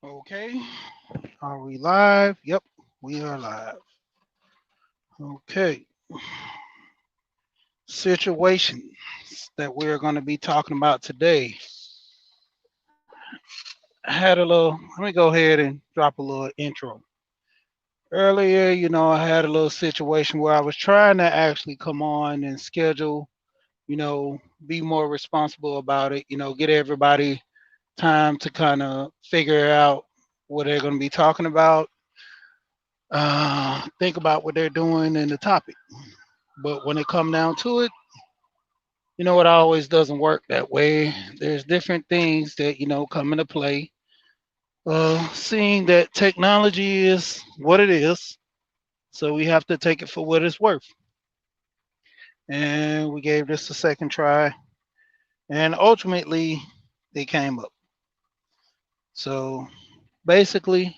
Okay, are we live? Yep, we are live. Okay, situations that we're going to be talking about today. I had a little, let me go ahead and drop a little intro. Earlier, I had a little situation where I was trying to actually come on and schedule, be more responsible about it, get everybody time to kind of figure out what they're going to be talking about, think about what they're doing in the topic. But when it come down to it, it always doesn't work that way. There's different things that, come into play. Seeing that technology is what it is, so we have to take it for what it's worth. And we gave this a second try, and ultimately, they came up. So basically,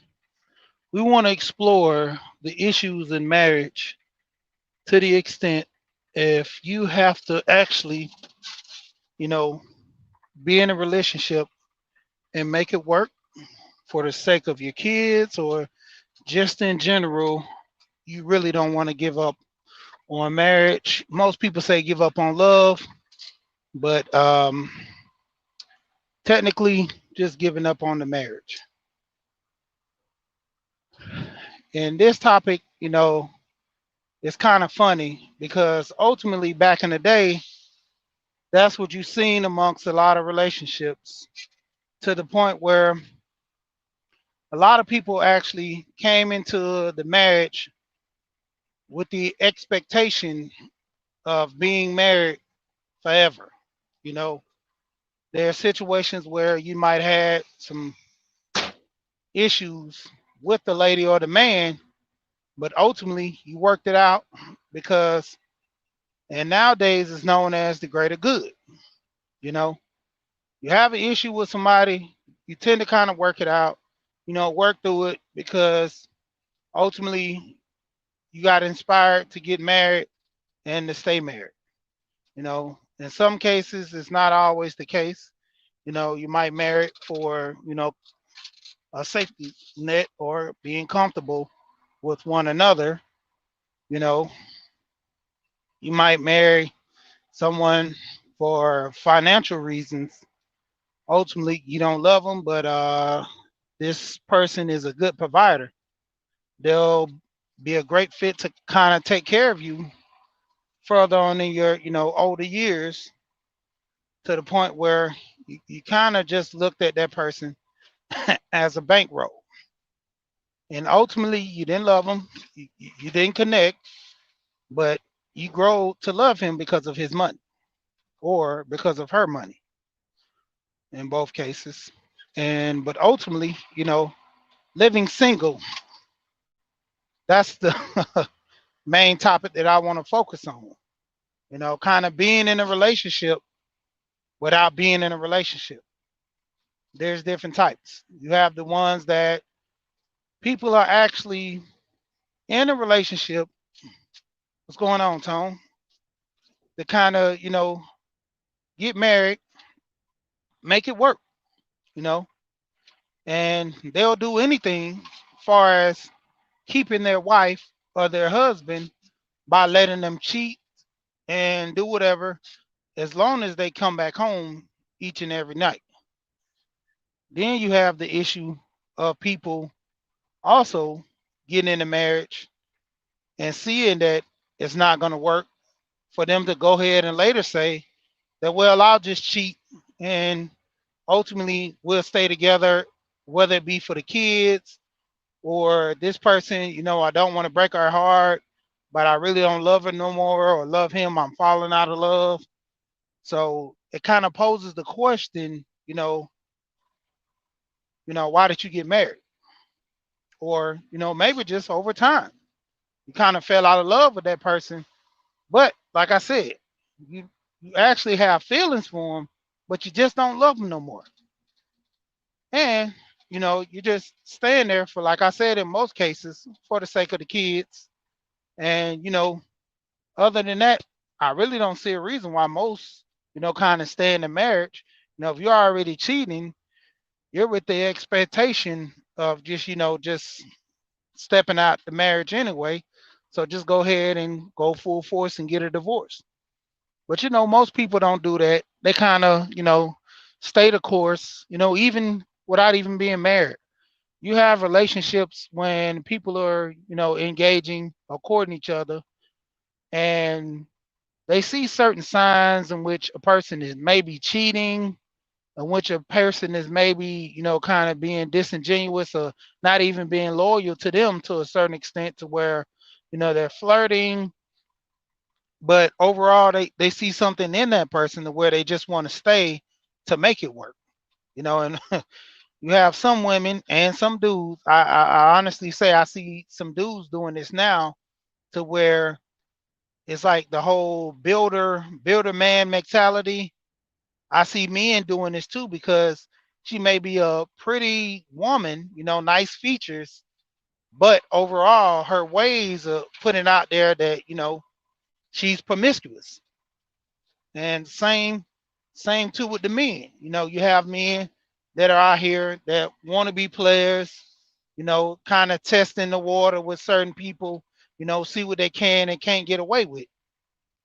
we want to explore the issues in marriage to the extent if you have to actually, you know, be in a relationship and make it work for the sake of your kids or just in general, you really don't want to give up on marriage. Most people say give up on love, but technically, just giving up on the marriage. And this topic, it's kind of funny because ultimately, back in the day, that's what you've seen amongst a lot of relationships to the point where a lot of people actually came into the marriage with the expectation of being married forever. You know, there are situations where you might have some issues with the lady or the man, but ultimately you worked it out because, and nowadays it's known as the greater good. You know, you have an issue with somebody, you tend to kind of work it out, work through it because ultimately you got inspired to get married and to stay married. In some cases, it's not always the case. You might marry for, a safety net or being comfortable with one another. You know, you might marry someone for financial reasons. Ultimately, you don't love them, but this person is a good provider. They'll be a great fit to kind of take care of you further on in your, older years to the point where you kind of just looked at that person as a bankroll. And ultimately, you didn't love him, you didn't connect, but you grow to love him because of his money or because of her money in both cases. And but ultimately, living single, that's the main topic that I want to focus on. Kind of being in a relationship without being in a relationship. There's different types. You have the ones that people are actually in a relationship. What's going on, Tone? To kind of, get married, make it work, you know, and they'll do anything as far as keeping their wife or their husband by letting them cheat and do whatever as long as they come back home each and every night. Then you have the issue of people also getting into marriage and seeing that it's not going to work for them to go ahead and later say that, well, I'll just cheat and ultimately we'll stay together, whether it be for the kids or this person, I don't want to break her heart, but I really don't love her no more or love him. I'm falling out of love. So it kind of poses the question, why did you get married? Or, maybe just over time. You kind of fell out of love with that person. But like I said, you you actually have feelings for them, but you just don't love them no more. And you just staying there for, like I said, in most cases, for the sake of the kids. And other than that, I really don't see a reason why most, kind of stay in the marriage. If you're already cheating, you're with the expectation of just, just stepping out the marriage anyway. So just go ahead and go full force and get a divorce. But most people don't do that. They kind of, stay the course, even without even being married. You have relationships when people are, engaging or courting each other, and they see certain signs in which a person is maybe cheating, in which a person is maybe, kind of being disingenuous or not even being loyal to them to a certain extent, to where, they're flirting. But overall, they see something in that person to where they just want to stay to make it work. And you have some women and some dudes. I honestly say I see some dudes doing this now, to where it's like the whole builder man mentality. I see men doing this too, because she may be a pretty woman, nice features, but overall her ways of putting out there that, she's promiscuous. And same too with the men. You have men that are out here that want to be players, kind of testing the water with certain people, see what they can and can't get away with.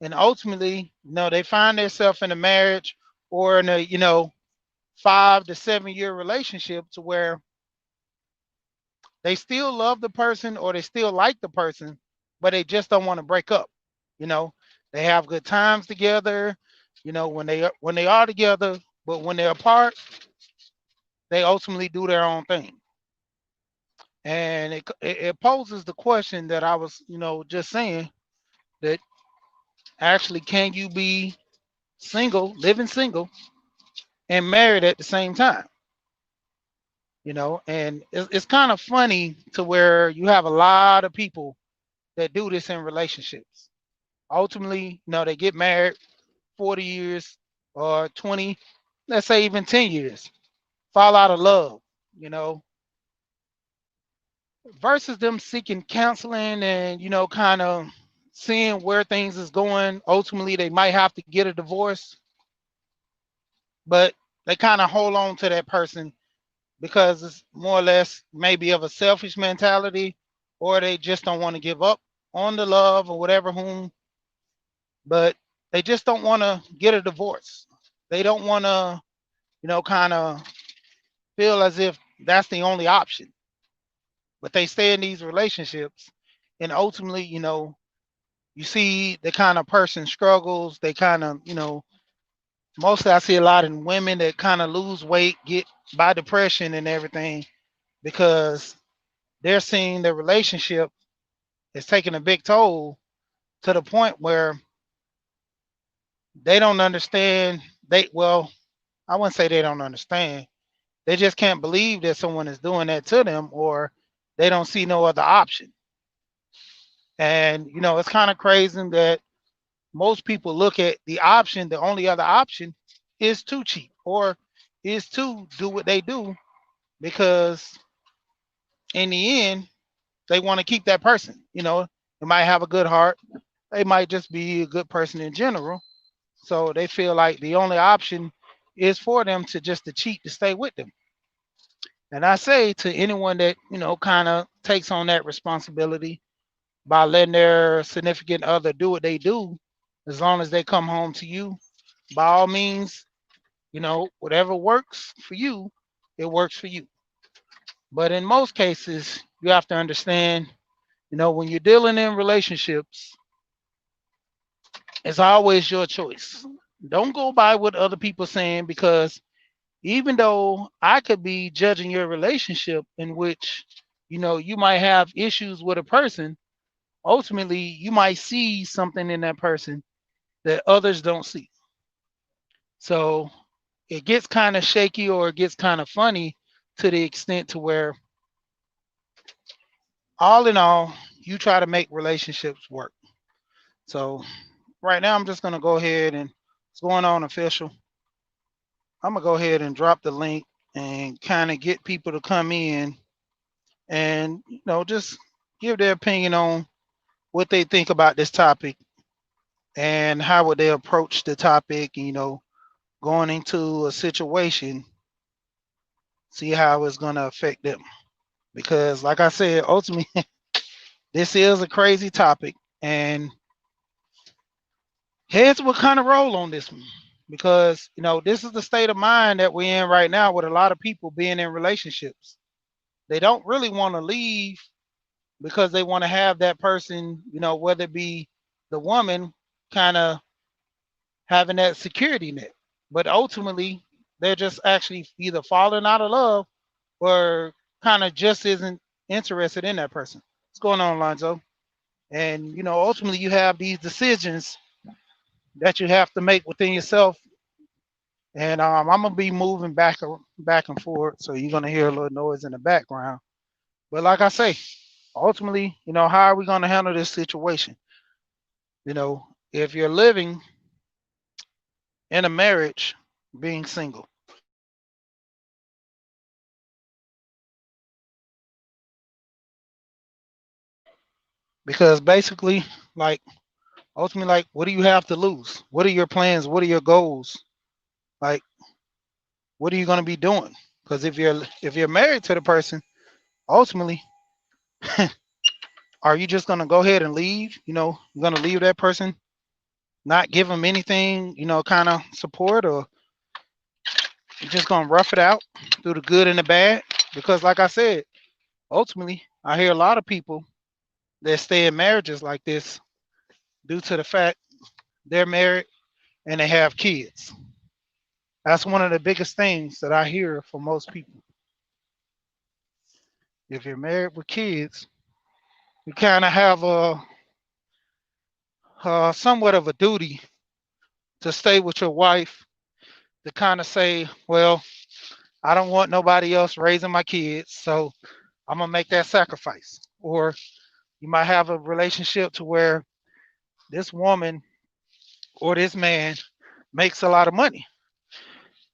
And ultimately, they find themselves in a marriage or in a, 5 to 7 year relationship, to where they still love the person or they still like the person, but they just don't want to break up. You know, they have good times together, when they are together, but when they're apart, they ultimately do their own thing. And it poses the question that I was, just saying, that actually, can you be single, living single, and married at the same time? And it's kind of funny to where you have a lot of people that do this in relationships. Ultimately, they get married 40 years or 20, let's say even 10 years, fall out of love, you know, versus them seeking counseling and, kind of seeing where things is going. Ultimately, they might have to get a divorce, but they kind of hold on to that person because it's more or less maybe of a selfish mentality, or they just don't want to give up on the love or whatever whom, but they just don't want to get a divorce. They don't want to, kind of feel as if that's the only option. But they stay in these relationships, and ultimately, you see the kind of person struggles. They kind of, mostly I see a lot in women that kind of lose weight, get by depression and everything, because they're seeing the relationship is taking a big toll, to the point where they don't understand. Well, I wouldn't say they don't understand. They just can't believe that someone is doing that to them, or they don't see no other option. And it's kind of crazy that most people look at the option, the only other option is to cheat, or is to do what they do, because in the end, they want to keep that person. They might have a good heart, they might just be a good person in general. So they feel like the only option is for them to just to cheat to stay with them. And I say to anyone that, kind of takes on that responsibility by letting their significant other do what they do, as long as they come home to you, by all means, whatever works for you, it works for you. But in most cases, you have to understand, when you're dealing in relationships, it's always your choice. Don't go by what other people saying, because even though I could be judging your relationship in which, you might have issues with a person, ultimately you might see something in that person that others don't see. So it gets kind of shaky, or it gets kind of funny, to the extent to where, all in all, you try to make relationships work. So right now, I'm just gonna go ahead and, what's going on, official? I'm gonna go ahead and drop the link and kind of get people to come in and, just give their opinion on what they think about this topic, and how would they approach the topic, going into a situation see how it's going to affect them. Because, like I said, ultimately, this is a crazy topic, and heads will kind of roll on this one because this is the state of mind that we're in right now with a lot of people being in relationships. They don't really want to leave because they want to have that person, whether it be the woman, kind of having that security net. But ultimately, they're just actually either falling out of love or kind of just isn't interested in that person. What's going on, Lonzo? And ultimately, you have these decisions that you have to make within yourself. And I'm gonna be moving back and forth, so you're gonna hear a little noise in the background. But like I say, ultimately, how are we gonna handle this situation? If you're living in a marriage, being single, because basically, like ultimately, like what do you have to lose? What are your plans? What are your goals? Like, what are you gonna be doing? Because if you're married to the person, ultimately, are you just gonna go ahead and leave? You're gonna leave that person, not give them anything, kind of support, or you're just gonna rough it out through the good and the bad? Because, like I said, ultimately, I hear a lot of people that stay in marriages like this due to the fact they're married and they have kids. That's one of the biggest things that I hear from most people. If you're married with kids, you kind of have a somewhat of a duty to stay with your wife to kind of say, well, I don't want nobody else raising my kids, so I'm gonna make that sacrifice. Or you might have a relationship to where this woman or this man makes a lot of money.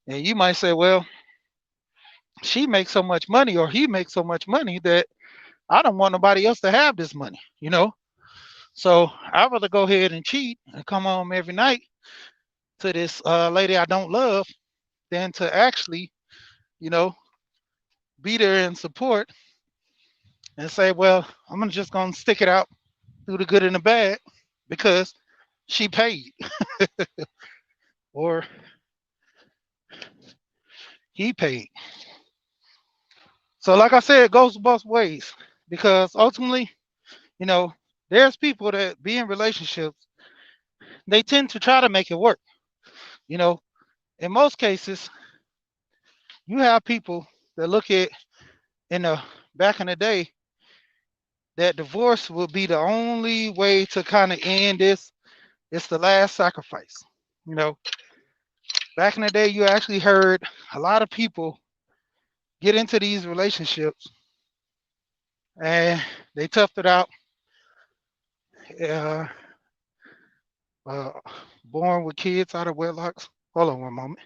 And you might say, well, she makes so much money or he makes so much money that I don't want nobody else to have this money. So I'd rather go ahead and cheat and come home every night to this lady I don't love than to actually, you know, be there and support and say, well, just gonna stick it out through the good and the bad because she paid or he paid. So like I said, it goes both ways because ultimately, you know, there's people that be in relationships, they tend to try to make it work. You know, in most cases, you have people that look at in the back in the day that divorce will be the only way to kind of end this. It's the last sacrifice. You know, back in the day, you actually heard a lot of people get into these relationships and they toughed it out. Uh, uh, Born with kids out of wedlocks. Hold on one moment.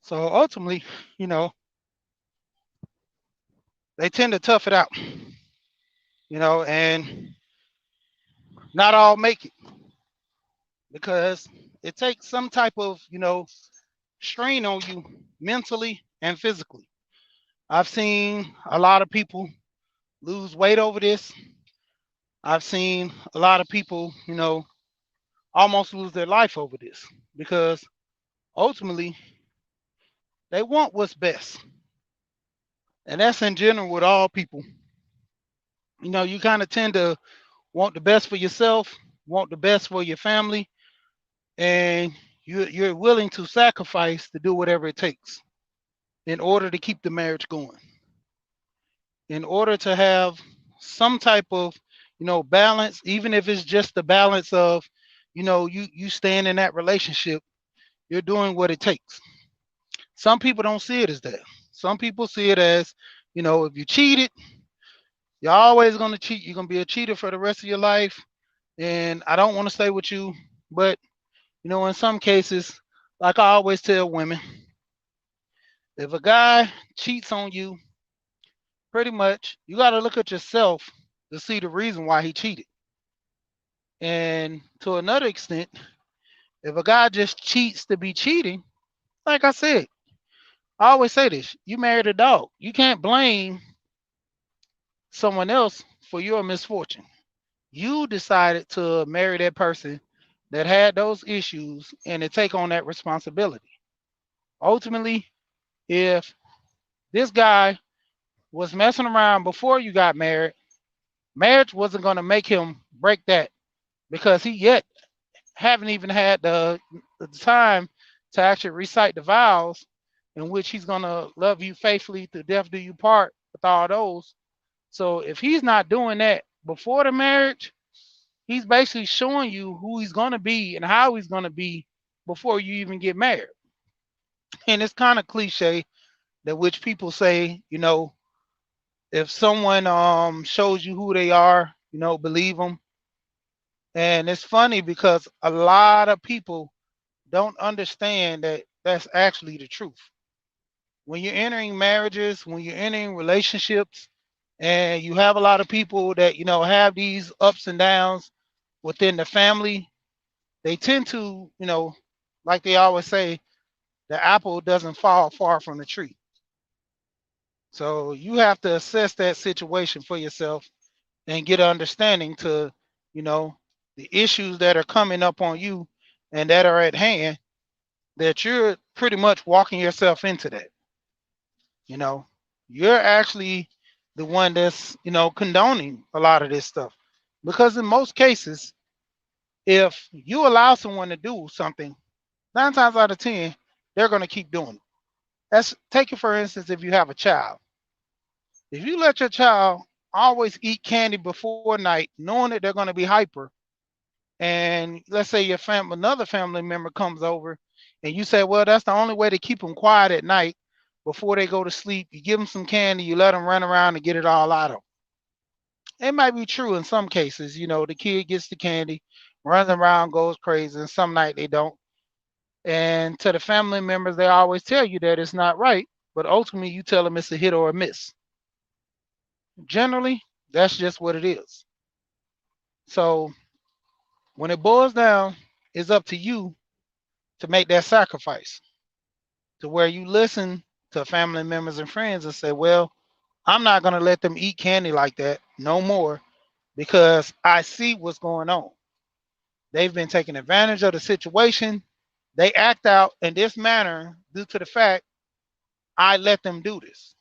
So ultimately, you know, they tend to tough it out. And not all make it because it takes some type of strain on you mentally and physically. I've seen a lot of people lose weight over this. I've seen a lot of people, almost lose their life over this because ultimately they want what's best. And that's in general with all people. You kind of tend to want the best for yourself, want the best for your family, and you're willing to sacrifice to do whatever it takes in order to keep the marriage going, in order to have some type of balance, even if it's just the balance of you staying in that relationship, you're doing what it takes. Some people don't see it as that. Some people see it as, if you cheated, you're always going to cheat. You're going to be a cheater for the rest of your life, and I don't want to stay with you. But in some cases, like I always tell women, If a guy cheats on you, pretty much you got to look at yourself to see the reason why he cheated. And to another extent, if a guy just cheats to be cheating, like I said, I always say this: you married a dog. You can't blame someone else for your misfortune. You decided to marry that person that had those issues and to take on that responsibility. Ultimately, if this guy was messing around before you got married, marriage wasn't going to make him break that because he yet haven't even had the time to actually recite the vows in which he's going to love you faithfully to death do you part with all those. So if he's not doing that before the marriage, he's basically showing you who he's going to be and how he's going to be before you even get married. And it's kind of cliche that which people say, if someone shows you who they are, believe them. And it's funny because a lot of people don't understand that that's actually the truth. When you're entering marriages, when you're entering relationships, and you have a lot of people that have these ups and downs within the family, they tend to, like they always say, the apple doesn't fall far from the tree. So you have to assess that situation for yourself and get an understanding to, you know, the issues that are coming up on you and that are at hand, that you're pretty much walking yourself into that. You know, you're actually the one that's, condoning a lot of this stuff. Because in most cases, if you allow someone to do something, 9 times out of 10, they're going to keep doing it. That's take it for instance, if you have a child. If you let your child always eat candy before night, knowing that they're going to be hyper, and let's say another family member comes over, and you say, well, that's the only way to keep them quiet at night before they go to sleep. You give them some candy, you let them run around and get it all out of them. It might be true in some cases. The kid gets the candy, runs around, goes crazy, and some night they don't. And to the family members, they always tell you that it's not right, but ultimately you tell them it's a hit or a miss. Generally, that's just what it is. So when it boils down, it's up to you to make that sacrifice to where you listen to family members and friends and say, well, I'm not going to let them eat candy like that no more because I see what's going on. They've been taking advantage of the situation. They act out in this manner due to the fact I let them do this.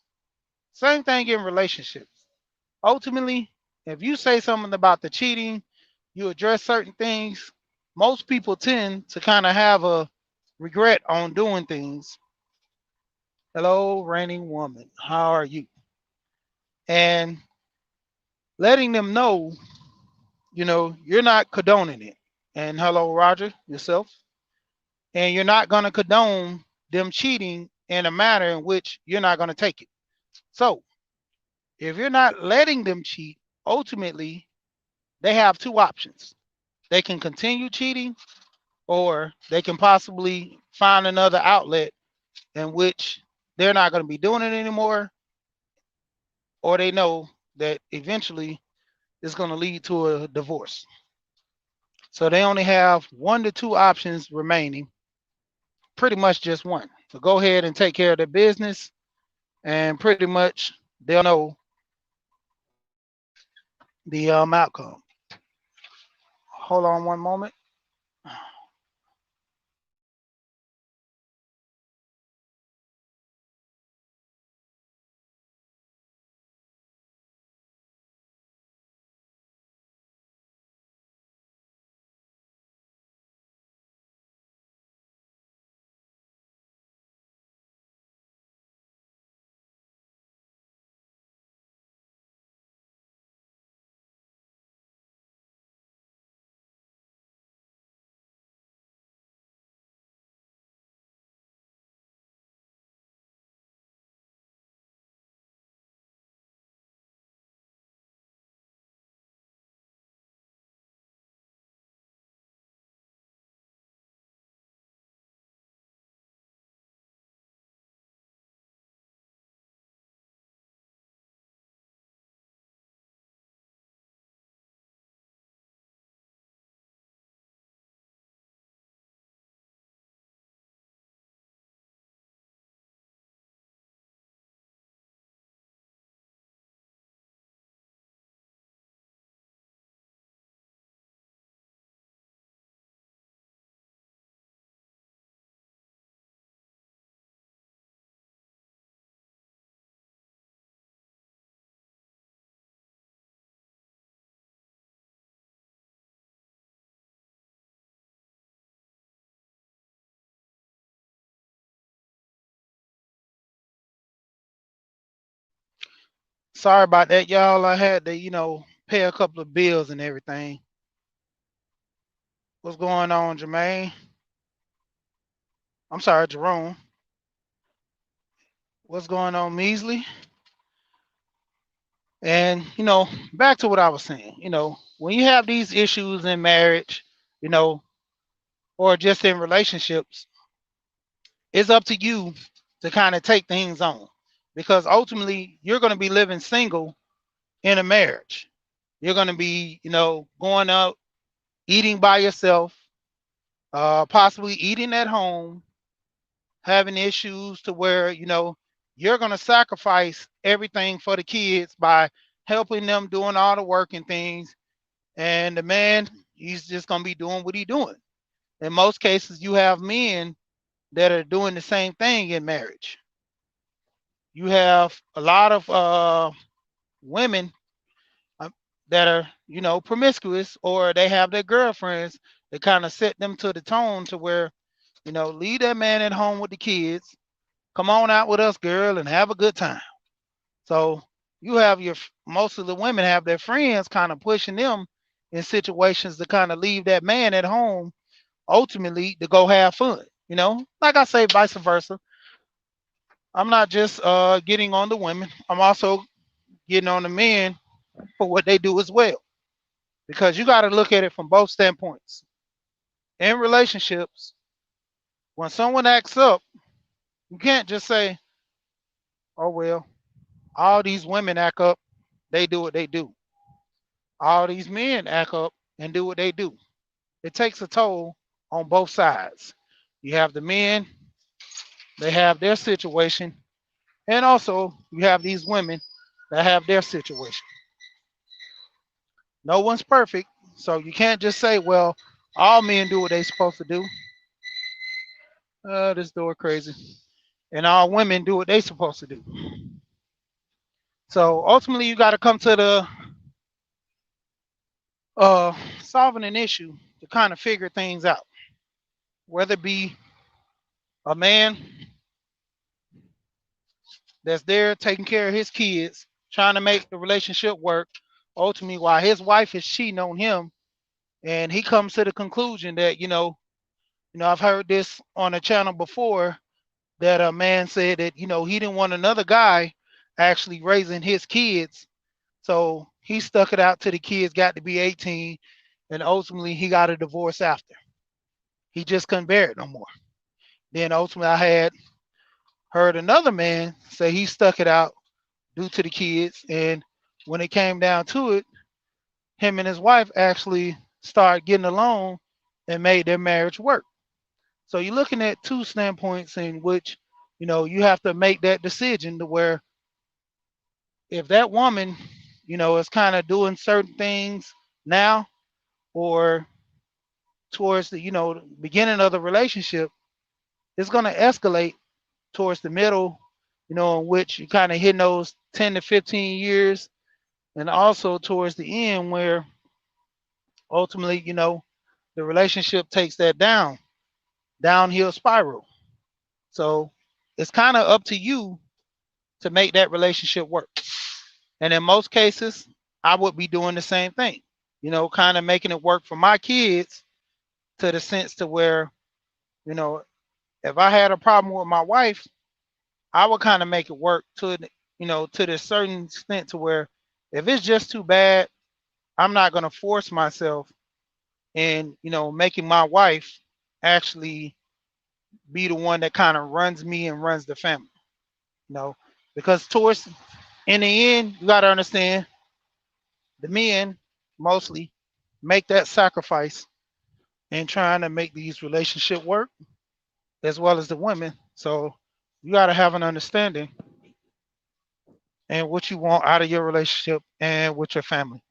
Same thing in relationships. Ultimately, if you say something about the cheating, you address certain things, most people tend to kind of have a regret on doing things. Hello, reigning woman. How are you? And letting them know, you're not condoning it. And hello, Roger, yourself. And you're not going to condone them cheating in a manner in which you're not going to take it. So if you're not letting them cheat, ultimately, they have two options. They can continue cheating, or they can possibly find another outlet in which they're not going to be doing it anymore, or they know that eventually it's going to lead to a divorce. So they only have 1 to 2 options remaining, pretty much just one. So go ahead and take care of their business, and pretty much they'll know the outcome. Hold on one moment. Sorry about that, y'all. I had to, pay a couple of bills and everything. What's going on, Jermaine? I'm sorry, Jerome. What's going on, Measley? And, back to what I was saying, when you have these issues in marriage, you know, or just in relationships, it's up to you to kind of take things on because ultimately you're going to be living single in a marriage. You're going to be, going out, eating by yourself, possibly eating at home, having issues to where you're going to sacrifice everything for the kids by helping them doing all the work and things, and the man, he's just going to be doing what he's doing. In most cases you have men that are doing the same thing in marriage. You have a lot of women uh, that are promiscuous, or they have their girlfriends that kind of set them to the tone to where leave that man at home with the kids. Come on out with us, girl, and have a good time. So you have most of the women have their friends kind of pushing them in situations to kind of leave that man at home, ultimately to go have fun. Like I say, vice versa. I'm not just getting on the women. I'm also getting on the men for what they do as well. Because you got to look at it from both standpoints. In relationships, when someone acts up, you can't just say, "Oh well, all these women act up, they do what they do. All these men act up and do what they do." It takes a toll on both sides. You have the men, they have their situation, and also you have these women that have their situation. No one's perfect, so you can't just say, "Well, all men do what they're supposed to do." This door crazy. And all women do what they're supposed to do. So ultimately, you got to come to the solving an issue to kind of figure things out. Whether it be a man that's there taking care of his kids, trying to make the relationship work, ultimately while his wife is cheating on him, and he comes to the conclusion that I've heard this on a channel before, that a man said that he didn't want another guy actually raising his kids, so he stuck it out till the kids got to be 18, and ultimately he got a divorce after. He just couldn't bear it no more. Then ultimately I had heard another man say he stuck it out due to the kids, and when it came down to it, him and his wife actually started getting along and made their marriage work. So you're looking at two standpoints in which you have to make that decision to where if that woman is kind of doing certain things now, or towards the beginning of the relationship, it's going to escalate towards the middle, in which you kind of hitting those 10 to 15 years, and also towards the end where ultimately the relationship takes that downhill spiral. So it's kind of up to you to make that relationship work. And in most cases, I would be doing the same thing, kind of making it work for my kids, to the sense to where, you know, if I had a problem with my wife, I would kind of make it work to the certain extent to where if it's just too bad, I'm not going to force myself in, making my wife actually be the one that kind of runs me and runs the family, you know, because towards in the end, you got to understand the men mostly make that sacrifice in trying to make these relationships work, as well as the women. So you got to have an understanding and what you want out of your relationship and with your family.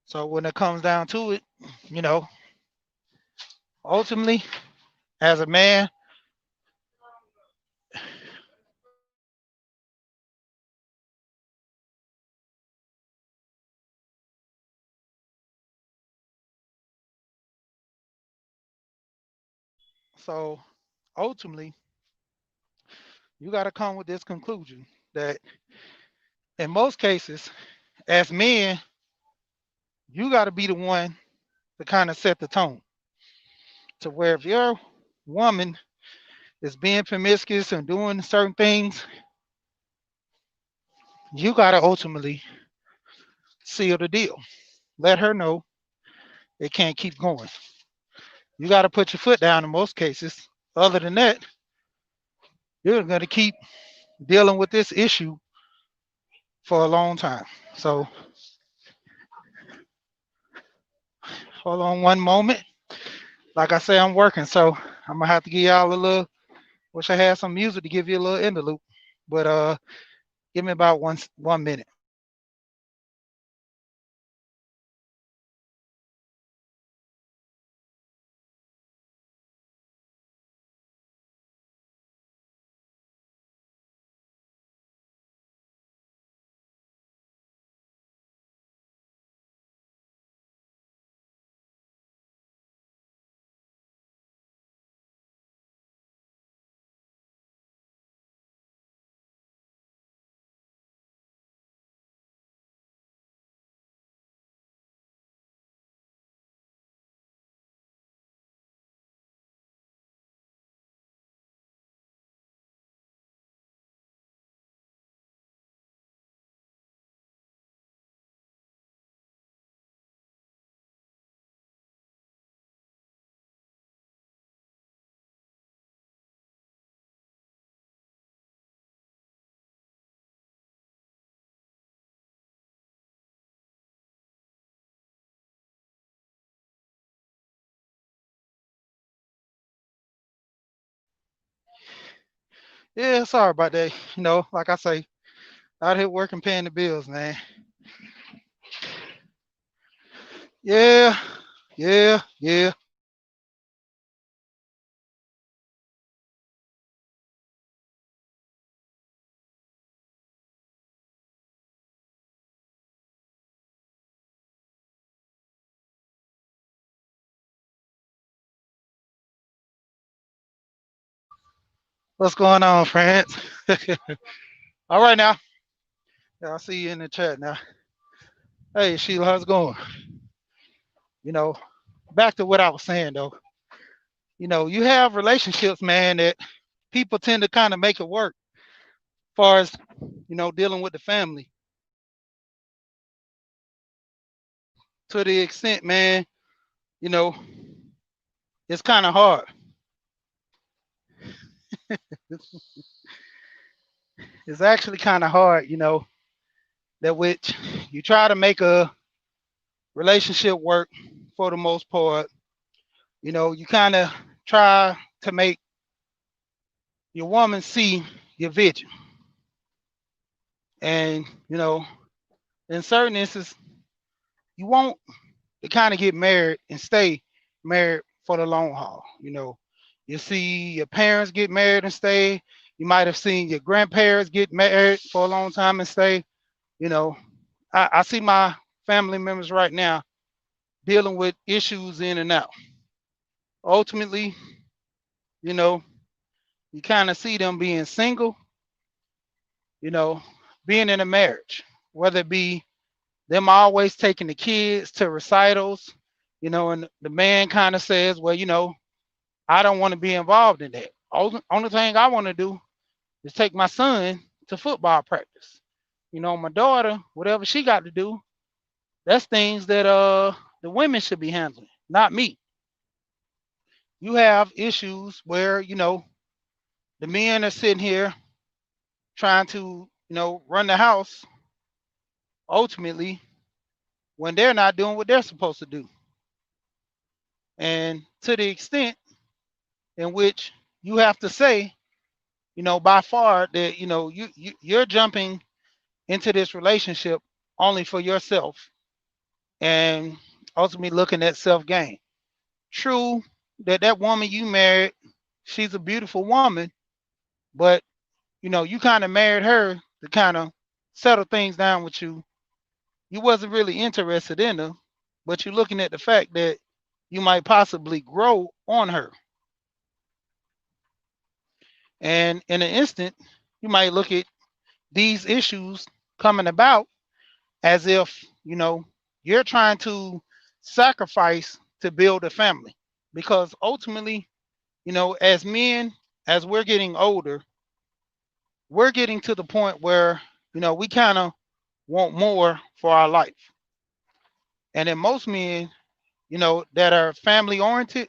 So when it comes down to it, you know, ultimately, as a man, So ultimately, you got to come with this conclusion that in most cases, as men, you got to be the one to kind of set the tone to where if your woman is being promiscuous and doing certain things, you got to ultimately seal the deal. Let her know it can't keep going. You got to put your foot down in most cases. Other than that, you're going to keep dealing with this issue for a long time. So hold on one moment. Like I say, I'm working, so I'm gonna have to give y'all a little. Wish I had some music to give you a little interlude, but give me about 1 minute. Yeah, sorry about that. Like I say, out here working, paying the bills, man. Yeah, yeah, yeah. What's going on, friends? All right now. Yeah, I see you in the chat now. Hey, Sheila, how's it going? You know, back to what I was saying though. You have relationships, man, that people tend to kind of make it work. As far as dealing with the family, to the extent, man, you know, it's kind of hard. It's actually kind of hard, that which you try to make a relationship work for the most part. You kind of try to make your woman see your vision. And, in certain instances, you want to kind of get married and stay married for the long haul. You see your parents get married and stay. You might have seen your grandparents get married for a long time and stay. You know, I see my family members right now dealing with issues in and out. Ultimately, you know, you kind of see them being single, you know, being in a marriage, whether it be them always taking the kids to recitals, and the man kind of says, well, I don't want to be involved in that. Only thing I want to do is take my son to football practice. My daughter, whatever she got to do, that's things that the women should be handling, not me. You have issues where, the men are sitting here trying to, run the house ultimately when they're not doing what they're supposed to do. And to the extent in which you have to say, by far that, you're jumping into this relationship only for yourself and ultimately looking at self gain. True that that woman you married, she's a beautiful woman, but you kind of married her to kind of settle things down with you. You wasn't really interested in her, but you're looking at the fact that you might possibly grow on her. And in an instant, you might look at these issues coming about as if, you're trying to sacrifice to build a family. Because ultimately, as men, as we're getting older, we're getting to the point where, we kind of want more for our life. And then most men, that are family oriented,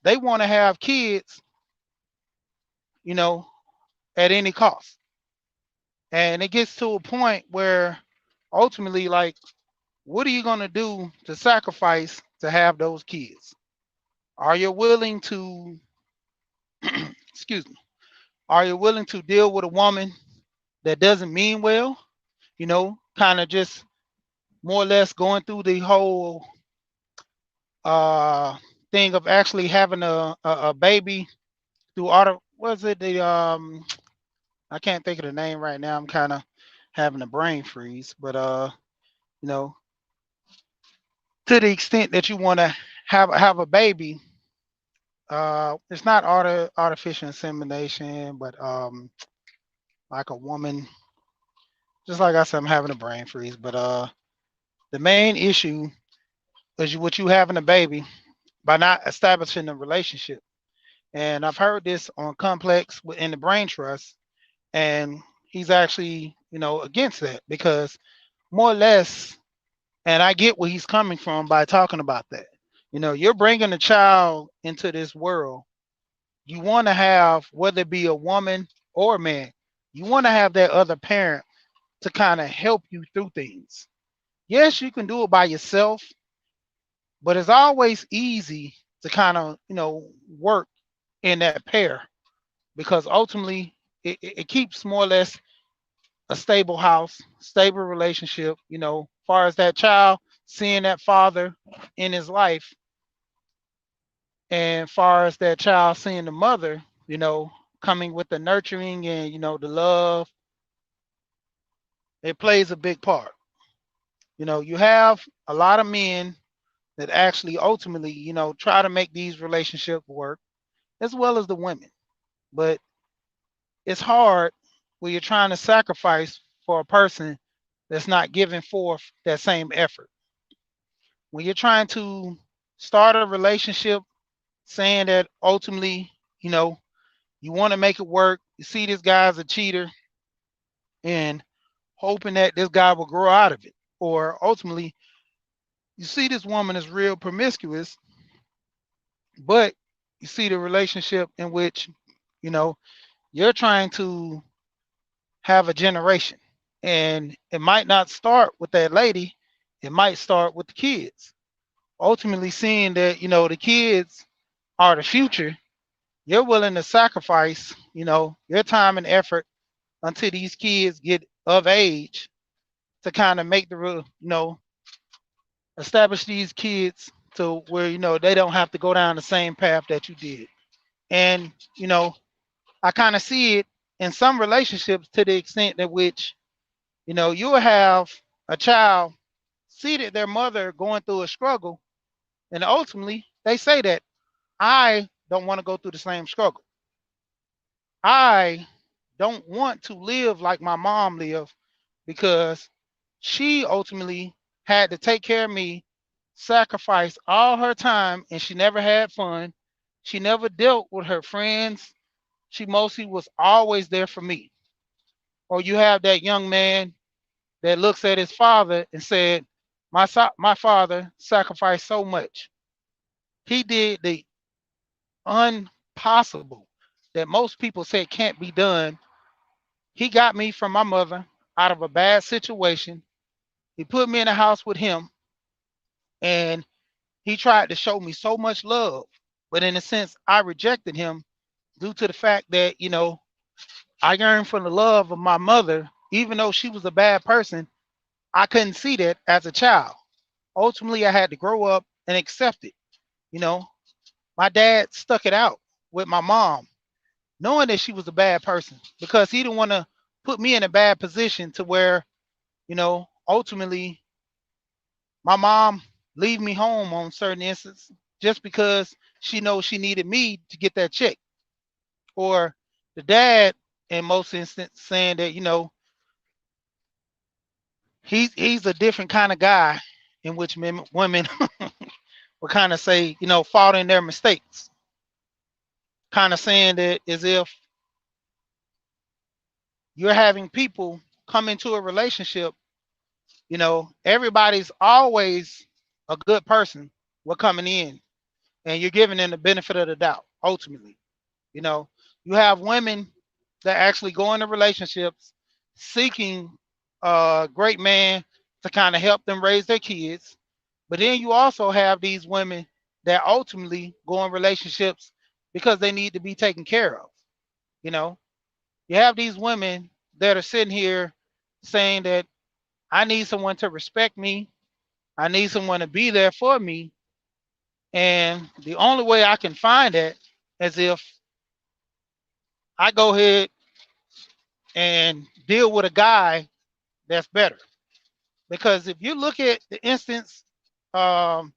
they want to have kids, you know, at any cost. And it gets to a point where ultimately, like, what are you going to do to sacrifice to have those kids? Are you willing to, excuse me, are you willing to deal with a woman that doesn't mean well? Kind of just more or less going through the whole uh thing of actually having a baby through auto, was it the I can't think of the name right now. I'm kind of having a brain freeze, but you know, to the extent that you want to have a baby, it's not artificial insemination, but like a woman, just like I said, I'm having a brain freeze, but the main issue is what you having a baby by not establishing a relationship. And I've heard this on Complex within the Brain Trust, and he's actually, against that because more or less, and I get where he's coming from by talking about that. You're bringing a child into this world. You want to have, whether it be a woman or a man, you want to have that other parent to kind of help you through things. Yes, you can do it by yourself, but it's always easy to kind of, work in that pair because ultimately it keeps more or less a stable house, stable relationship, far as that child seeing that father in his life, and far as that child seeing the mother, coming with the nurturing and the love, it plays a big part. You have a lot of men that actually ultimately, try to make these relationships work, as well as the women. But it's hard when you're trying to sacrifice for a person that's not giving forth that same effort. When you're trying to start a relationship saying that ultimately, you know, you want to make it work, you see this guy's a cheater and hoping that this guy will grow out of it. Or ultimately, you see this woman is real promiscuous, but you see the relationship in which, you know, you're trying to have a generation. And it might not start with that lady, it might start with the kids. Ultimately, seeing that, the kids are the future, you're willing to sacrifice, your time and effort until these kids get of age to kind of make the, establish these kids to where, they don't have to go down the same path that you did. And, I kind of see it in some relationships to the extent that which, you'll have a child see that their mother going through a struggle, and ultimately they say that I don't want to go through the same struggle. I don't want to live like my mom lived because she ultimately had to take care of me, sacrifice all her time, and she never had fun. She never dealt with her friends. She mostly was always there for me. Or you have that young man that looks at his father and said, my father sacrificed so much. He did the impossible that most people say can't be done. He got me from my mother out of a bad situation. He put me in a house with him, and he tried to show me so much love. But in a sense, I rejected him due to the fact that, I yearned for the love of my mother. Even though she was a bad person, I couldn't see that as a child. Ultimately, I had to grow up and accept it. You know, my dad stuck it out with my mom, knowing that she was a bad person because he didn't want to put me in a bad position to where, ultimately my mom leave me home on certain instances just because she knows she needed me to get that check, or the dad in most instances saying that, he's a different kind of guy in which women will kind of say, fault in their mistakes, kind of saying that as if you're having people come into a relationship, everybody's always a good person. We're coming in and you're giving them the benefit of the doubt. Ultimately, you know, you have women that actually go into relationships seeking a great man to kind of help them raise their kids. But then you also have these women that ultimately go in relationships because they need to be taken care of. You know, you have these women that are sitting here saying that I need someone to respect me. I need someone to be there for me. And the only way I can find that is if I go ahead and deal with a guy that's better. Because if you look at the instance um,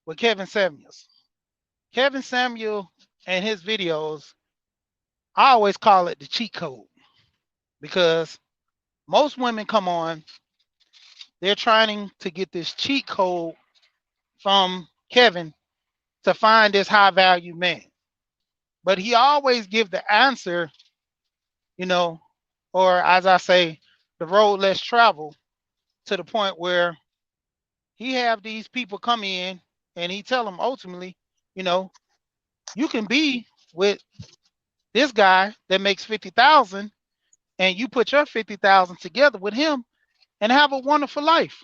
with Kevin Samuels, Kevin Samuel and his videos, I always call it the cheat code because most women come on, they're trying to get this cheat code from Kevin to find this high value man. But he always give the answer, you know, or as I say, the road less traveled to the point where he have these people come in and he tell them ultimately, you know, you can be with this guy that makes 50,000 and you put your 50,000 together with him and have a wonderful life.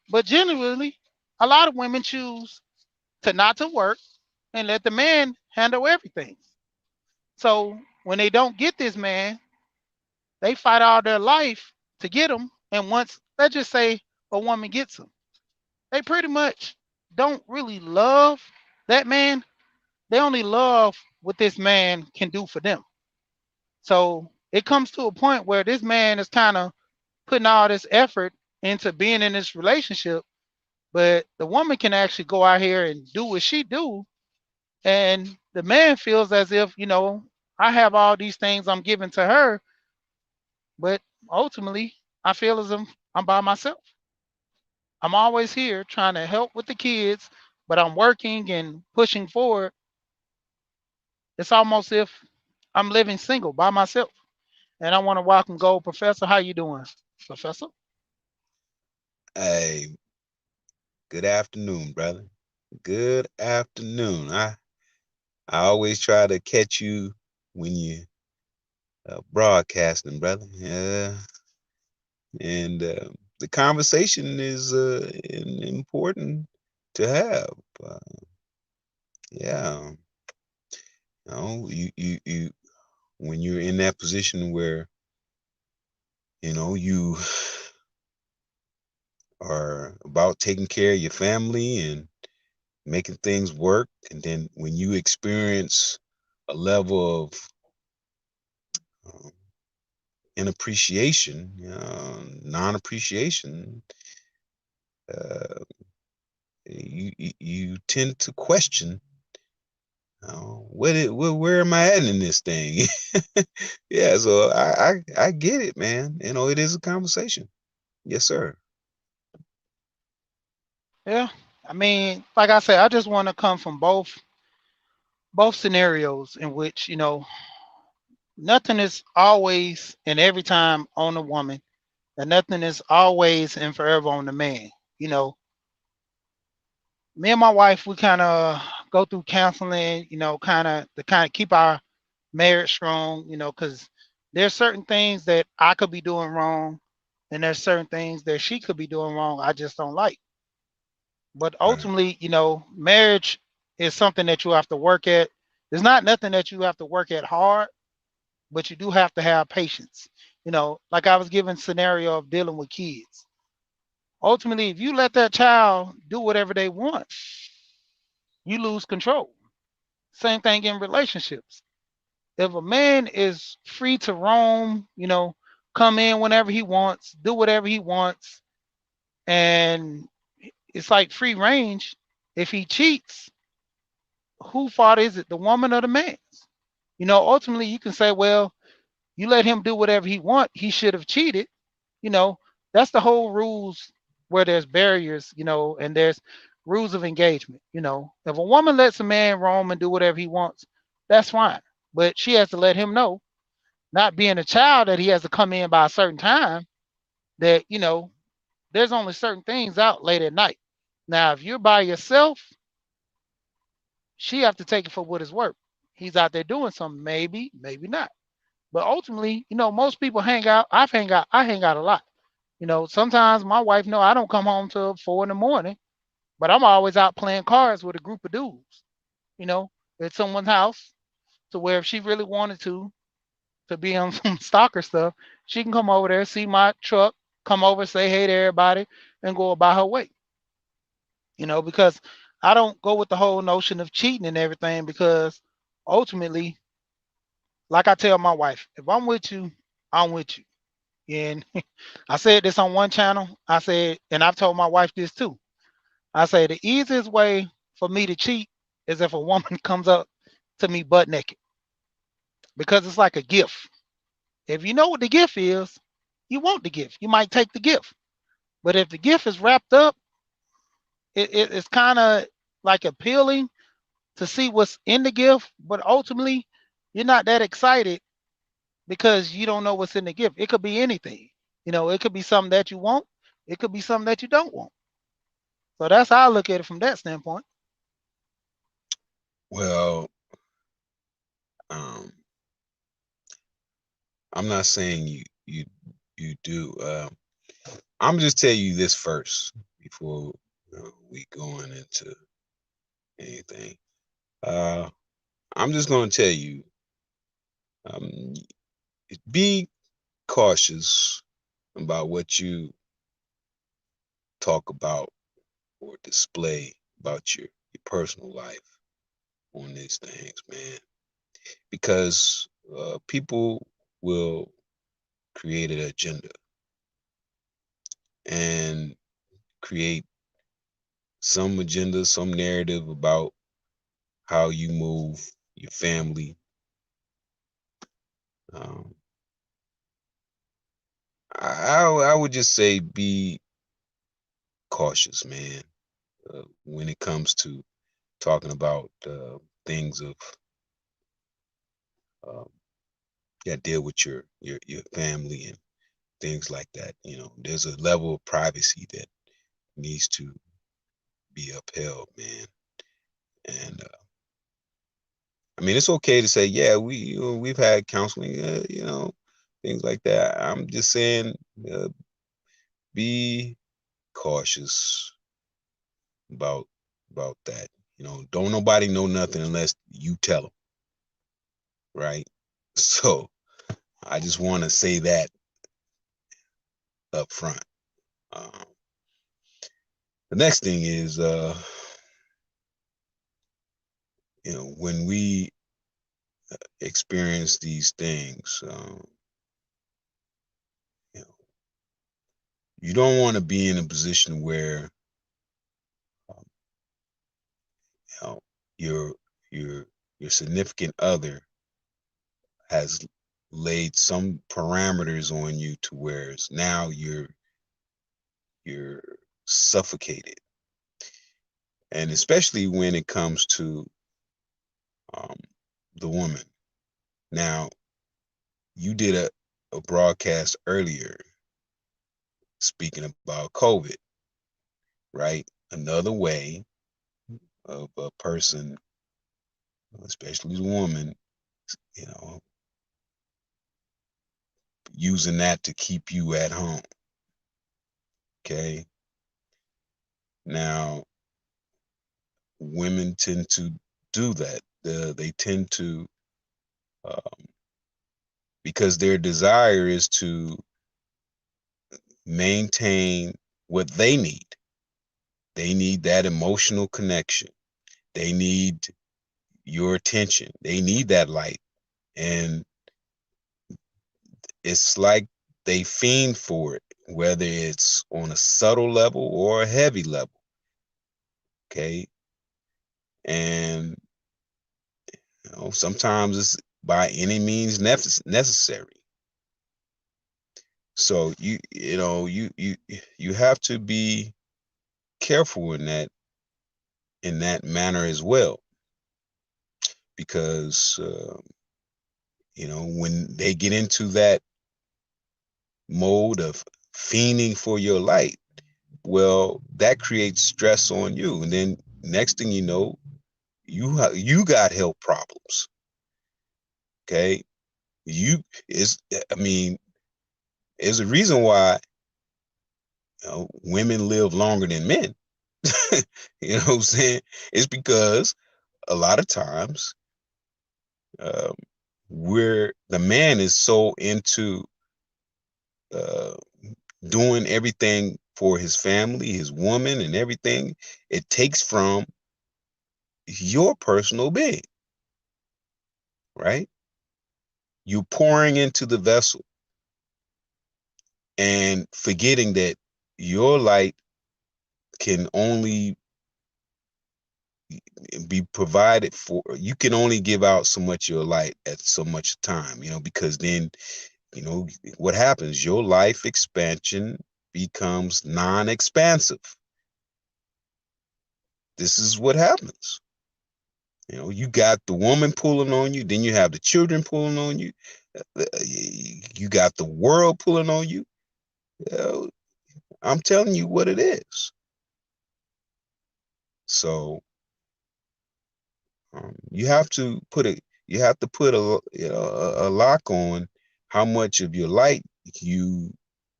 But generally, a lot of women choose to not to work and let the man handle everything. So when they don't get this man, they fight all their life to get him. And once, let's just say a woman gets him, they pretty much don't really love that man. They only love what this man can do for them. So it comes to a point where this man is kind of putting all this effort into being in this relationship, but the woman can actually go out here and do what she do, and the man feels as if, I have all these things I'm giving to her, but ultimately I feel as if I'm by myself. I'm always here trying to help with the kids, but I'm working and pushing forward. It's almost if I'm living single by myself. And I want to welcome Gold Professor. How you doing, Professor? Hey, good afternoon, brother. Good afternoon. I always try to catch you when you broadcasting, brother. Yeah, and the conversation is important to have. Uh, yeah, you when you're in that position where you are about taking care of your family and making things work, and then when you experience a level of um, inappreciation, non-appreciation, uh, you tend to question, where am I at in this thing? Yeah, so I get it, man. It is a conversation. Yes, sir. Yeah. I mean, like I said, I just want to come from both scenarios in which, nothing is always and every time on the woman, and nothing is always and forever on the man. You know, me and my wife, we kind of go through counseling, kind of keep our marriage strong, because there's certain things that I could be doing wrong, and there's certain things that she could be doing wrong. I just don't like. But Right. ultimately, marriage is something that you have to work at. It's not nothing that you have to work at hard, but you do have to have patience. Like I was given scenario of dealing with kids. Ultimately, if you let that child do whatever they want, you lose control. Same thing in relationships. If a man is free to roam, come in whenever he wants, do whatever he wants, and it's like free range. If he cheats, who fault is it? The woman or the man's? Ultimately you can say, well, you let him do whatever he want. He should have cheated. You know, that's the whole rules where there's barriers, and there's rules of engagement. If a woman lets a man roam and do whatever he wants, that's fine. But she has to let him know, not being a child, that he has to come in by a certain time, that, there's only certain things out late at night. Now, if you're by yourself, she have to take it for what it's worth. He's out there doing something, maybe, maybe not. But ultimately, most people hang out. I hang out a lot. Sometimes my wife know I don't come home till 4 in the morning, but I'm always out playing cards with a group of dudes, you know, at someone's house, to where if she really wanted to be on some stalker stuff, she can come over there, see my truck, come over, say hey to everybody, and go about her way. Because I don't go with the whole notion of cheating and everything, because ultimately, like I tell my wife, if I'm with you, I'm with you. And I said this on one channel. I said, and I've told my wife this too. I say the easiest way for me to cheat is if a woman comes up to me butt naked, because it's like a gift. If you know what the gift is, you want the gift. You might take the gift. But if the gift is wrapped up, it's kind of like appealing to see what's in the gift, but ultimately, you're not that excited because you don't know what's in the gift. It could be anything. It could be something that you want. It could be something that you don't want. So that's how I look at it from that standpoint. Well, um, I'm not saying you do. I'm just tell you this first before we going into anything. Uh, I'm just going to tell you, um, be cautious about what you talk about or display about your personal life on these things, man, because people will create an agenda and create some agenda, some narrative about how you move your family. Um, I would just say be cautious, man, when it comes to talking about things of uh, that deal with your family and things like that. There's a level of privacy that needs to be upheld, man. And I mean, it's okay to say, yeah, we've had counseling, things like that. I'm just saying, uh, be cautious about about that. Don't nobody know nothing unless you tell them, right? So I just want to say that up front. Um, the next thing is, when we experience these things, you know, you don't want to be in a position where um, you know, your your your significant other has laid some parameters on you to where now you're suffocated, and especially when it comes to um, the woman. Now, you did a broadcast earlier speaking about COVID, right? Another way of a person, especially a woman, you know, using that to keep you at home. Okay. Now, women tend to do that. They tend to, um, because their desire is to maintain what they need. They need that emotional connection. They need your attention. They need that light. And it's like they fiend for it, whether it's on a subtle level or a heavy level. Okay. And sometimes by any means necessary. So you have to be careful in that manner as well, because when they get into that mode of fiending for your light, well, that creates stress on you, and then next thing you know, you got health problems. Okay, you is I mean, there's a reason why women live longer than men. You know what I'm saying? It's because a lot of times um, where the man is so into uh, doing everything for his family, his woman, and everything, it takes from your personal being, right? You pouring into the vessel and forgetting that your light can only be provided for. You can only give out so much of your light at so much time, because then, what happens? Your life expansion becomes non-expansive. This is what happens. You got the woman pulling on you, then you have the children pulling on you, you got the world pulling on you. I'm telling you what it is. So you have to put a lock on how much of your light you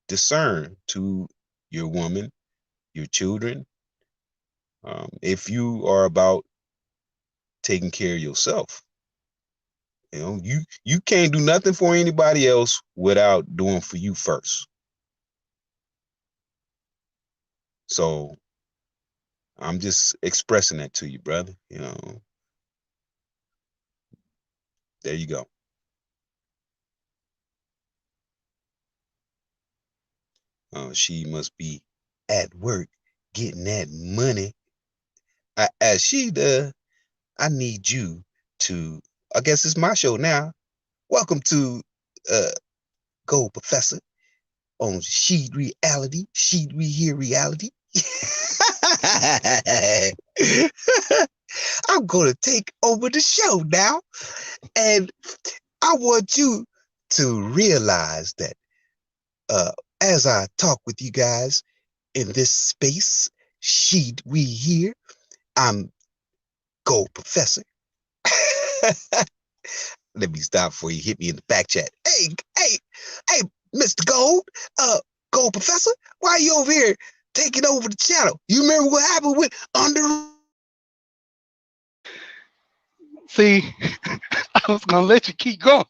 discern to your woman, your children. If you are about taking care of yourself, you can't do nothing for anybody else without doing for you first. So I'm just expressing that to you, brother. There you go. She must be at work getting that money. As she does, I need you to, I guess it's my show now. Welcome to Gold Professor on Sheed Reality. Sheed We Hear Reality. I'm going to take over the show now. And I want you to realize that as I talk with you guys in this space, Sheed We Hear, I'm Gold Professor. Let me stop before you hit me in the back chat. Hey, Mr. Gold, Gold Professor, why are you over here taking over the channel? You remember what happened with Under? See, I was gonna let you keep going,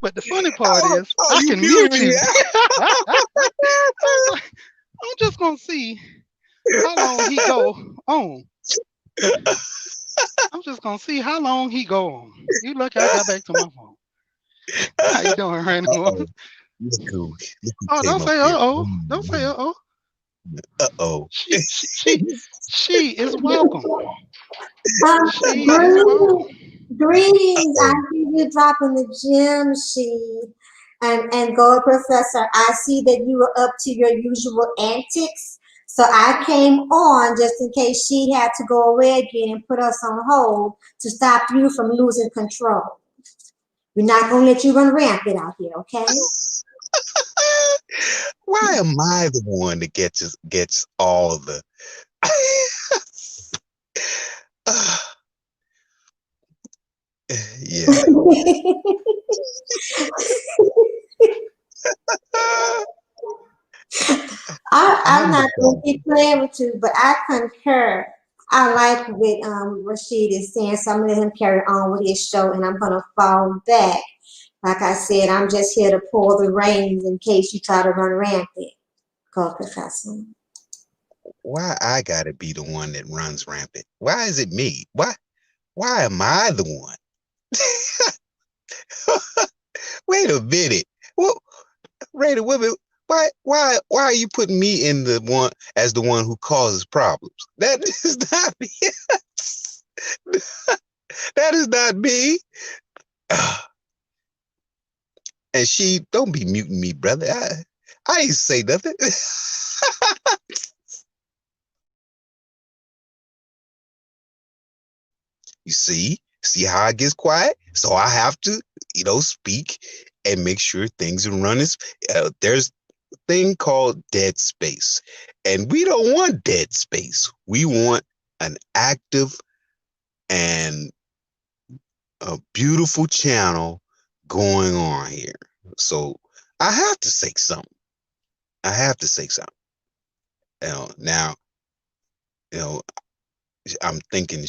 but the funny part is I You can muted mute me. you. I'm just gonna see how long he go on. I'm just gonna see how long he go on. You lucky I got back to my phone. How you doing, Rainbow? Uh-oh. Look who Oh, came don't up say uh here. oh. Don't say uh oh. Uh-oh. She is welcome. She is welcome. Greetings, greetings. I Uh-oh. see you dropping the gem sheet. And Gold Professor, I see that you were up to your usual antics. So I came on just in case she had to go away again and put us on hold to stop you from losing control. We're not going to let you run rampant out here, okay? Why am I the one that gets all the yeah. I'm I'm the not going to problem. keep playing with you, but I concur. I like what Rashid is saying, so I'm going to let him carry on with his show, and I'm going to fall back. Like I said, I'm just here to pull the reins in case you try to run rampant. Go, Professor. Why I gotta be the one that runs rampant? Why is it me? Why am I the one? Wait a minute. Well, Raider Women, why are you putting me in the one as the one who causes problems? That is not me. That is not me. And she don't be muting me, brother. I ain't say nothing. You see how it gets quiet? So I have to, speak and make sure things are running. There's a thing called dead space, and we don't want dead space. We want an active and a beautiful channel going on here. So I have to say something. I have to say something. Now, you know, I'm thinking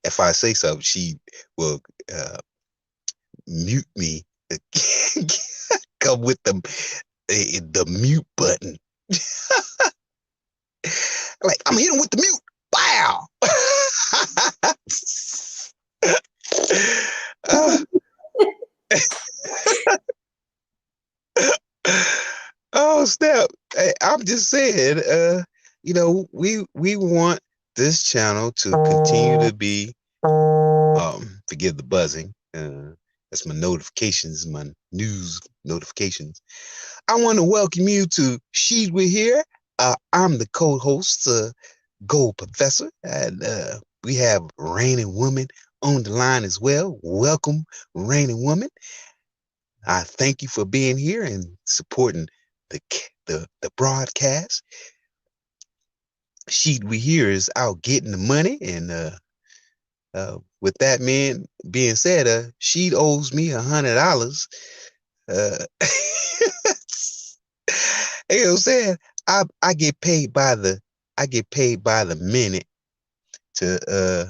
if I say something, she will mute me. Come with the mute button. Like, I'm hitting with the mute. Wow. Oh, snap. Hey, I'm just saying, we want this channel to continue to be, forgive the buzzing. That's my notifications, my news notifications. I want to welcome you to Sheed We're Here. I'm the co-host, Gold Professor, and we have Reigning Woman on the line as well. Welcome, Reigning Woman. I thank you for being here and supporting the broadcast. Sheed We Here is out getting the money, and with that being said, Sheed owes me $100. You know what I'm saying? I get paid by the minute to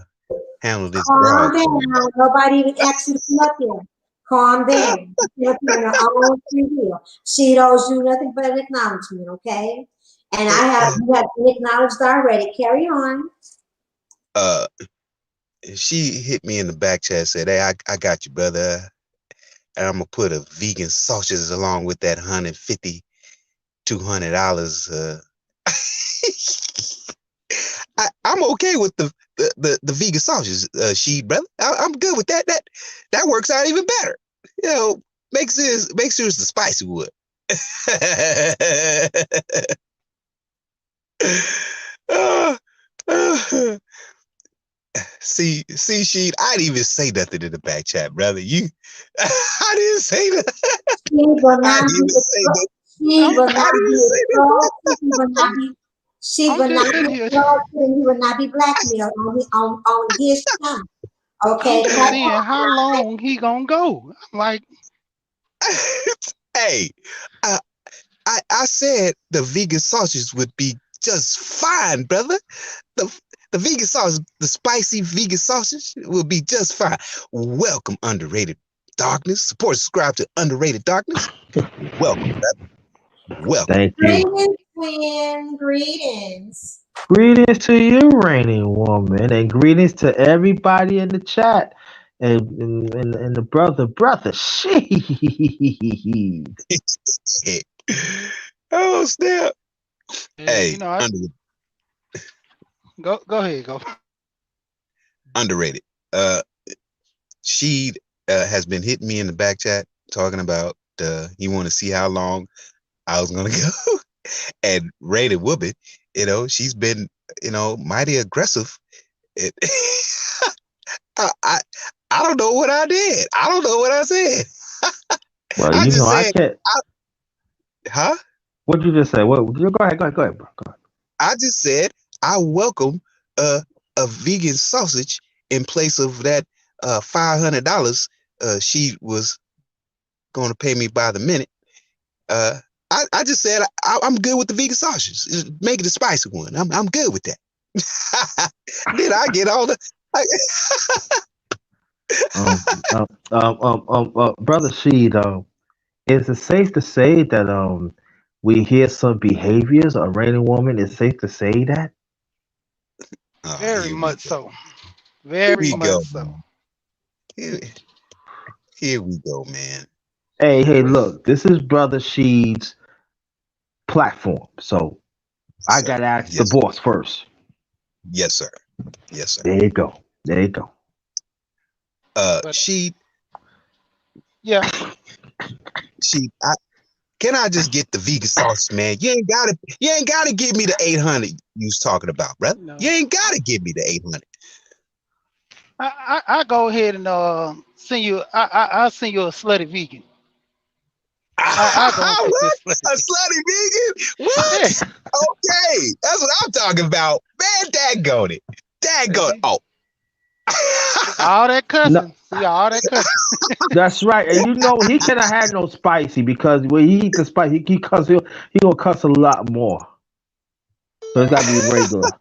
handle this Calm broadcast. down. Nobody even asked you to come up here. Calm down. You're up here on your own free will. She owes you nothing but an acknowledgement, okay? And you have been acknowledged already. Carry on. Uh, she hit me in the back chat, said, "Hey, I got you, brother. And I'm gonna put a vegan sausages along with that $150-$200. I'm okay with the vegan sausages, she brother. I'm good with that. That works out even better. Make sure it's the spicy wood." See, Sheed, I didn't even say nothing in the back chat, brother. I didn't say that. She will I not didn't even be say that. she I'm will I not didn't be say exposed. that. She I'm will just not be sitting here. exposed, and he will not be blackmailed on his channel. I'm Okay, just seeing how long he gonna go. I'm like, Hey, uh, I said the vegan sausage would be just fine, brother. The the vegan sausage, the spicy vegan sausage will be just fine. Welcome, Underrated Darkness. Support, subscribe to Underrated Darkness. Welcome, brother. Welcome. Thank you. greetings, twin. Greetings. Greetings to you, Reigning Woman, and greetings to everybody in the chat. And the brother, she. Oh, snap. Hey, I go ahead, go. underrated. She has been hitting me in the back chat talking about he want to see how long I was gonna go. And Rated Woman, she's been, mighty aggressive. It, I I don't know what I did. I don't know what I said. Well, I just I said, can't. huh? What'd you just say? What? Go ahead, bro. Go ahead. I just said I welcome a vegan sausage in place of that $500 she was going to pay me by the minute. Uh, I just said I'm good with the vegan sausage. Make it a spicy one. I'm good with that. Then I get all the. Brother Sheed, is it safe to say that we hear some behaviors of Reigning Woman? Is it safe to say that? Very Here we much go. so. Here Very we much go. so. Here, here we go, man. Hey, look, this is Brother Sheed's platform, so I Sir. gotta ask the Yes. boss first. Yes, sir. Yes, sir. There you go. There you go. But She Yeah. Can I just get the vegan sauce, man? You ain't gotta give me the 800 you was talking about, brother. You No. ain't gotta give me the 800. I go ahead and send you. I'll send you a slutty vegan. I go and send you What? a slutty A vegan. slutty vegan? What? Yeah. Okay, that's what I'm talking about, man. Daggone it, daggone. See, Oh, all that No, cussing. See, all that cussing. that's right. And you know he cannot have no spicy because when he eat the spice, he cuss. He gonna cuss a lot more. So it's gotta be regular.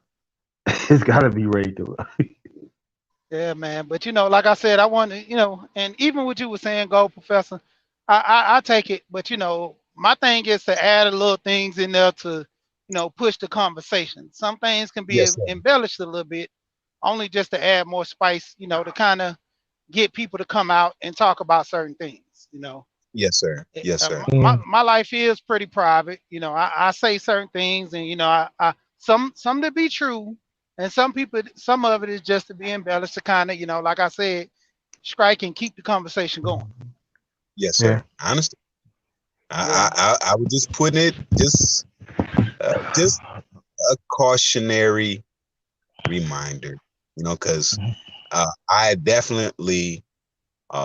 It's gotta be regular. Yeah, man. But like I said, I want to, and even what you were saying, go, Professor. I take it, but my thing is to add a little things in there to, push the conversation. Some things can be yes, sir. embellished a little bit, only just to add more spice, to kind of get people to come out and talk about certain things. Yes, sir. Yes, Uh, sir. Mm. my life is pretty private. I say certain things, and I some to be true, and some of it is just to be embellished to kind of, like I said, strike and keep the conversation going. Yes, Yeah. sir. Honestly, Yeah, I was just putting it just a cautionary reminder, because I definitely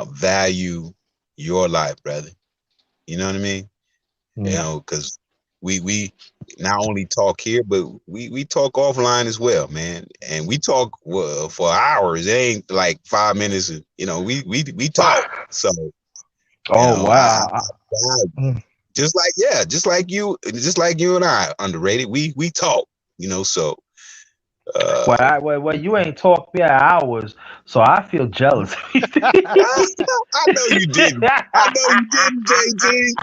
value your life, brother. You know what I mean? yeah, Because we not only talk here, but we talk offline as well, man. And we talk for hours. It ain't like 5 minutes. We talk. So Oh I wow. Mm. just like you and I underrated. We talk. So Well, uh, well, you ain't talked me at hours, so I feel jealous. I know you didn't. I know you didn't, JT.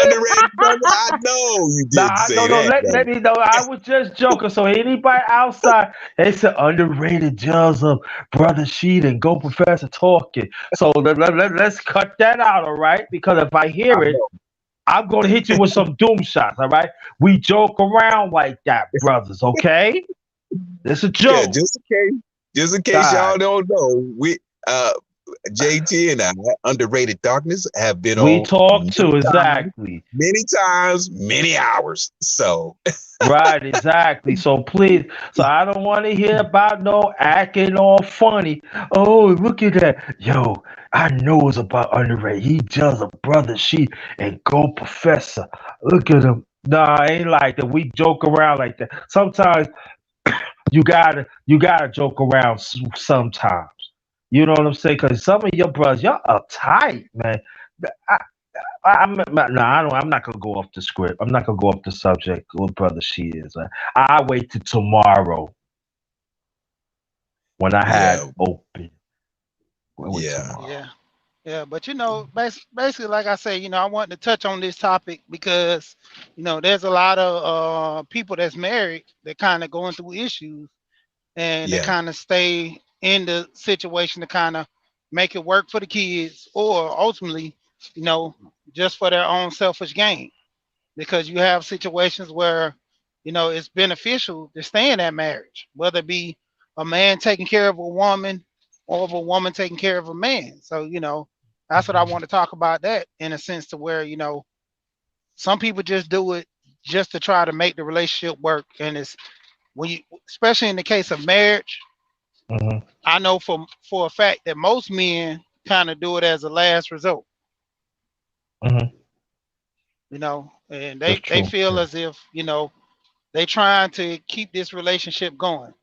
Underrated brother. I know you didn't Nah, no, say no. that, Let brother. me know. I was just joking. So anybody outside, it's an underrated jazz of Brother Sheet and Go Professor talking. So let's cut that out, all right? Because if I I hear it, know. I'm gonna hit you with some doom shots, all right? We joke around like that, brothers. Okay? It's a Yeah, joke. just in All case y'all right. don't know, uh JT and I, Underrated Darkness, have been We on talk too, exactly. many times, many hours. So Right, exactly. So please, so I don't want to hear about no acting all funny. Oh, look at that. Yo, I know it's about underrated. He just a brother she and go professor. Look at him. Nah, ain't like that. We joke around like that. Sometimes you gotta joke around sometimes. You know what I'm saying? Cause some of your brothers, y'all uptight, man. I, I'm not, no, I don't. I'm not gonna go off the script. I'm not gonna go off the subject. What brother she is. I wait till tomorrow when I had yeah, open. Wait, wait yeah, yeah, tomorrow. yeah. But basically, like I say, I wanted to touch on this topic because there's a lot of people that's married that kind of going through issues, and they yeah, kind of stay in the situation to kind of make it work for the kids, or ultimately, you know, just for their own selfish gain. Because you have situations where, it's beneficial to stay in that marriage, whether it be a man taking care of a woman or of a woman taking care of a man. So, that's what I want to talk about that in a sense to where, some people just do it just to try to make the relationship work. And it's when you, especially in the case of marriage, Hmm. I know for a fact that most men kind of do it as a last result, Hmm. and That's they true. feel Yeah. as if, they trying to keep this relationship going,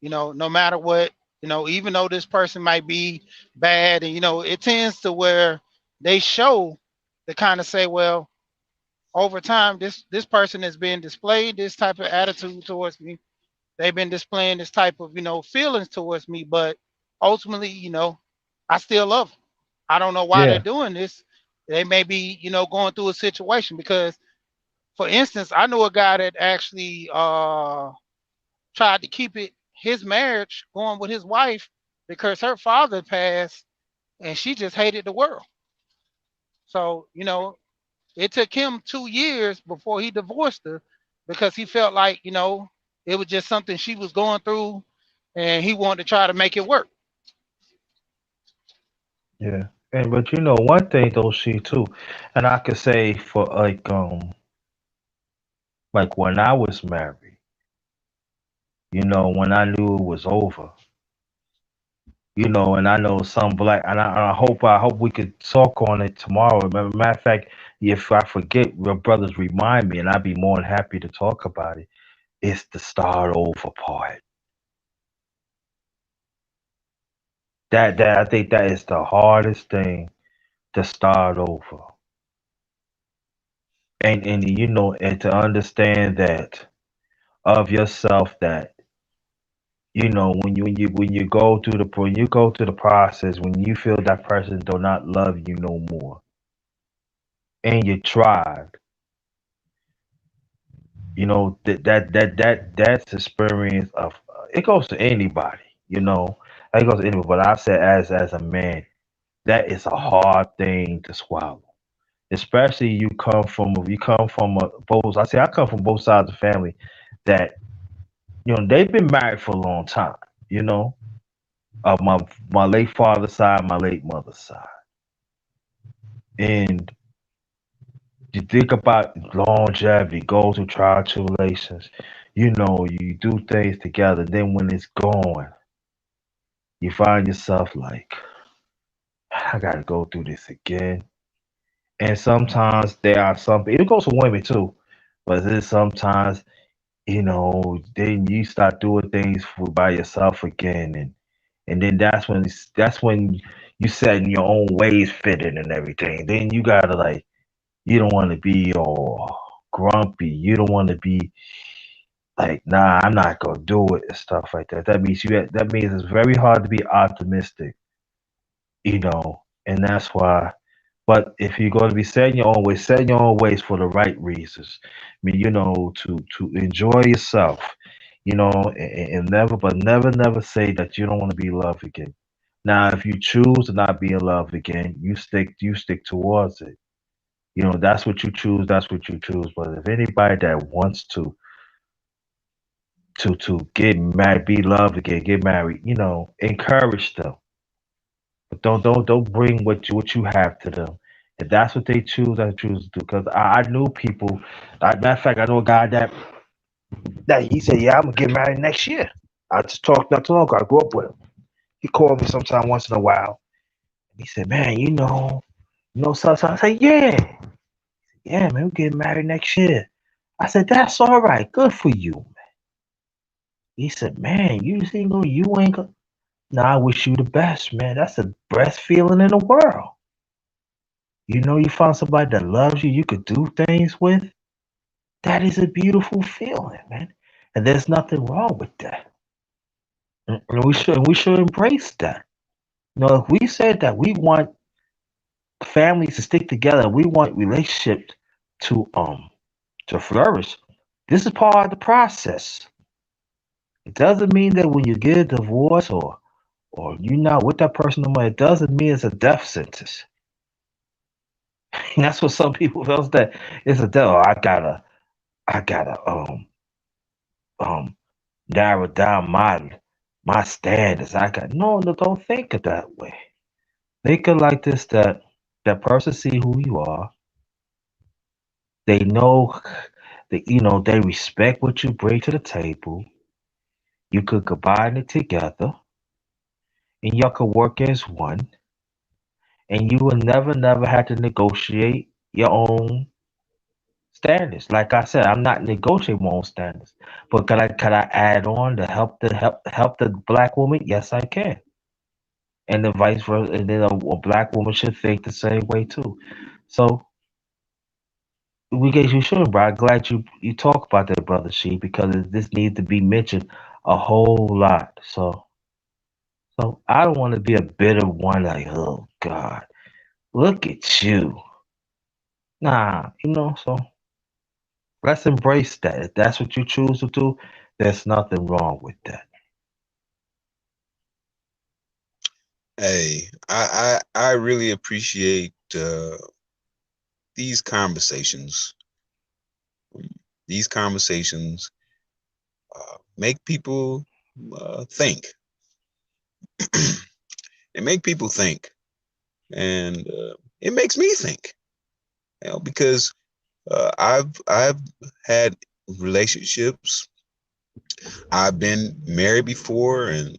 no matter what, even though this person might be bad, and it tends to where they show to kind of say, well, over time, this person has been displayed this type of attitude towards me. They've been displaying this type of, feelings towards me, but ultimately, I still love them. I don't know why they're Yeah. doing this. They may be, going through a situation because, for instance, I know a guy that actually tried to keep his marriage going with his wife because her father passed and she just hated the world. So, it took him 2 years before he divorced her because he felt like, it was just something she was going through and he wanted to try to make it work. Yeah. And but you know one thing though, she too, and I could say for like when I was married, you know, when I knew it was over, you know, and I know some black, and I hope we could talk on it tomorrow. Matter of fact, if I forget, your brothers remind me, and I'd be more than happy to talk about it. It's the start over part. That I think that is the hardest thing to start over, and you know, and to understand that of yourself that you know when you go through the process when you feel that person do not love you no more and you tried, you know that's experience of it goes to anybody, you know, it goes to anybody. But I said as a man, that is a hard thing to swallow, especially you come from both. I say I come from both sides of the family that you know they've been married for a long time, you know, of my late father's side, my late mother's side. And you think about longevity, go through trial tribulations. You know, you do things together. Then when it's gone, you find yourself like, I got to go through this again. And sometimes there are some. It goes for women too, but then sometimes you know, then you start doing things by yourself again, and then that's when you setting your own ways fitting and everything. Then you gotta like you don't want to be all grumpy. You don't want to be like, nah, I'm not gonna do it and stuff like that. That means it's very hard to be optimistic, you know, and that's why. But if you're going to be setting your own ways for the right reasons. I mean, you know, to enjoy yourself, you know, and never say that you don't want to be loved again. Now, if you choose to not be in love again, you stick towards it. You know, that's what you choose. That's what you choose. But if anybody that wants to get married, be loved again, get married, you know, encourage them. But don't bring what you have to them. If that's what they choose, I choose to do. Because I knew people. Matter of fact, I know a guy that he said, "Yeah, I'm gonna get married next year." I just talked not too long ago. I grew up with him. He called me sometime once in a while. And he said, "Man, so I said, yeah, yeah, man, we're getting married next year." I said, "That's all right. Good for you." He said, "Man, you single, you ain't go." Now I wish you the best, man. That's the best feeling in the world. You know, you found somebody that loves you, you could do things with. That is a beautiful feeling, man. And there's nothing wrong with that. And we should embrace that. You know, if we said that we want families to stick together, we want relationships to um to flourish. This is part of the process. It doesn't mean that when you get a divorce or you're not with that person no more, it doesn't mean it's a death sentence. That's what some people feel that it's a death. Oh, I gotta um narrow down my standards. I got no, don't think of that way. Think of like this that person see who you are. They know that you know they respect what you bring to the table. You could combine it together and y'all could work as one and you will never have to negotiate your own standards. Like I said, I'm not negotiating my own standards. But could I add on to help the black woman? Yes, I can. And the vice versa. And then a black woman should think the same way too. So we get you sure, bro. I'm glad you talk about that, brother She, because this needs to be mentioned a whole lot. So I don't want to be a bitter one. Like, oh God, look at you. Nah, you know. So let's embrace that. If that's what you choose to do, there's nothing wrong with that. Hey, I really appreciate these conversations. These conversations make people think. They make people think. and it makes me think, because I've had relationships. I've been married before, and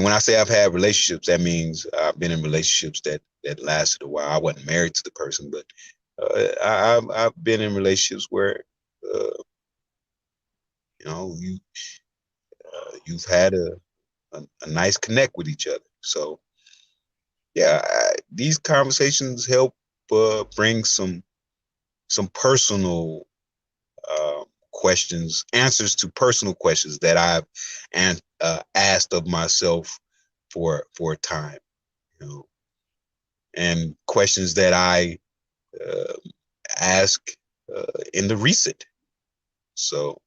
when I say I've had relationships, that means I've been in relationships that lasted a while. I wasn't married to the person, but I've been in relationships where uh, you've had a nice connect with each other. So yeah, these conversations help bring some personal questions, answers to personal questions that I've asked of myself for a time, you know, and questions that I uh, ask in the recent. So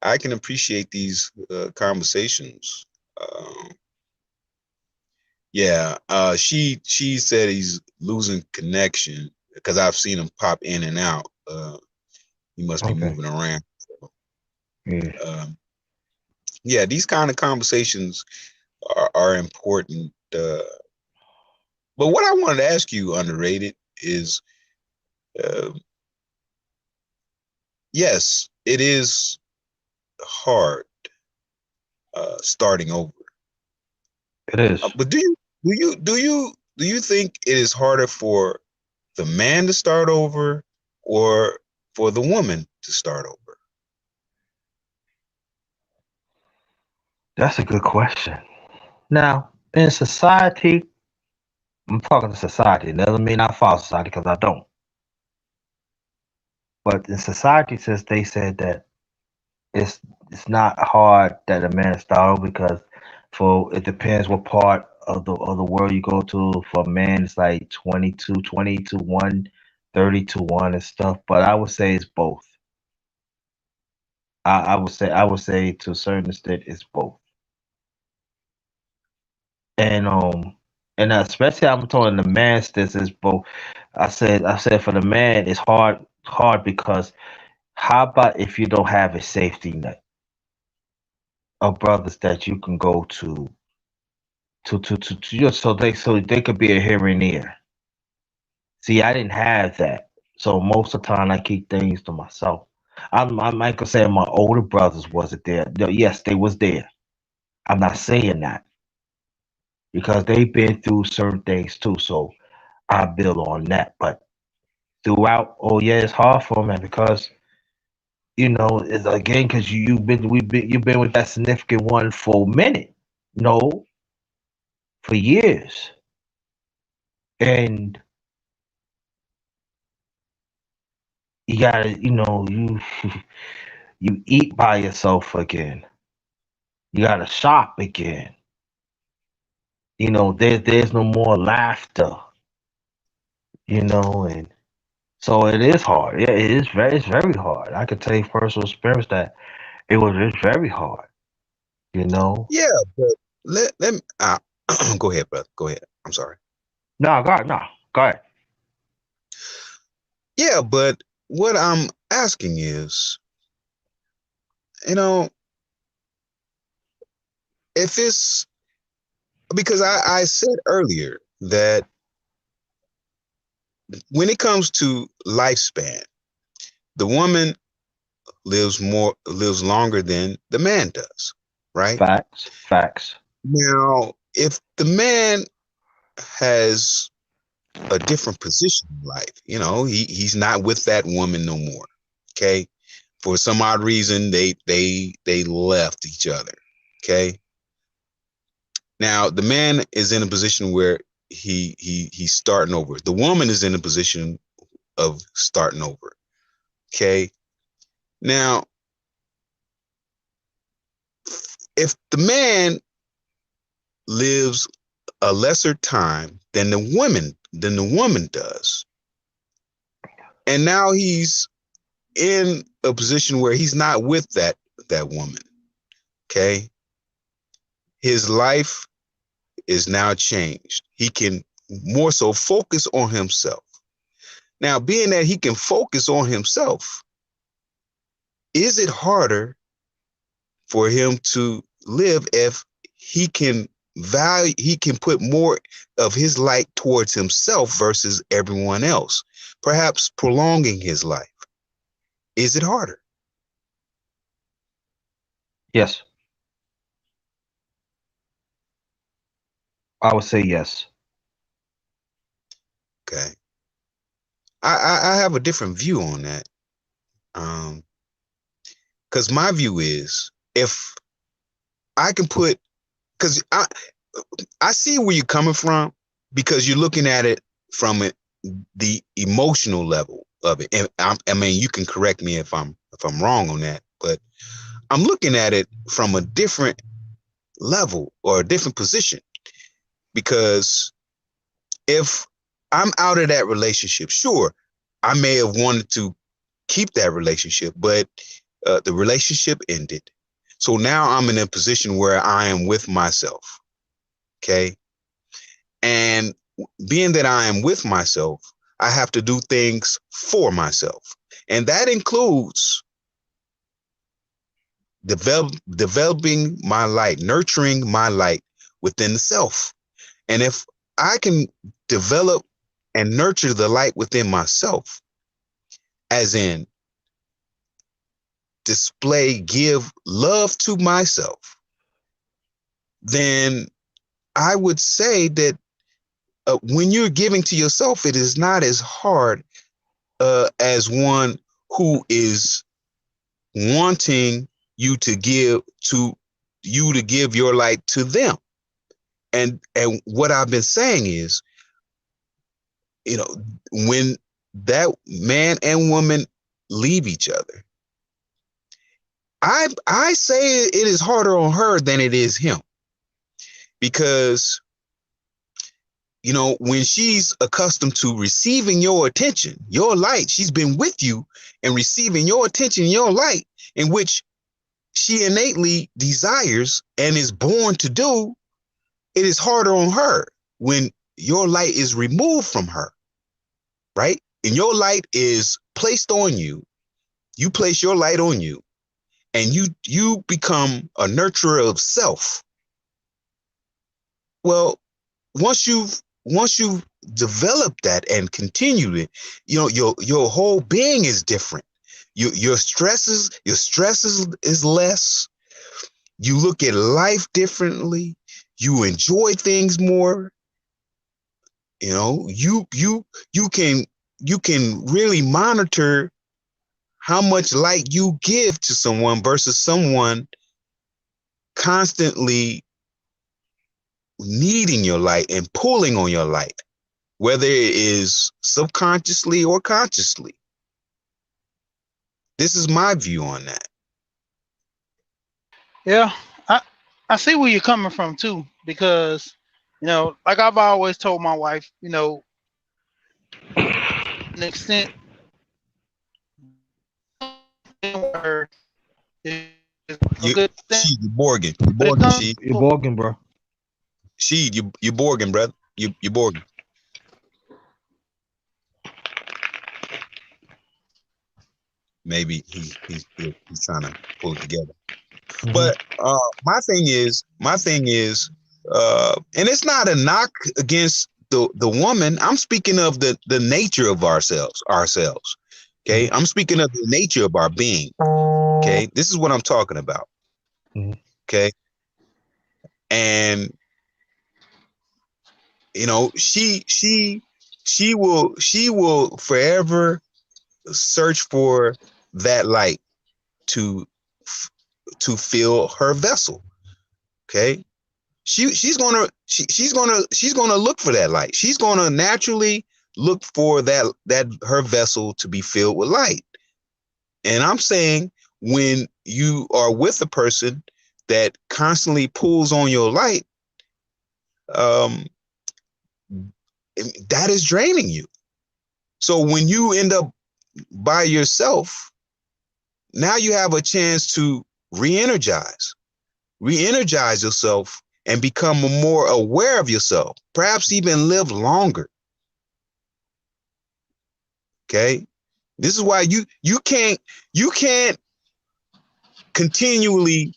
I can appreciate these conversations. Um, yeah, she said he's losing connection because I've seen him pop in and out. He must be Okay. moving around. Yeah. Um, yeah, these kind of conversations are important. But what I wanted to ask you, underrated, is uh, yes, it is hard starting over. It is. But do you think it is harder for the man to start over or for the woman to start over? That's a good question. Now, in society, I'm talking to society. It doesn't mean I follow society because I don't. But in society, since they said that it's it's not hard that a man start over because for it depends what part of the world you go to. For a man, it's like 20 to 1, 30 to 1 and stuff. But I would say it's both. I would say to a certain extent it's both. And and especially I'm talking the man stance is both. I said for the man it's hard because how about if you don't have a safety net of brothers that you can go to just so they could be a here and there. See, I didn't have that. So most of the time I keep things to myself. I'm not gonna say my older brothers wasn't there. No, yes, they was there. I'm not saying that because they've been through certain things too. So I build on that. But throughout, oh yeah, it's hard for me because it's again because you've been with that significant one for a minute, no, for years, and you gotta, you eat by yourself again. You gotta shop again. There's no more laughter. And so it is hard. Yeah, it's very hard. I can tell you personal experience that it's very hard. You know. Yeah, but let me go ahead, brother. Go ahead. I'm sorry. No, go ahead. No, go ahead. Yeah, but what I'm asking is, you know, if it's because I said earlier that when it comes to lifespan, the woman lives longer than the man does, right? Facts. Facts. Now, if the man has a different position in life, he's not with that woman no more. Okay. For some odd reason, they left each other. Okay. Now the man is in a position where he's starting over. The woman is in a position of starting over. Okay. Now, if the man lives a lesser time than the woman does, and now he's in a position where he's not with that woman. Okay. His life is now changed. He can more so focus on himself. Now, being that he can focus on himself, is it harder for him to live if he can value, he can put more of his light towards himself versus everyone else, perhaps prolonging his life. Is it harder? Yes, I would say yes. Okay. I have a different view on that. Because my view is, if I can put, because I see where you're coming from, because you're looking at it from the emotional level of it. And I mean, you can correct me if I'm wrong on that, but I'm looking at it from a different level or a different position. Because if I'm out of that relationship, sure, I may have wanted to keep that relationship, but the relationship ended. So now I'm in a position where I am with myself. Okay. And being that I am with myself, I have to do things for myself. And that includes developing my light, nurturing my light within the self. And if I can develop and nurture the light within myself, as in display, give love to myself, then I would say that when you're giving to yourself, it is not as hard as one who is wanting you to give your light to them. And what I've been saying is, when that man and woman leave each other, I say it is harder on her than it is him, because when she's accustomed to receiving your attention, your light, she's been with you and receiving your attention, your light, in which she innately desires and is born to do. It is harder on her when your light is removed from her, right? And your light is placed on you. You place your light on you, and you become a nurturer of self. Well, once you've developed that and continued it, your whole being is different. Your stress is less. You look at life differently. You enjoy things more. You can really monitor how much light you give to someone versus someone constantly needing your light and pulling on your light, whether it is subconsciously or consciously. This is my view on that. Yeah, I see where you're coming from too, because like I've always told my wife, an extent her is a You, good thing, she, you Borgin, you but it Borgin, comes she, You're barking, bro. you Borgin, brother, you Borgin. Maybe he's trying to pull it together. Mhm. But my thing is, and it's not a knock against the woman. I'm speaking of the nature of ourselves. Okay, I'm speaking of the nature of our being. Okay, this is what I'm talking about. Mhm. Okay, and she will forever search for that light to fill her vessel. Okay, she's gonna look for that light. She's gonna naturally look for that her vessel to be filled with light. And I'm saying, when you are with a person that constantly pulls on your light, um, that is draining you. So when you end up by yourself, now you have a chance to re-energize yourself and become more aware of yourself, perhaps even live longer. Okay. This is why you can't continually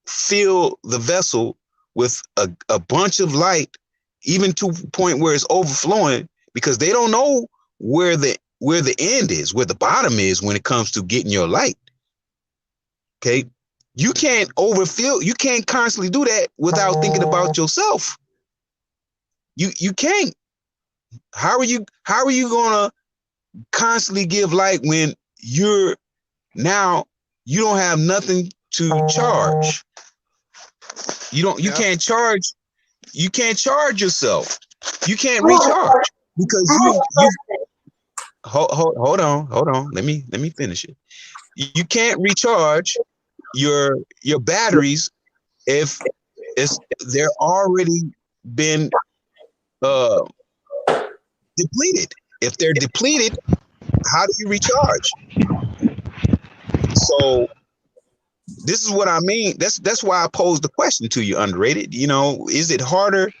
fill the vessel with a bunch of light, even to a point where it's overflowing, because they don't know where the end is, where the bottom is when it comes to getting your light. Okay. You can't overfill. You can't constantly do that without thinking about yourself. You can't. How are you gonna constantly give light when you don't have nothing to charge? You can't charge. You can't charge yourself. You can't recharge because you hold on. Let me finish it. You can't recharge your batteries if they're already been depleted. If they're depleted, how do you recharge? So this is what I mean. That's why I posed the question to you, Underrated. Is it harder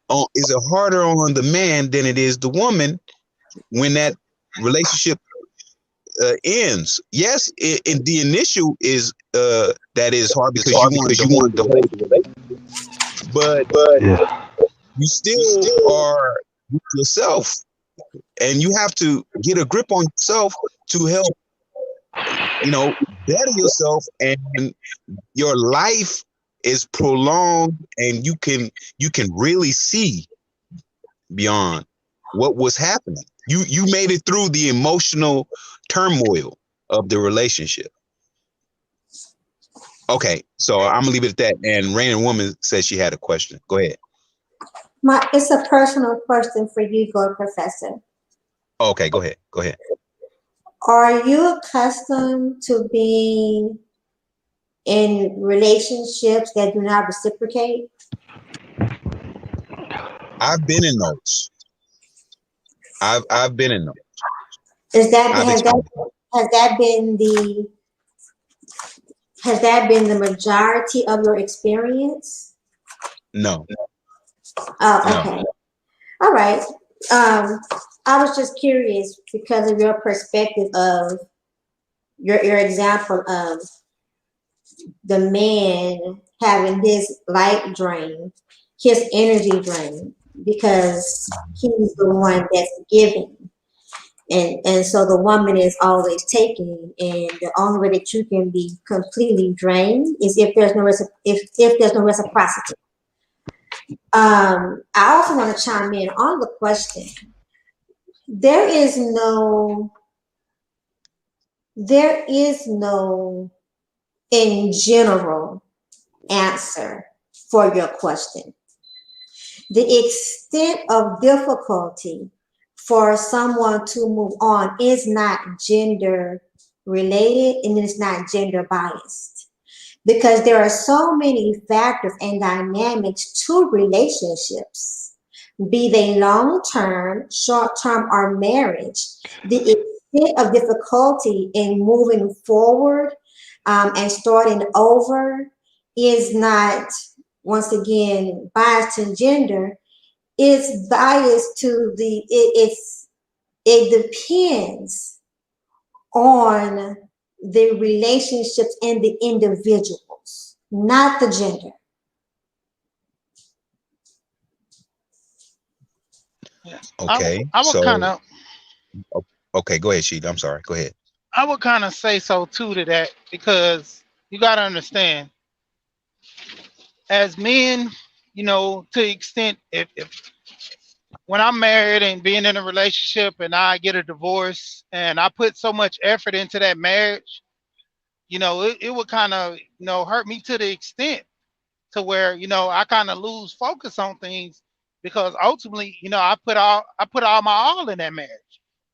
on the man than it is the woman when that relationship ends? Yes, in the initial is that is hard because you want the whole, but Yeah. you still are with yourself, and you have to get a grip on yourself to help better yourself, and your life is prolonged, and you can really see beyond what was happening. You made it through the emotional turmoil of the relationship. Okay, so I'm gonna leave it at that. And Rain Woman says she had a question. Go ahead. It's a personal question for you, God Professor. Okay, go ahead. Are you accustomed to being in relationships that do not reciprocate? I've been in those. I've been in those. Has that been the majority of your experience? No. Oh, No. okay. All right. I was just curious because of your perspective of your example of the man having his light drained, his energy drained, because he's the one that's giving. And so the woman is always taking, and the only way that you can be completely drained is if there's no reciprocity. I also want to chime in on the question. There is no in general answer for your question. The extent of difficulty for someone to move on is not gender related, and it's not gender biased, because there are so many factors and dynamics to relationships, be they long-term, short-term, or marriage. The extent of difficulty in moving forward and starting over is not, once again, biased to gender. It's biased to it depends on the relationships and the individuals, not the gender. Okay. I would kind of Okay, go ahead, Sheila. I'm sorry. Go ahead. I would kind of say so too to that, because you got to understand, as men, to the extent if when I'm married and being in a relationship and I get a divorce and I put so much effort into that marriage, it would kind of, hurt me to the extent to where, I kind of lose focus on things, because ultimately, I put all my all in that marriage.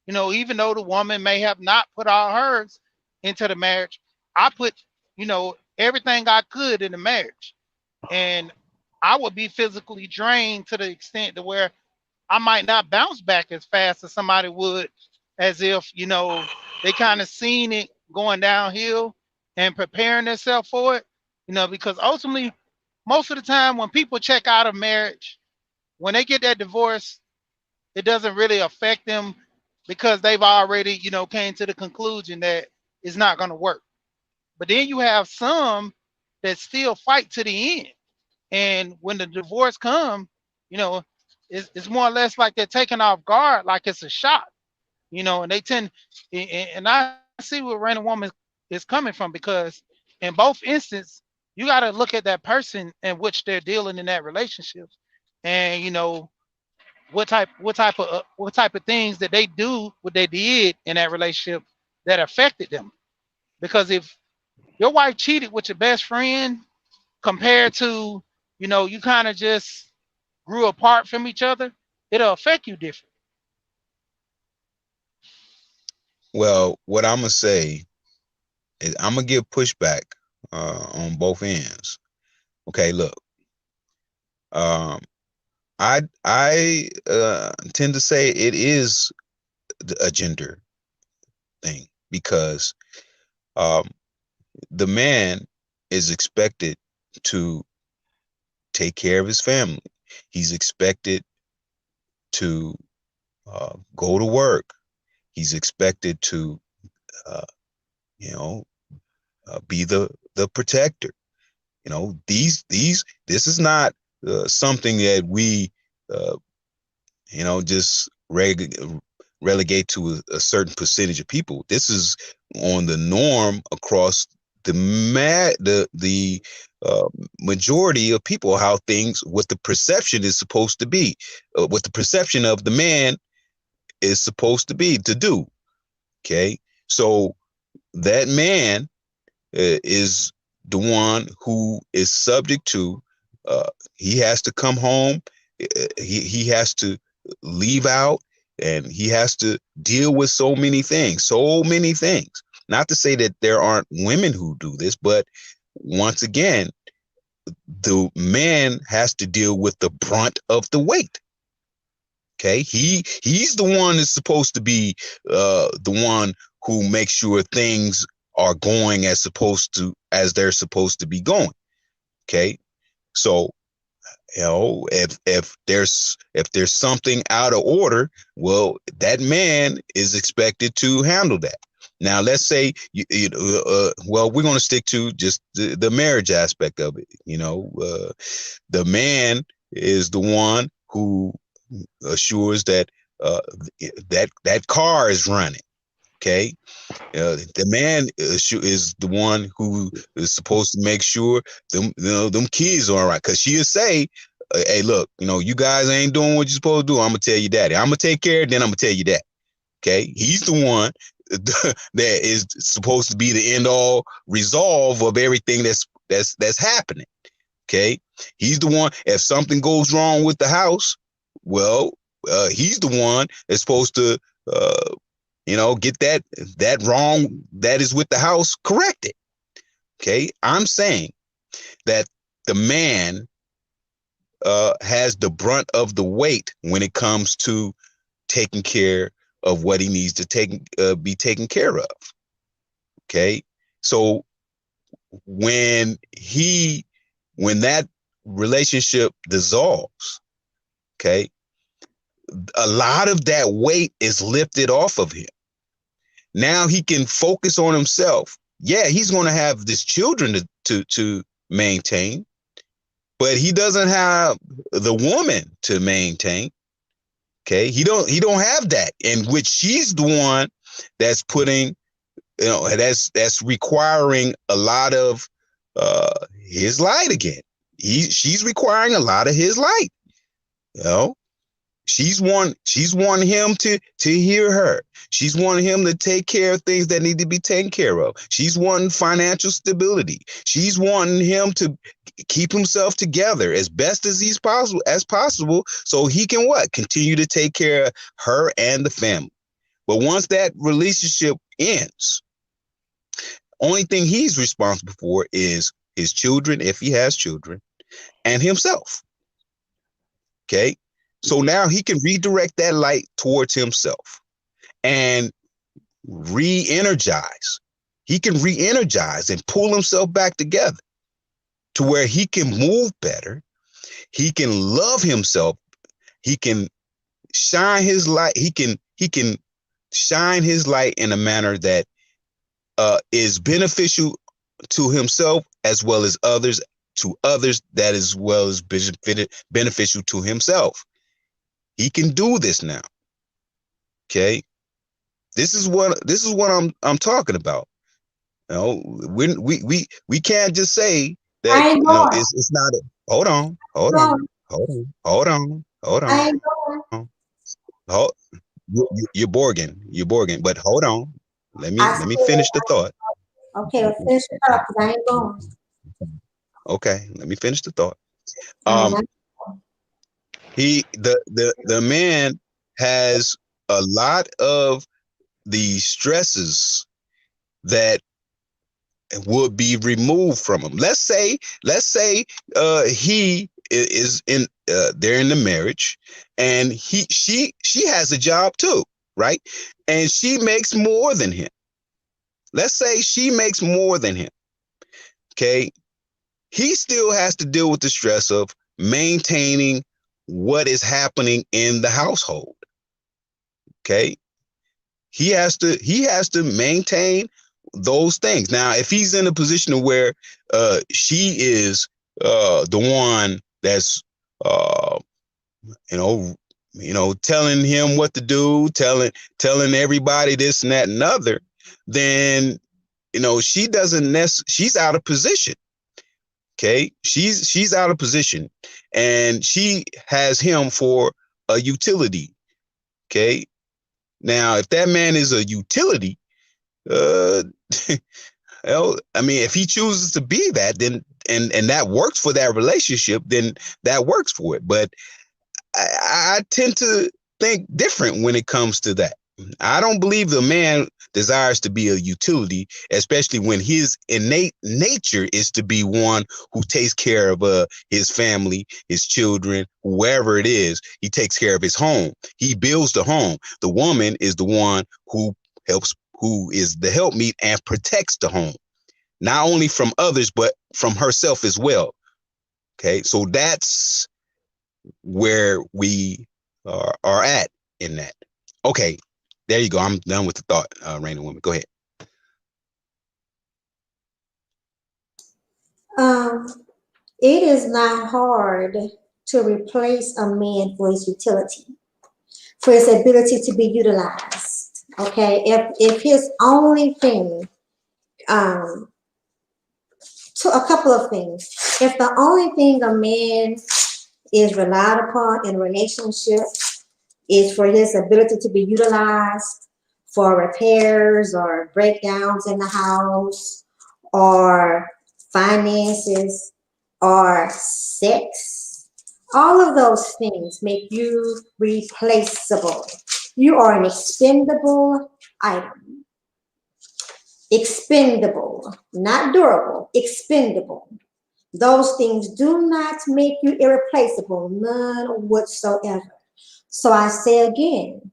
Even though the woman may have not put all hers into the marriage, I put, everything I could in the marriage. And I would be physically drained to the extent to where I might not bounce back as fast as somebody would, as if, they kind of seen it going downhill and preparing themselves for it, because ultimately, most of the time when people check out of marriage, when they get that divorce, it doesn't really affect them, because they've already, came to the conclusion that it's not going to work. But then you have some that still fight to the end. And when the divorce come, you know, it's more or less like they're taken off guard, like it's a shock, you know, and they tend, and I see where Random Woman is coming from, because in both instances, you got to look at that person in which they're dealing in that relationship, and you know what type of things that they do, what they did in that relationship that affected them. Because if your wife cheated with your best friend compared to, you know, you kind of just grew apart from each other, it'll affect you different. Well, what I'm gonna say is I'm gonna give pushback on both ends. Okay, look, um, I tend to say it is a gender thing because um, the man is expected to take care of his family. He's expected to go to work. He's expected to, uh, you know, be the protector. You know, this is not something that we, uh, you know, just relegate to a certain percentage of people. This is on the norm across the uh, majority of people, how things, what the perception is supposed to be, what the perception of the man is supposed to be to do. Okay, so that man is the one who is subject to. He has to come home. He has to leave out, and he has to deal with so many things. So many things. Not to say that there aren't women who do this, but once again, the man has to deal with the brunt of the weight. Okay, he's the one that's supposed to be the one who makes sure things are going as they're supposed to be going. Okay, so you know, if there's something out of order, well, that man is expected to handle that. Now, let's say well, we're going to stick to just the marriage aspect of it. You know, the man is the one who assures that that car is running. Okay, the man is the one who is supposed to make sure them kids are all right. Because she'll say, "Hey, look, you know, you guys ain't doing what you're supposed to do. I'm gonna tell you daddy. I'm gonna take care of it. Then I'm gonna tell you that." Okay, he's the one that is supposed to be the end all resolve of everything that's happening. Okay, he's the one. If something goes wrong with the house, well, he's the one that's supposed to, you know, get that wrong that is with the house corrected. Okay, I'm saying that the man has the brunt of the weight when it comes to taking care of what he needs to be taken care of. Okay, so when that relationship dissolves, okay, a lot of that weight is lifted off of him. Now he can focus on himself. Yeah, he's going to have his children to maintain, but he doesn't have the woman to maintain. Okay, he don't have that, in which she's the one that's putting, you know, that's requiring a lot of his light again. She's requiring a lot of his light. You know, she's wanting him to hear her. She's wanting him to take care of things that need to be taken care of. She's wanting financial stability. She's wanting him to keep himself together as best as possible, so he can continue to take care of her and the family. But once that relationship ends, only thing he's responsible for is his children, if he has children, and himself. Okay, so now he can redirect that light towards himself and re-energize. He can re-energize and pull himself back together to where he can move better. He can love himself. He can shine his light. He can shine his light in a manner that is beneficial to himself as well as others to others, that as well as beneficial to himself. He can do this now. Okay, this is what I'm talking about. You know, we can't just say that, I ain't you know, going. it's not a, hold on, hold No, on, hold on, hold on, hold I on. ain't going. Hold, you're Borgin, but hold on. I Let me said, finish the thought. okay, well, finish it up because I ain't going. Okay, let me finish the thought. I'm Um, not. the man has a lot of the stresses that would be removed from him. Let's say he is in they're in the marriage, and she has a job too, right? And she makes more than him. Let's say she makes more than him. Okay, he still has to deal with the stress of maintaining what is happening in the household. Okay, he has to maintain those things. Now, if he's in a position where she is the one that's uh, you know telling him what to do, telling everybody this and that and other, then she doesn't she's out of position. Okay, she's out of position, and she has him for a utility. Okay, now if that man is a utility, uh well, I mean, if he chooses to be that, then and that works for that relationship, then that works for it. But I tend to think different when it comes to that. I don't believe the man desires to be a utility, especially when his innate nature is to be one who takes care of his family, his children, whoever it is. He takes care of his home. He builds the home. The woman is the one who is the helpmeet and protects the home, not only from others, but from herself as well. Okay, so that's where we are at in that. Okay, there you go. I'm done with the thought, Rain Woman. Go ahead. Um, it is not hard to replace a man for his utility, for his ability to be utilized. Okay, if his only thing, um, to a couple of things, if the only thing a man is relied upon in a relationship is for his ability to be utilized for repairs or breakdowns in the house or finances or sex. All of those things make you replaceable. You are an expendable item. Expendable, not durable, expendable. Those things do not make you irreplaceable, none whatsoever. So I say again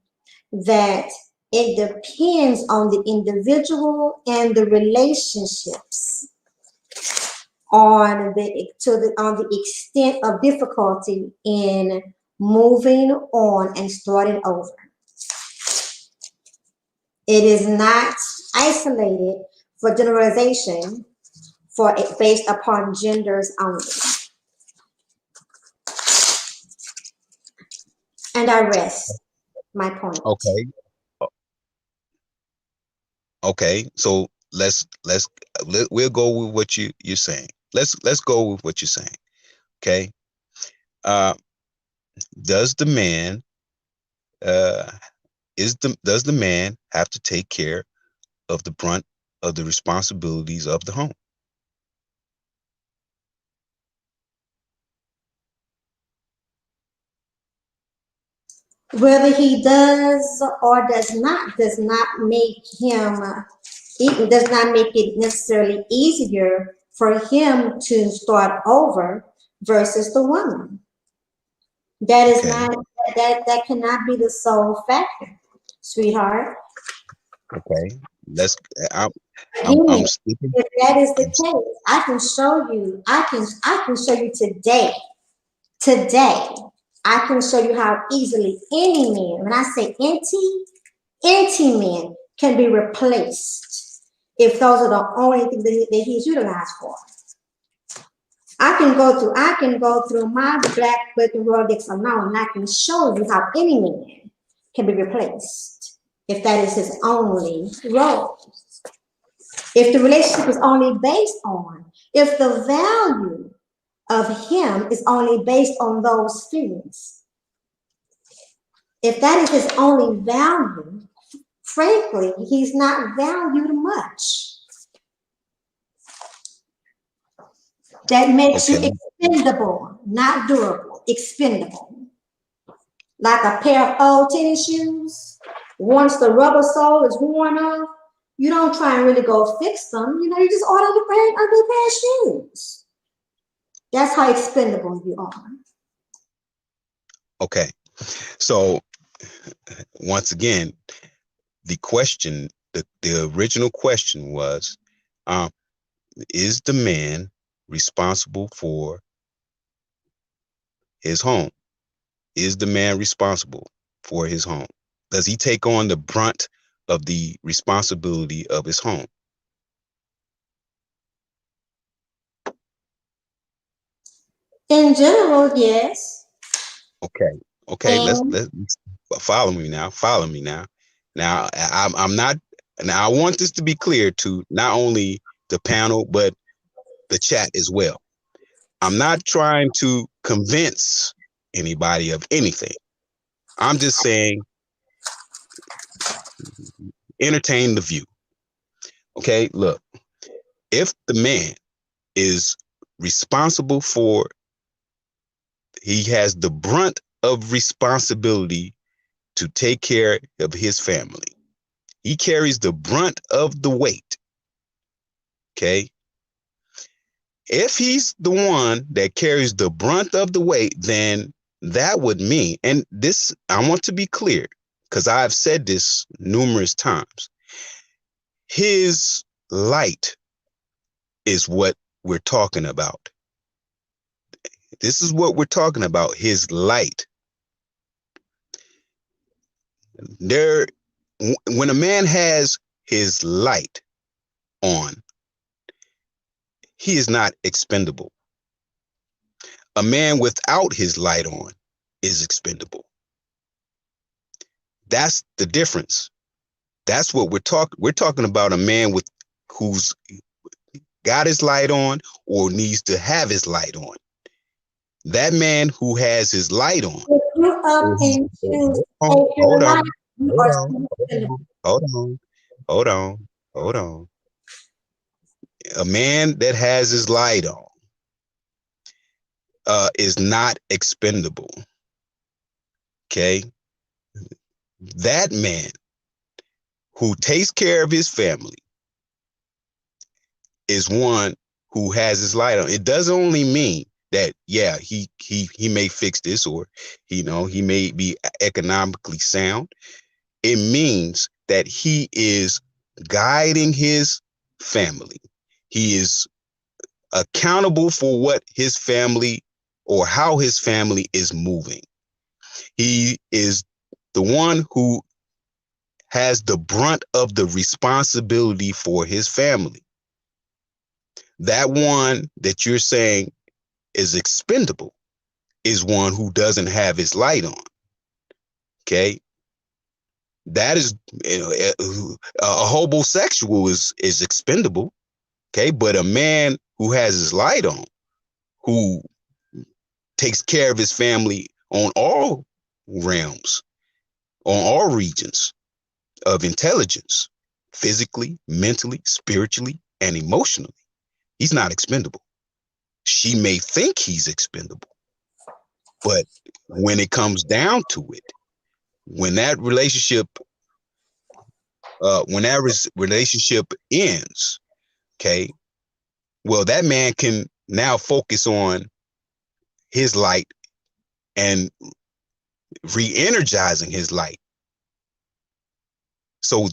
that it depends on the individual and the relationships on the extent of difficulty in moving on and starting over. It is not isolated for generalization for it based upon genders only. And I rest my point. Okay. Okay. So we'll go with what you're saying. Let's go with what you're saying. Okay. Uh, does the man uh does the man have to take care of the brunt of the responsibilities of the home? Whether he does or does not make him, it does not make it necessarily easier for him to start over versus the woman. That is Okay. not, that cannot be the sole factor, sweetheart. Okay. Let's. I'm Again, speaking. if that is the case, I can show you, I can show you today, I can show you how easily any man, when I say any man can be replaced if those are the only things that he's utilized for. I can go through my Black Book of Rolodex alone, and I can show you how any man can be replaced if that is his only role. If the relationship is only based on, if the value of him is only based on those feelings, if that is his only value, frankly, he's not valued much. That makes you Okay. expendable, not durable, expendable. Like a pair of old tennis shoes, once the rubber sole is worn off, you don't try and really go fix them. You know, you just order a new pair of shoes. That's how expendable you are. Okay. So once again, the question, the original question was, is the man responsible for his home? Is the man responsible for his home? Does he take on the brunt of the responsibility of his home? In general, yes. Okay. Okay. Let's And follow me now. Follow me now. Now I'm not. Now I want this to be clear to not only the panel but the chat as well. I'm not trying to convince anybody of anything. I'm just saying entertain the view. Okay, look, if the man is responsible for, he has the brunt of responsibility to take care of his family. He carries the brunt of the weight. Okay. If he's the one that carries the brunt of the weight, then that would mean, and this, I want to be clear, because I've said this numerous times, his light is what we're talking about. This is what we're talking about, his light. When a man has his light on, he is not expendable. A man without his light on is expendable. That's the difference. That's what we're talking about, a man who's got his light on or needs to have his light on. That man who has his light on. if you're up and choose to take your life, you are still expendable. Hold on. A man that has his light on is not expendable. Okay? That man who takes care of his family is one who has his light on. It doesn't only mean that, yeah, he may fix this, or he may be economically sound. It means that he is guiding his family. He is accountable for what his family or how his family is moving. He is the one who has the brunt of the responsibility for his family. That one that you're saying is expendable is one who doesn't have his light on. Okay. That is, a homosexual is expendable. Okay. But a man who has his light on, who takes care of his family on all realms, on all regions of intelligence, physically, mentally, spiritually, and emotionally, he's not expendable. She may think he's expendable, but when it comes down to it, when that relationship ends, okay, well, that man can now focus on his light and re-energizing his light. So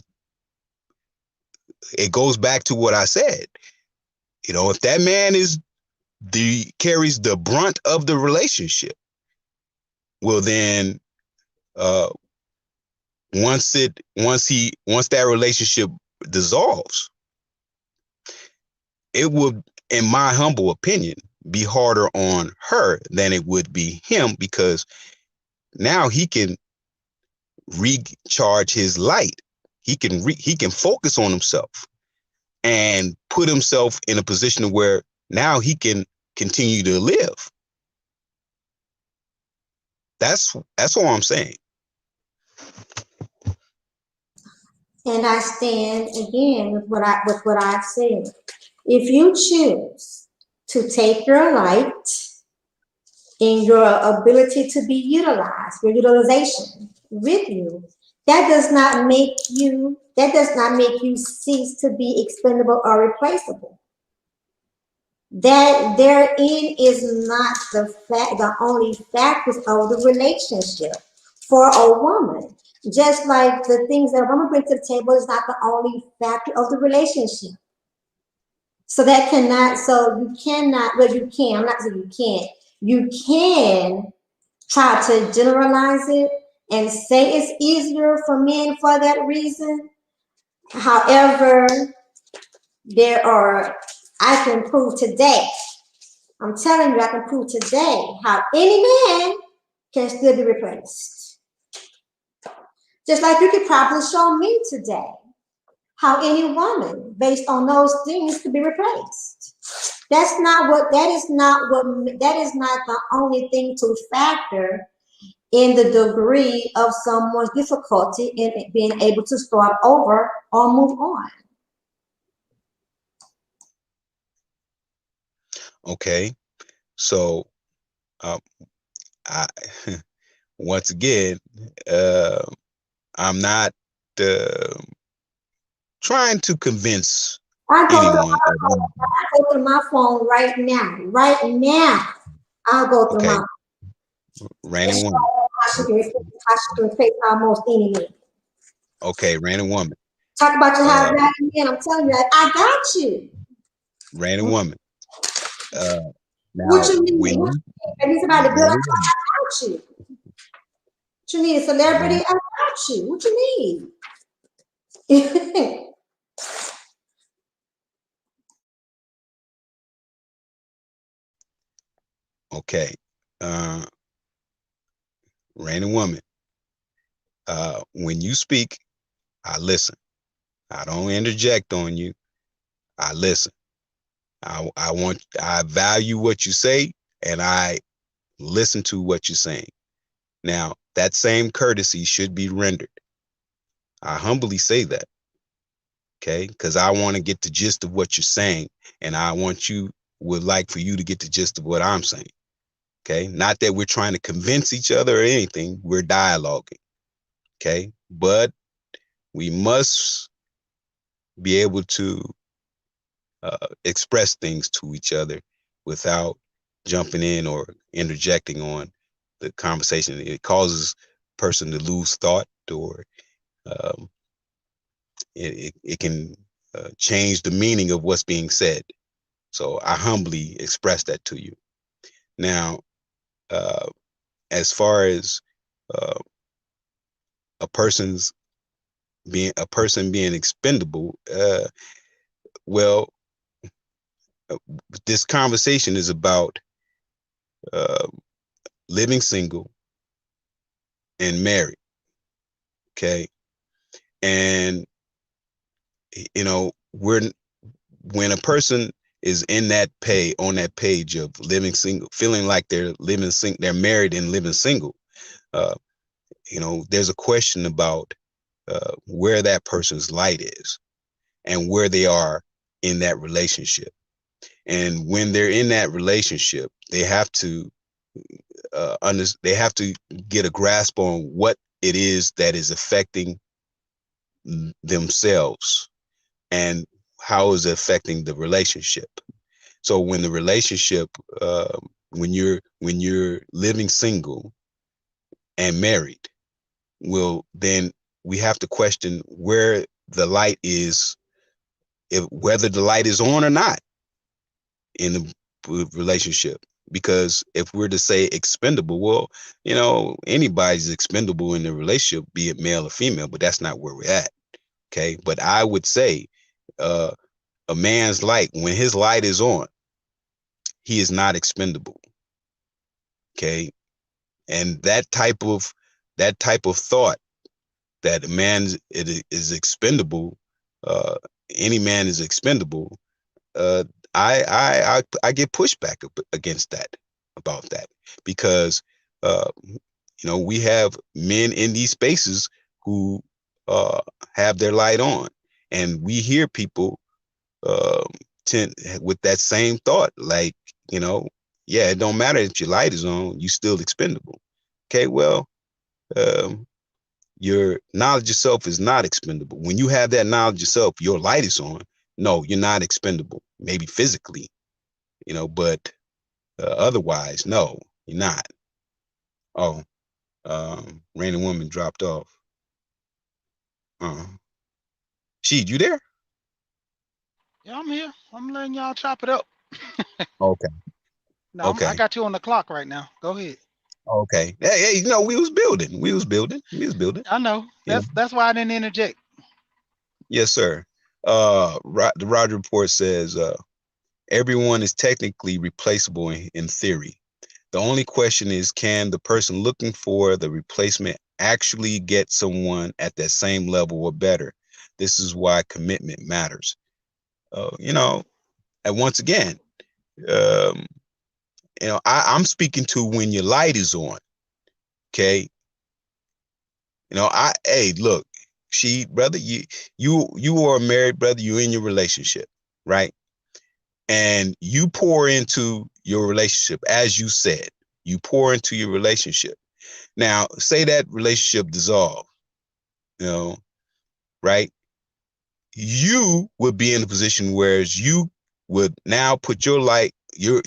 it goes back to what I said. If that man carries the brunt of the relationship, well, then once that relationship dissolves, it would, in my humble opinion, be harder on her than it would be him, because now he can recharge his light. He can focus on himself and put himself in a position where now he can continue to live. That's all I'm saying. And I stand again with what I've said. If you choose to take your light and your ability to be utilized, your utilization with you, that does not make you cease to be expendable or replaceable. That therein is not the only factors of the relationship for a woman. Just like the things that a woman brings to the table is not the only factor of the relationship. So that cannot, so you cannot, well, you can, I'm not saying you can't, you can try to generalize it and say it's easier for men for that reason. However, I can prove today, I'm telling you, I can prove today how any man can still be replaced. Just like you could probably show me today how any woman, based on those things, could be replaced. That is not the only thing to factor in the degree of someone's difficulty in being able to start over or move on. Okay, so I once again, I'm not trying to convince anyone. I go through my phone right now. Right now, I'll go through my Random Woman. How she can replace almost any man. Okay, Random Woman. Talk about your high value man. I'm telling you, I got you. Random Woman. Now, What you need? I need somebody to build. I got you. What you need? A celebrity? I got you. What you need? Okay. Random Woman. When you speak, I listen. I don't interject on you. I listen. I value what you say, and I listen to what you're saying. Now, that same courtesy should be rendered. I humbly say that. Okay, because I want to get the gist of what you're saying, and I would like for you to get the gist of what I'm saying. Okay, not that we're trying to convince each other or anything. We're dialoguing. Okay, but we must be able to express things to each other without jumping in or interjecting on the conversation. It causes a person to lose thought, or it can change the meaning of what's being said. So I humbly express that to you. Now, as far as a person being expendable, well, this conversation is about living single and married. Okay, and when a person is on that page of living single, feeling like they're married and living single, there's a question about where that person's light is and where they are in that relationship. And when they're in that relationship, they have to get a grasp on what it is that is affecting themselves and how is it affecting the relationship. So when the relationship, when you're living single and married, then we have to question where the light is, whether the light is on or not in the relationship. Because if we're to say expendable, well, anybody's expendable in a relationship, be it male or female, but that's not where we're at. Okay, but I would say a man's light, when his light is on, he is not expendable. Okay. And that type of thought that a man is expendable, any man is expendable, I get pushback against that, about that, because we have men in these spaces who have their light on, and we hear people tend with that same thought, like, yeah, it don't matter if your light is on, you still expendable. Okay, well, your knowledge of self is not expendable. When you have that knowledge of self, your light is on. No, you're not expendable. Maybe physically, but otherwise, no, you're not. Oh, Raining Woman dropped off. Sheed, you there? Yeah, I'm here. I'm letting y'all chop it up. Okay. No, I Okay. got you on the clock right now. Go ahead. Okay. Hey, we was building. I know. Yeah. That's why I didn't interject. Yes, sir. The Roger Report says, everyone is technically replaceable in theory. The only question is, can the person looking for the replacement actually get someone at that same level or better? This is why commitment matters. And once again, I'm speaking to when your light is on. Okay. Hey, look, brother, you are a married brother, you're in your relationship, right? And you pour into your relationship, as you said, you pour into your relationship. Now, say that relationship dissolved, right? You would be in a position where you would now put your light, you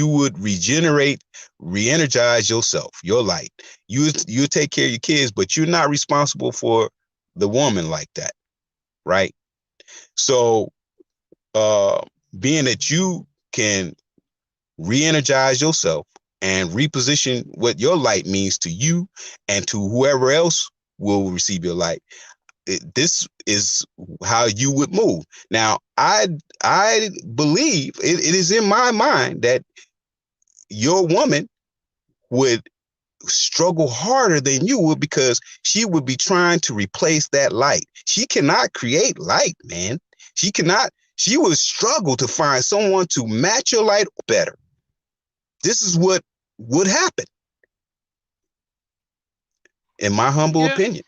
would regenerate, re-energize yourself, your light. You take care of your kids, but you're not responsible for the woman like that, right? So, being that you can re-energize yourself and reposition what your light means to you and to whoever else will receive your light, this is how you would move. Now, I believe it is in my mind that your woman would struggle harder than you would, because she would be trying to replace that light. She cannot create light, man. She would struggle to find someone to match your light better. This is what would happen, in my humble Yeah, opinion.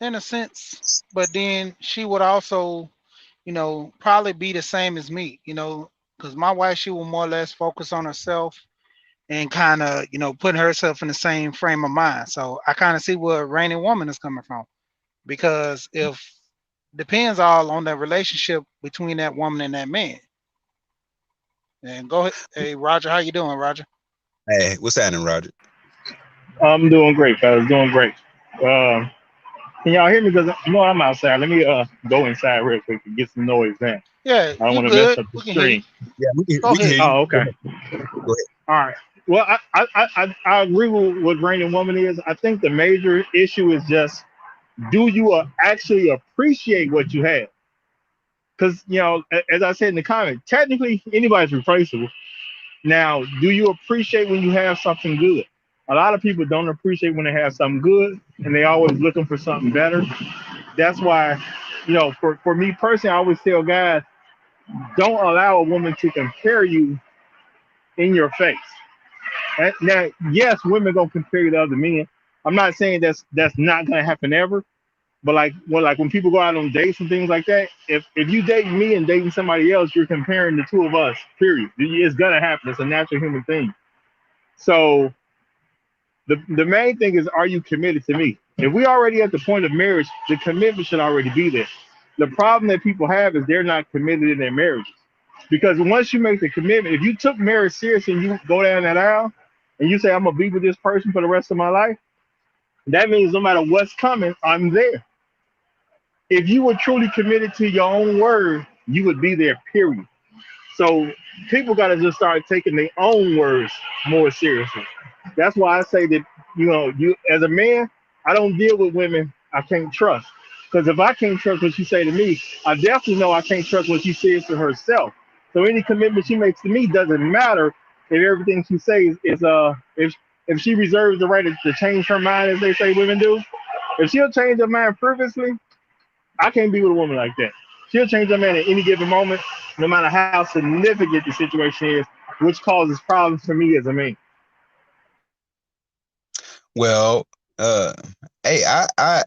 in a sense. But then she would also, probably be the same as me, because my wife, she will more or less focus on herself and kind of, putting herself in the same frame of mind. So I kind of see where Raining Woman is coming from, because if depends all on the relationship between that woman and that man. And go ahead, hey Roger, how you doing, Roger? Hey, what's happening, Roger? I'm doing great, fellas. Doing great. Um, can y'all hear me? Because I'm outside. Let me go inside real quick to get some noise in. Yeah, I don't you want to mess good? up the We can hear you. stream. Yeah, Go we can ahead. hear you. Oh, Go okay. ahead. Go ahead. All right. Well, I agree with what Raining Woman is. I think the major issue is just, do you actually appreciate what you have? Because, as I said in the comment, technically anybody's replaceable. Now, do you appreciate when you have something good? A lot of people don't appreciate when they have something good, and they always looking for something better. That's why, for me personally, I always tell guys, don't allow a woman to compare you in your face. Now, yes, women gonna compare you to other men. I'm not saying that's not gonna happen ever. But when people go out on dates and things like that, if you date me and dating somebody else, you're comparing the two of us. Period. It's gonna happen. It's a natural human thing. So the main thing is, are you committed to me? If we already at the point of marriage, the commitment should already be there. The problem that people have is they're not committed in their marriages. Because once you make the commitment, if you took marriage seriously and you go down that aisle and you say, I'm gonna be with this person for the rest of my life, that means no matter what's coming, I'm there. If you were truly committed to your own word, you would be there, period. So people got to just start taking their own words more seriously. That's why I say that, you as a man, I don't deal with women I can't trust. Because if I can't trust what she say to me, I definitely know I can't trust what she says to herself. So any commitment she makes to me doesn't matter if everything she says is if she reserves the right to change her mind, as they say women do. If she'll change her mind previously, I can't be with a woman like that. She'll change her mind at any given moment, no matter how significant the situation is, which causes problems for me as a man. Well, hey, I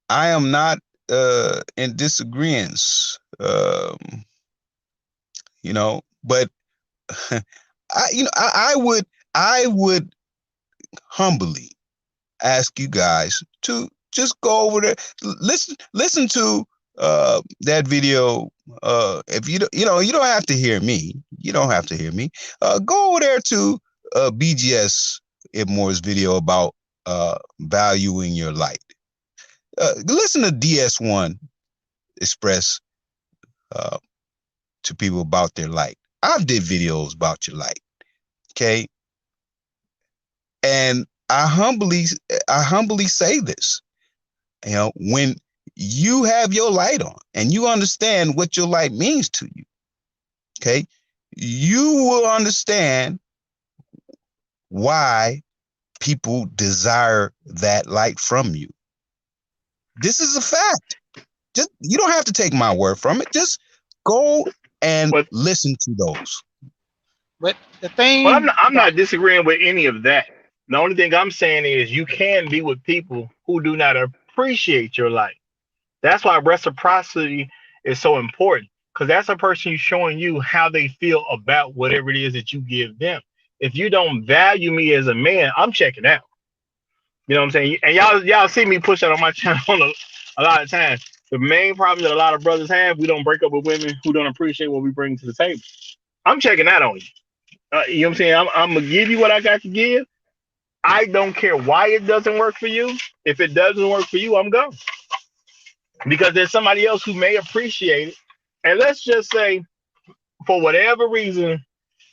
am not in disagreement, you know, but I would humbly ask you guys to just go over there, listen to that video. If you don't have to hear me. You don't have to hear me. Go over there to BGS Edmore's video about valuing your light. Listen to DS1 express to people about their light. I've did videos about your light. Okay. And I humbly say this, you know, when you have your light on and you understand what your light means to you, okay, you will understand why people desire that light from you. This is a fact. Just, you don't have to take my word from it. Just go and listen to those. But the thing, well, I'm not disagreeing with any of that. The only thing I'm saying is you can be with people who do not appreciate your light. That's why reciprocity is so important, because that's a person showing you how they feel about whatever it is that you give them. If you don't value me as a man, I'm checking out. You know what I'm saying? And y'all see me push that on my channel a lot of times. The main problem that a lot of brothers have, we don't break up with women who don't appreciate what we bring to the table. I'm checking out on you. You know what I'm saying? I'm going to give you what I got to give. I don't care why it doesn't work for you. If it doesn't work for you, I'm gone. Because there's somebody else who may appreciate it. And let's just say, for whatever reason,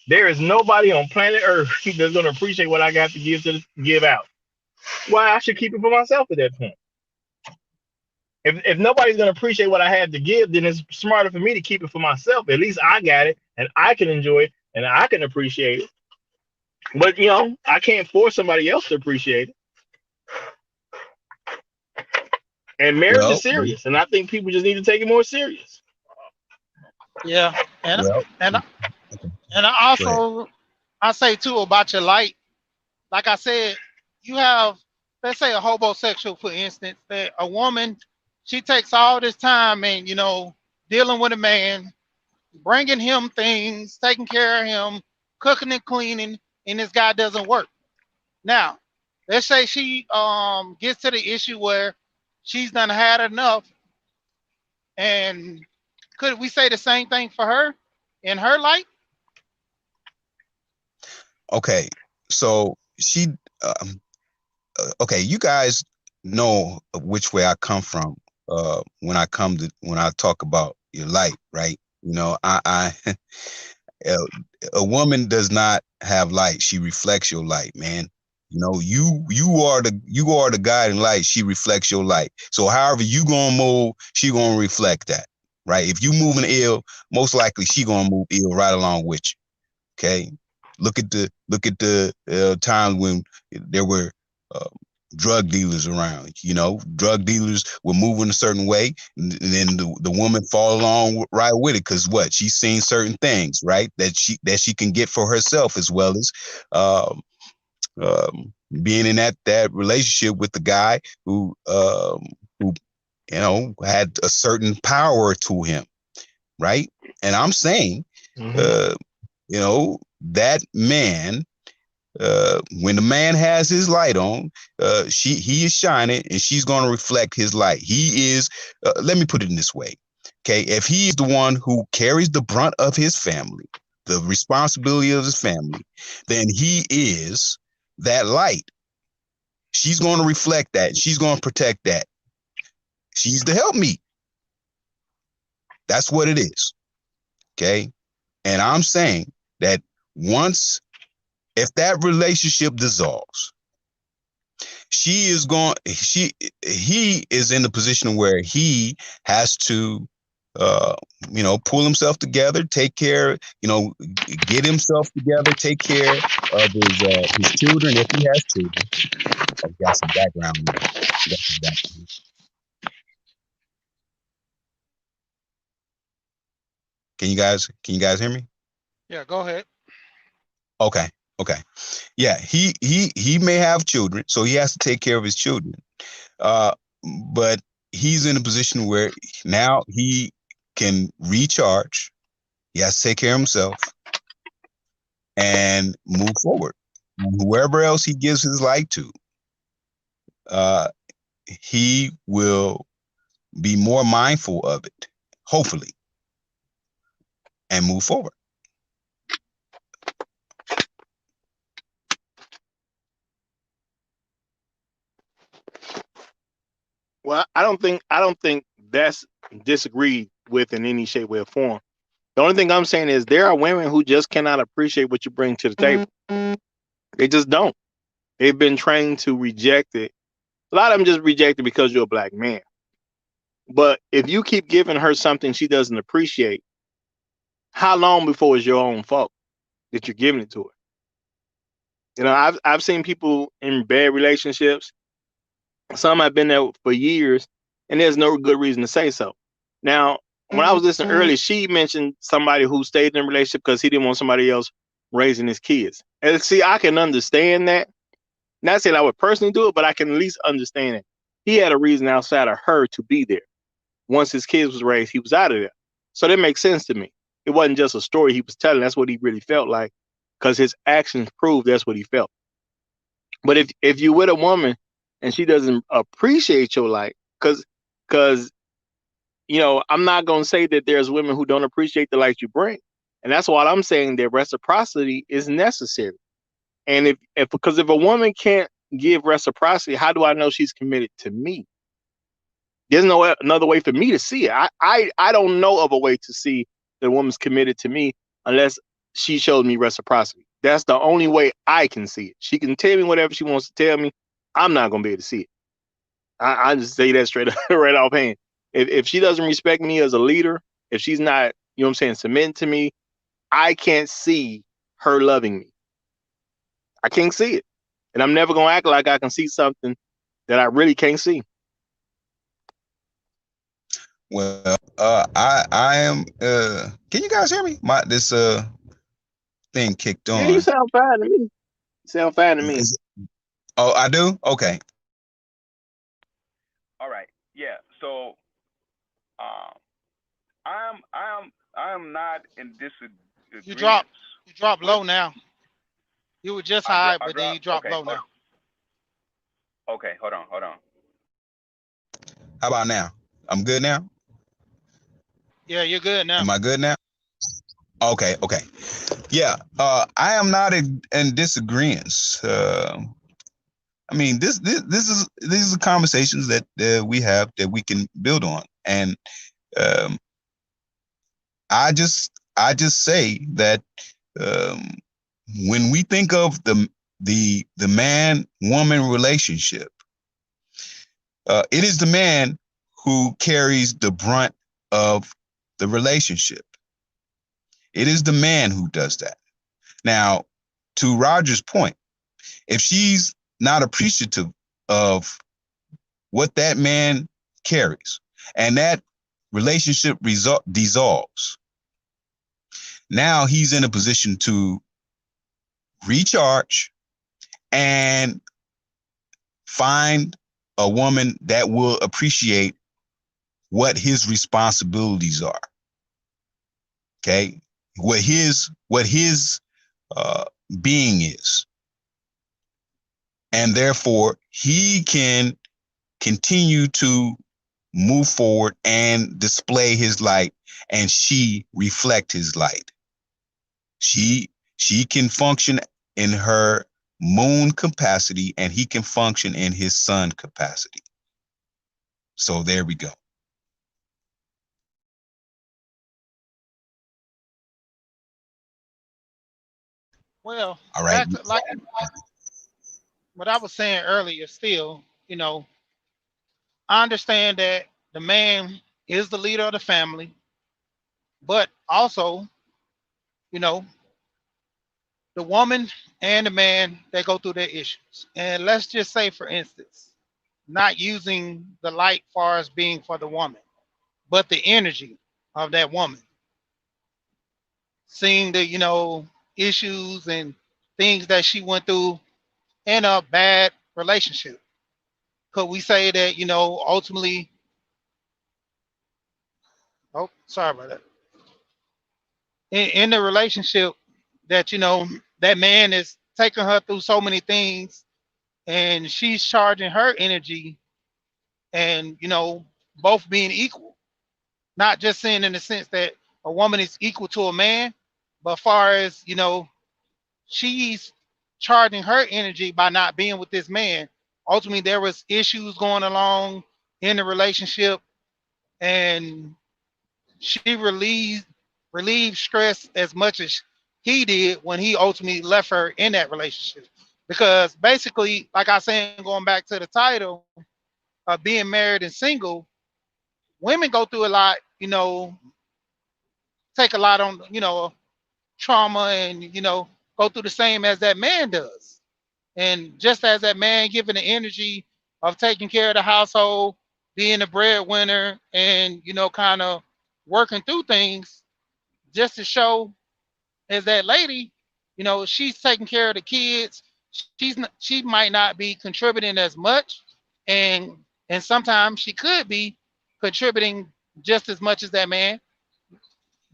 there is nobody on planet Earth that's going to appreciate what I got to give out. Well, I should keep it for myself at that point. If nobody's going to appreciate what I have to give, then it's smarter for me to keep it for myself. At least I got it, and I can enjoy it, and I can appreciate it. But, you know, I can't force somebody else to appreciate it. And marriage is serious, and I think people just need to take it more serious. Yeah, and also I say too about your light. Like I said, you have, let's say, a homosexual, for instance, that a woman, she takes all this time and, you know, dealing with a man, bringing him things, taking care of him, cooking and cleaning, and this guy doesn't work. Now, let's say she gets to the issue where she's done had enough, and could we say the same thing for her in her life? Okay, so she, okay, you guys know which way I come from when I talk about your light, right? You know, I a woman does not have light; she reflects your light, man. You know, you are the guiding light. She reflects your light. So however you gonna move, she gonna reflect that, right? If you moving ill, most likely she gonna move ill right along with you. Okay, look at the times when there were drug dealers around. You know, drug dealers were moving a certain way, and then the woman follow along right with it, because what, she's seen certain things, right, that she can get for herself, as well as being in that relationship with the guy who you know, had a certain power to him, right? And I'm saying, you know, that man, when the man has his light on, he is shining, and she's going to reflect his light. He is, let me put it in this way, okay? If he is the one who carries the brunt of his family, the responsibility of his family, then he is that light. She's going to reflect that. She's going to protect that. She's the helpmeet. That's what it is. Okay. And I'm saying that if that relationship dissolves, he is in the position where he has to uh, pull himself together, take care, get himself together, take care of his children if he has children. I've got some background noise. Got some background. Can you guys hear me? Yeah, go ahead. Okay. Okay. Yeah, he may have children, so he has to take care of his children. But he's in a position where now he can recharge. He has to take care of himself and move forward. And whoever else he gives his life to, he will be more mindful of it, hopefully, and move forward. Well, I don't think that's disagreed with in any shape, way, or form. The only thing I'm saying is there are women who just cannot appreciate what you bring to the table. They just don't. They've been trained to reject it. A lot of them just reject it because you're a black man. But if you keep giving her something she doesn't appreciate, how long before it's your own fault that you're giving it to her? You know, I've seen people in bad relationships. Some have been there for years, and there's no good reason to say so. Now, when I was listening earlier, she mentioned somebody who stayed in a relationship because he didn't want somebody else raising his kids. And see, I can understand that. Not saying I would personally do it, but I can at least understand it. He had a reason outside of her to be there. Once his kids was raised, he was out of there. So that makes sense to me. It wasn't just a story he was telling. That's what he really felt like, because his actions proved that's what he felt. But if you with a woman and she doesn't appreciate your life, because I'm not gonna say that there's women who don't appreciate the light you bring, and that's why I'm saying that reciprocity is necessary. And if a woman can't give reciprocity, how do I know she's committed to me? There's no another way for me to see it. I don't know of a way to see that a woman's committed to me unless she shows me reciprocity. That's the only way I can see it. She can tell me whatever she wants to tell me. I'm not gonna be able to see it. I just say that straight right off hand. If she doesn't respect me as a leader, if she's not, submitting to me, I can't see her loving me. I can't see it. And I'm never gonna act like I can see something that I really can't see. Well, I am. Can you guys hear me? This thing kicked Yeah, you on. sound fine to me. You sound fine to me. Oh, I do. Okay. All right. Yeah. So um, I'm not in You disagreement. drop you drop With low now. You were just high, I but then you dropped. drop Okay. low now. Okay. Hold on. Hold on. How about now? I'm good now. Yeah, you're good now. Am I good now? Okay. Okay. Yeah. I am not in disagreement. I mean, these are conversations that we have that we can build on, and um, I just say that um, when we think of the man woman relationship, it is the man who carries the brunt of the relationship. It is the man who does that. Now, to Roger's point, if she's not appreciative of what that man carries and that relationship dissolves, now he's in a position to recharge and find a woman that will appreciate what his responsibilities are. Okay, what his uh, being is, and therefore he can continue to move forward and display his light, and she reflect his light. She can function in her moon capacity, and he can function in his sun capacity. So there we go. Well, All right. back to like what I was saying earlier. Still, I understand that the man is the leader of the family. But also, you know, the woman and the man, they go through their issues. And let's just say, for instance, not using the light far as being for the woman, but the energy of that woman, seeing the, issues and things that she went through in a bad relationship. Could we say that, ultimately, oh, sorry about that. In the relationship that, that man is taking her through so many things and she's charging her energy and, both being equal, not just saying in the sense that a woman is equal to a man, but far as, she's charging her energy by not being with this man. Ultimately, there was issues going along in the relationship, and she relieved stress as much as he did when he ultimately left her in that relationship. Because basically, like I said, going back to the title of being married and single, women go through a lot, take a lot on, trauma and, go through the same as that man does. And just as that man giving the energy of taking care of the household, being the breadwinner, and kind of working through things, just to show as that lady, she's taking care of the kids. She might not be contributing as much, and sometimes she could be contributing just as much as that man.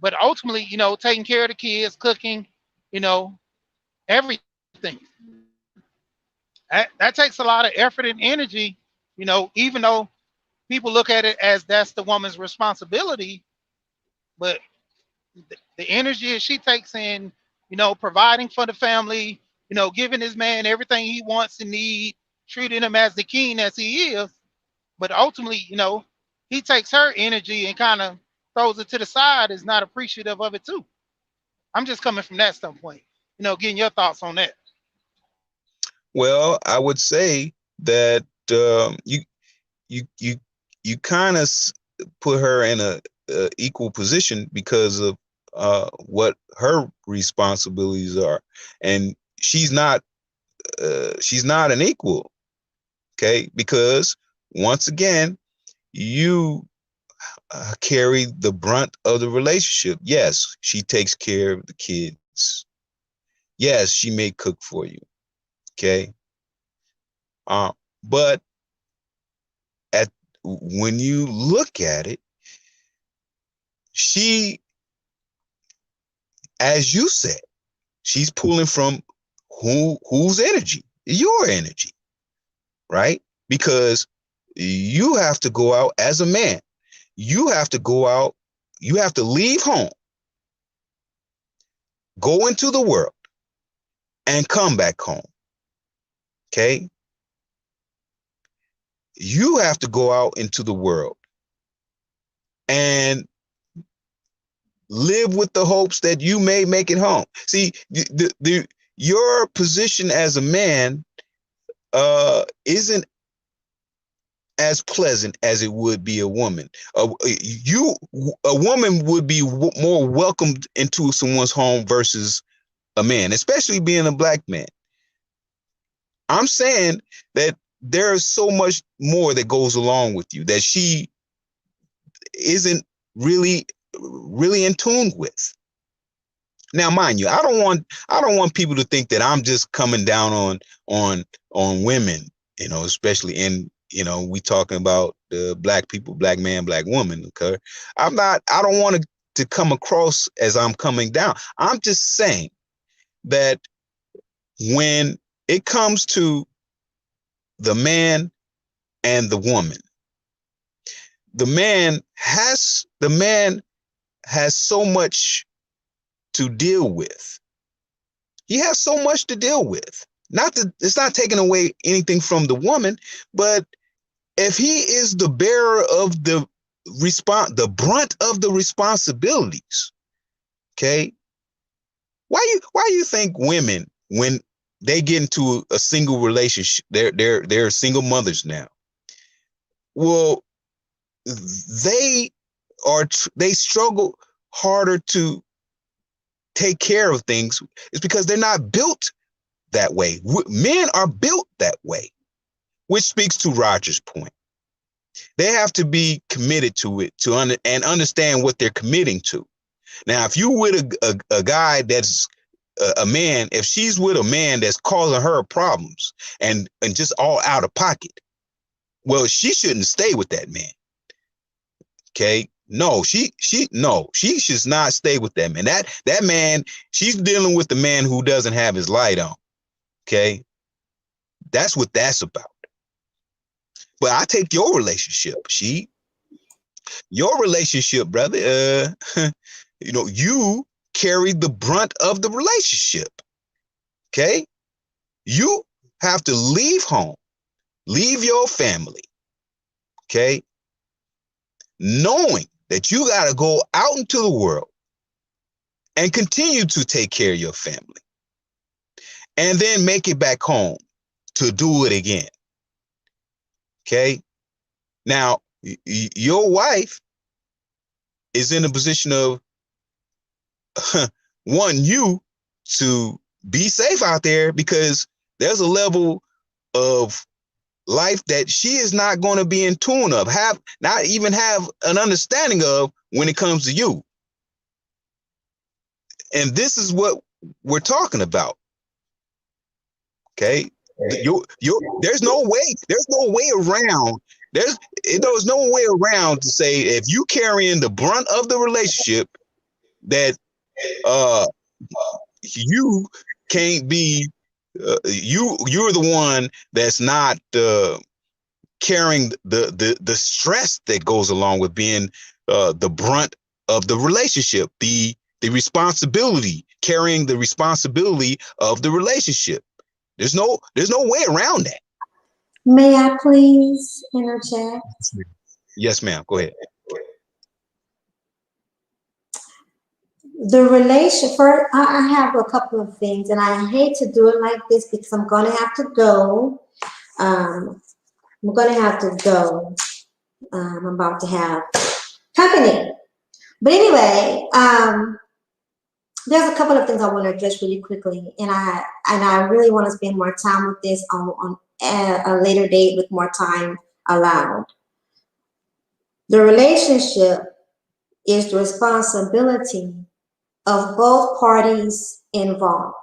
But ultimately, taking care of the kids, cooking, you know, everything. That takes a lot of effort and energy, even though people look at it as that's the woman's responsibility, but the energy that she takes in, providing for the family, giving this man everything he wants and need, treating him as the king as he is, but ultimately, he takes her energy and kind of throws it to the side, is not appreciative of it too. I'm just coming from that standpoint, getting your thoughts on that. Well, I would say that you you kind of put her in a equal position because of what her responsibilities are, and she's not an equal. Okay, because once again, you carry the brunt of the relationship. Yes, she takes care of the kids. Yes, she may cook for you. Okay, but at when you look at it, she, as you said, she's pulling from whose energy? Your energy, right? Because you have to go out as a man. You have to go out, you have to leave home, go into the world, and come back home. Okay? You have to go out into the world and live with the hopes that you may make it home. See, your position as a man isn't as pleasant as it would be a woman. A woman would be more welcomed into someone's home versus a man, especially being a black man. I'm saying that there's so much more that goes along with you that she isn't really in tune with. Now, mind you, I don't want people to think that I'm just coming down on women, especially in, we talking about the black people, black man, black woman. Okay, I don't want to come across as I'm coming down. I'm just saying that when it comes to the man and the woman, the man has so much to deal with. He has so much to deal with. It's not taking away anything from the woman, but if he is the bearer of the brunt of the responsibilities, okay, why you think women, when they get into a single relationship, they're single mothers now, well, they struggle harder to take care of things is because they're not built that way. Men are built that way, which speaks to Roger's point. They have to be committed to it and understand what they're committing to. Now, if you with a guy that's a man, if she's with a man that's causing her problems and just all out of pocket, well, she shouldn't stay with that man. Okay. No, she should not stay with that man. That man, she's dealing with the man who doesn't have his light on. Okay. That's what that's about. But I take your relationship, your relationship, brother. You carry the brunt of the relationship. Okay. You have to leave home, leave your family. Okay. Knowing that you got to go out into the world and continue to take care of your family and then make it back home to do it again. Okay. Now, your wife is in a position of wanting you to be safe out there because there's a level of life that she is not going to be in tune of, not even have an understanding of when it comes to you. And this is what we're talking about. Okay. There's no way around. There's no way around to say if you carrying the brunt of the relationship that you can't be you're the one that's not carrying the stress that goes along with being the brunt of the relationship, the responsibility, carrying the responsibility of the relationship. There's no way around that. May I please interject? Yes, ma'am. Go ahead. The relation first, I have a couple of things, and I hate to do it like this because I'm gonna have to go. I'm about to have company. But anyway, there's a couple of things I want to address really quickly, and I really want to spend more time with this on a later date with more time allowed. The relationship is the responsibility of both parties involved.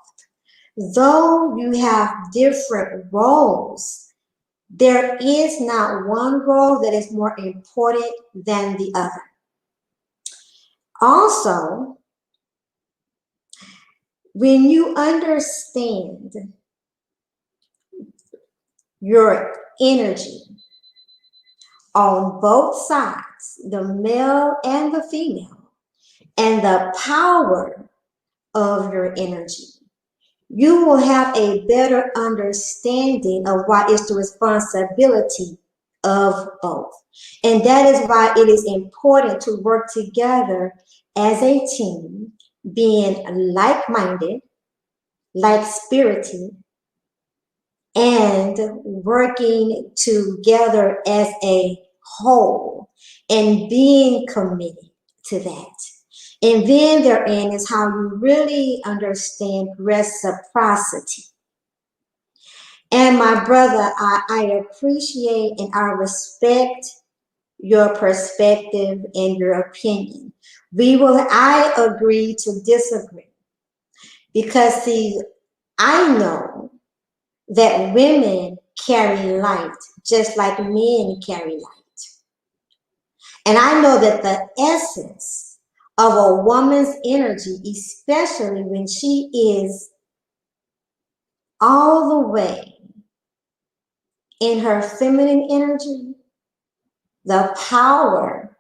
Though you have different roles, there is not one role that is more important than the other. Also, when you understand your energy on both sides, the male and the female, and the power of your energy, you will have a better understanding of what is the responsibility of both. And that is why it is important to work together as a team, being like-minded, like-spirited, and working together as a whole and being committed to that. And then therein is how you really understand reciprocity. And my brother, I appreciate and I respect your perspective and your opinion. I agree to disagree. Because see, I know that women carry light just like men carry light. And I know that the essence of a woman's energy, especially when she is all the way in her feminine energy, the power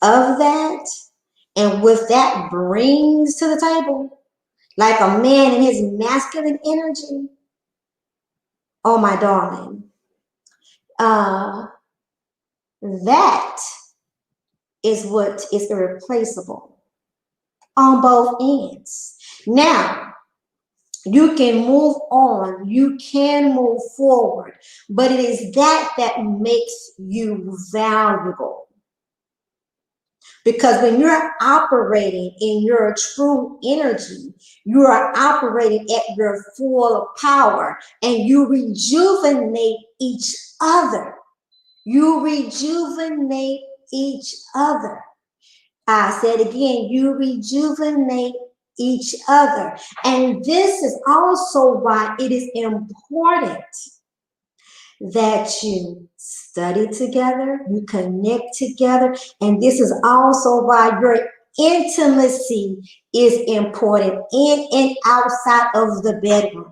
of that and what that brings to the table, like a man in his masculine energy, oh my darling, that is what is irreplaceable on both ends. Now, you can move on, you can move forward, but it is that makes you valuable. Because when you're operating in your true energy, you are operating at your full power and you rejuvenate each other. You rejuvenate each other. I said again, you rejuvenate each other. And this is also why it is important that you study together, you connect together, and this is also why your intimacy is important in and outside of the bedroom.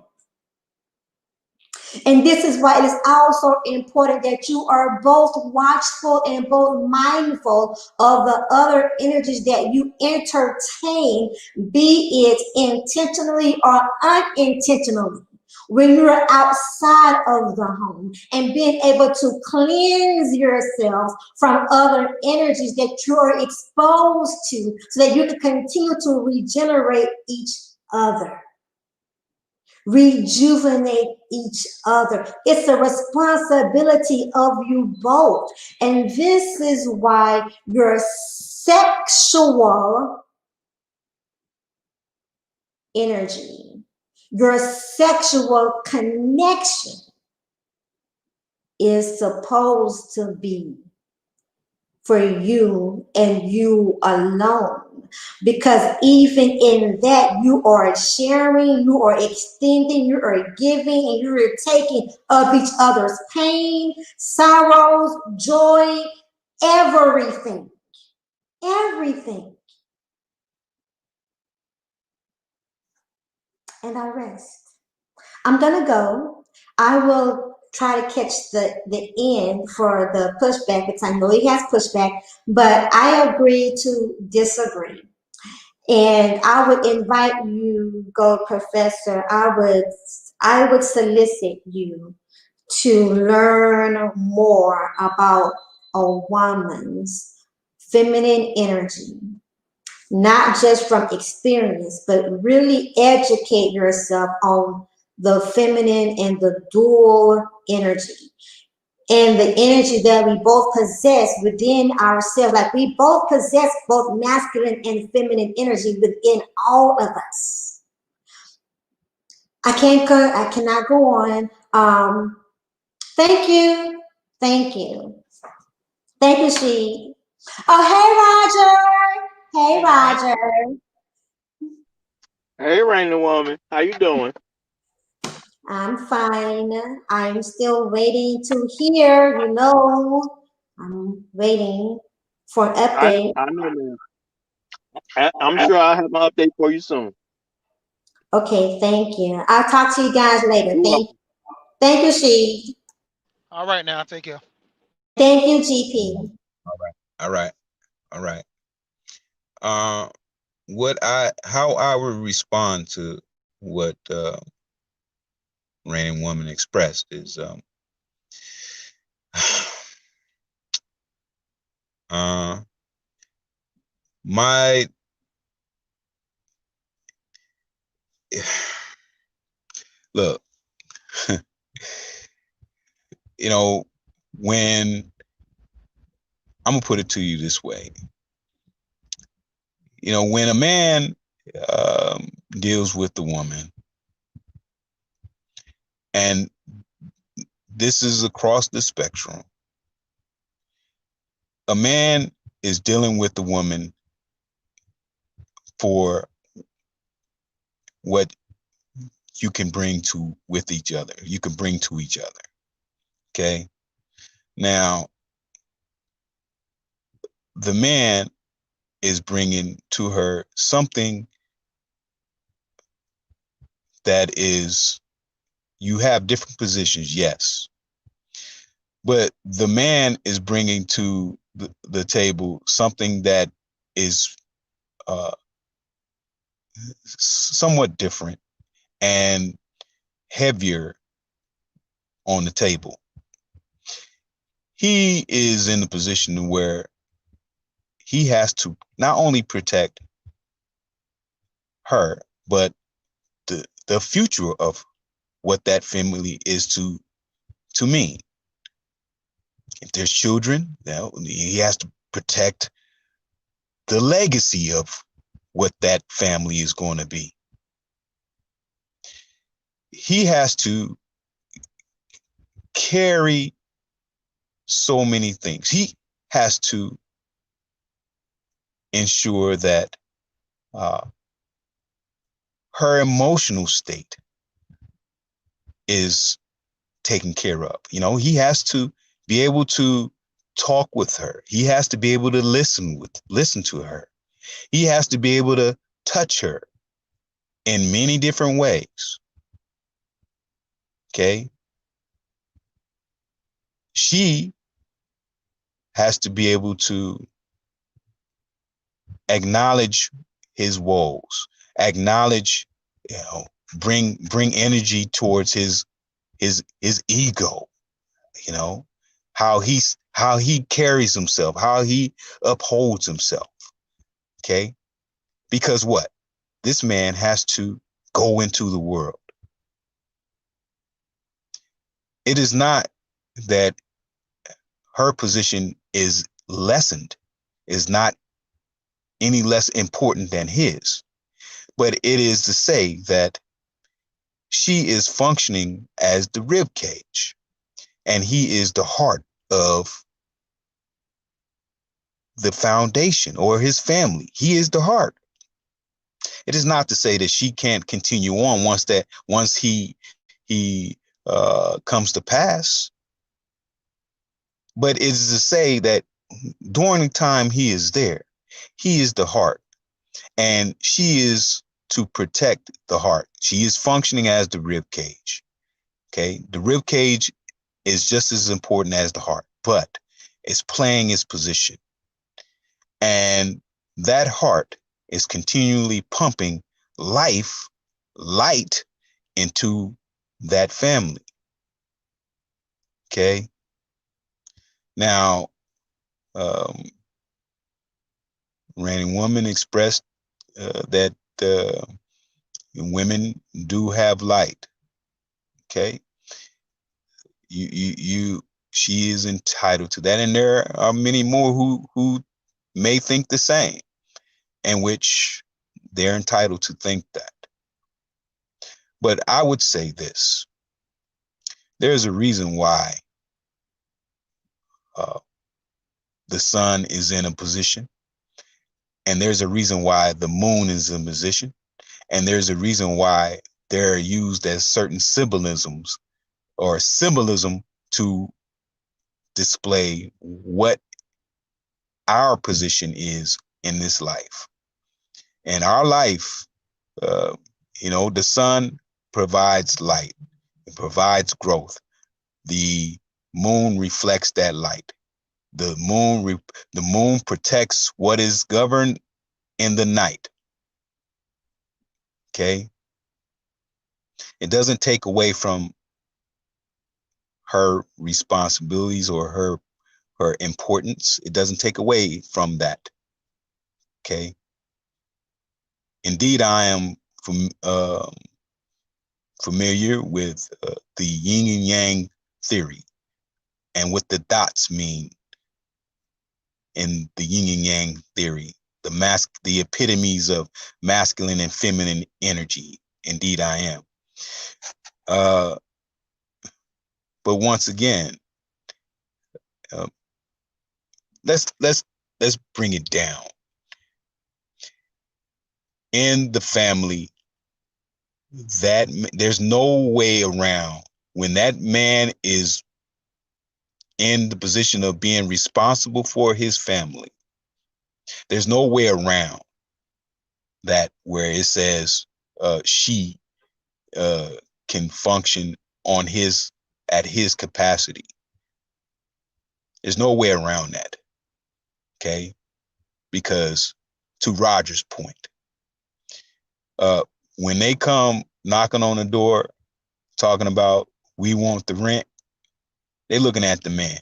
And this is why it is also important that you are both watchful and both mindful of the other energies that you entertain, be it intentionally or unintentionally. When you're outside of the home and being able to cleanse yourself from other energies that you're exposed to so that you can continue to regenerate each other. Rejuvenate each other. It's a responsibility of you both. And this is why your sexual energy, your sexual connection is supposed to be for you and you alone. Because even in that, you are sharing, you are extending, you are giving, and you are taking of each other's pain, sorrows, joy, everything. Everything. And I rest. I'm going to go. I will try to catch the end for the pushback because I know he has pushback, but I agree to disagree. And I would invite you, Gold Professor, I would solicit you to learn more about a woman's feminine energy, not just from experience, but really educate yourself on the feminine and the dual energy and the energy that we both possess within ourselves. Like we both possess both masculine and feminine energy within all of us. I cannot go on. Thank you. Thank you. Thank you, she. Oh, hey, Roger. Hey, Roger. Hey, Rainy Woman, how you doing? I'm fine. I'm still waiting to hear, I'm waiting for an update. I know, man. I'm sure I'll have my update for you soon. Okay, thank you. I'll talk to you guys later. You're welcome. Thank you, she. All right, now take care. Thank you, GP. All right. All right. How I would respond to what Raining Woman expressed is my look, when I'm gonna put it to you this way, when a man deals with the woman, and this is across the spectrum, a man is dealing with the woman for what you can bring to with each other. You can bring to each other. Okay. Now, the man is bringing to her something that is, you have different positions, yes, but the man is bringing to the table something that is somewhat different and heavier on the table. He is in the position where he has to not only protect her, but the future of what that family is to mean. If there's children, he has to protect the legacy of what that family is going to be. He has to carry so many things. He has to ensure that her emotional state is taken care of. You know, he has to be able to talk with her. He has to be able to listen to her. He has to be able to touch her in many different ways. Okay. She has to be able to acknowledge his woes, acknowledge, bring energy towards his ego, how he carries himself, how he upholds himself. Okay. Because what? This man has to go into the world. It is not that her position is lessened, is not any less important than his, but it is to say that she is functioning as the rib cage and he is the heart of the foundation or his family. He is the heart. It is not to say that she can't continue on once he comes to pass, but it is to say that during the time he is there, he is the heart, and she is to protect the heart. She is functioning as the rib cage. Okay, the rib cage is just as important as the heart, but it's playing its position, and that heart is continually pumping light into that family. Okay. Now, Reigning Woman expressed that women do have light. Okay. She is entitled to that, and there are many more who may think the same, in which they're entitled to think that. But I would say this: there's a reason why the sun is in a position, and there's a reason why the moon is in position, and there's a reason why they're used as certain symbolisms or symbolism to display what our position is in this life. In our life, the sun provides light, it provides growth. The moon reflects that light. The moon protects what is governed in the night. Okay. It doesn't take away from her responsibilities or her importance. It doesn't take away from that. Okay. Indeed, I am familiar with the yin and yang theory and what the dots mean in the yin and yang theory, the epitomes of masculine and feminine energy. Indeed, I am. But once again, let's bring it down. In the family, that there's no way around when that man is in the position of being responsible for his family. There's no way around that where it says she can function at his capacity. There's no way around that. Okay, because to Roger's point, when they come knocking on the door talking about we want the rent, they're looking at the man.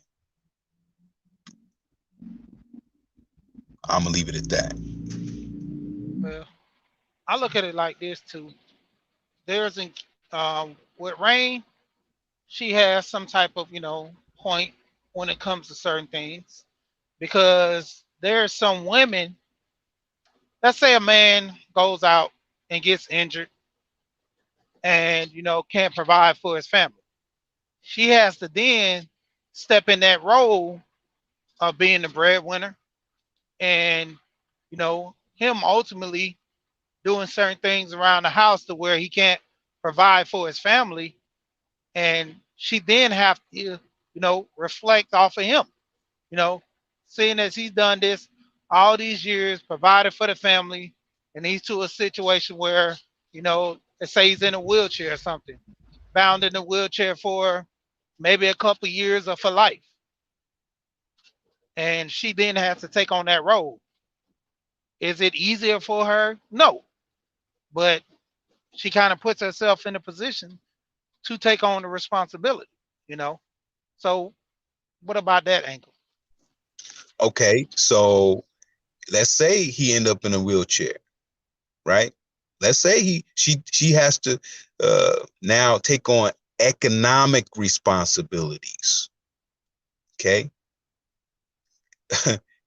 I'm gonna leave it at that. Well, I look at it like this too. There's with Rain, she has some type of point when it comes to certain things, because there's some women let's say a man goes out and gets injured and can't provide for his family. She has to then step in that role of being the breadwinner and him ultimately doing certain things around the house to where he can't provide for his family, and she then have to reflect off of him, you know seeing as he's done this all these years, provided for the family, and he's to a situation where let's say he's in a wheelchair or something, bound in a wheelchair for maybe a couple of years or for life, and she then has to take on that role. Is it easier for her? No, but she kind of puts herself in a position to take on the responsibility, you know. So what about that angle? Okay, so let's say he end up in a wheelchair, right? Let's say she has to now take on economic responsibilities. Okay,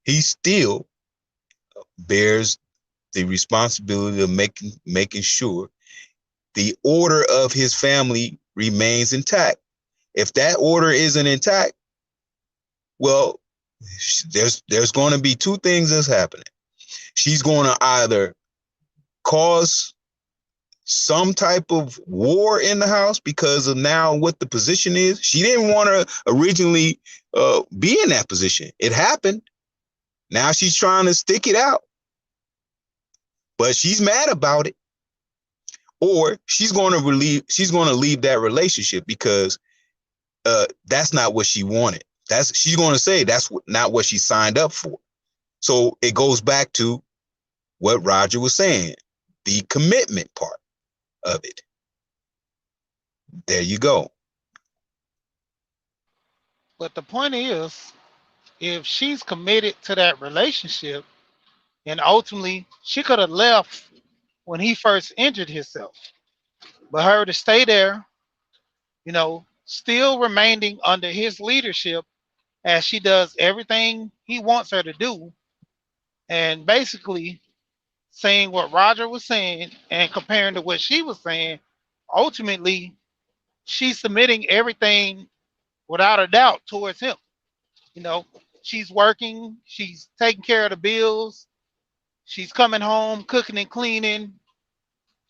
he still bears the responsibility of making sure the order of his family remains intact. If that order isn't intact, well, there's going to be two things that's happening. She's going to either cause some type of war in the house because of now what the position is. She didn't want to originally be in that position. It happened. Now she's trying to stick it out, but she's mad about it. Or she's going to leave that relationship because that's not what she wanted. She's going to say that's not what she signed up for. So it goes back to what Roger was saying, the commitment part of it. There you go. But the point is, if she's committed to that relationship, and ultimately she could have left when he first injured himself, but her to stay there, still remaining under his leadership as she does everything he wants her to do, and basically saying what Roger was saying and comparing to what she was saying, ultimately she's submitting everything without a doubt towards him. You know, she's working, she's taking care of the bills, she's coming home, cooking and cleaning.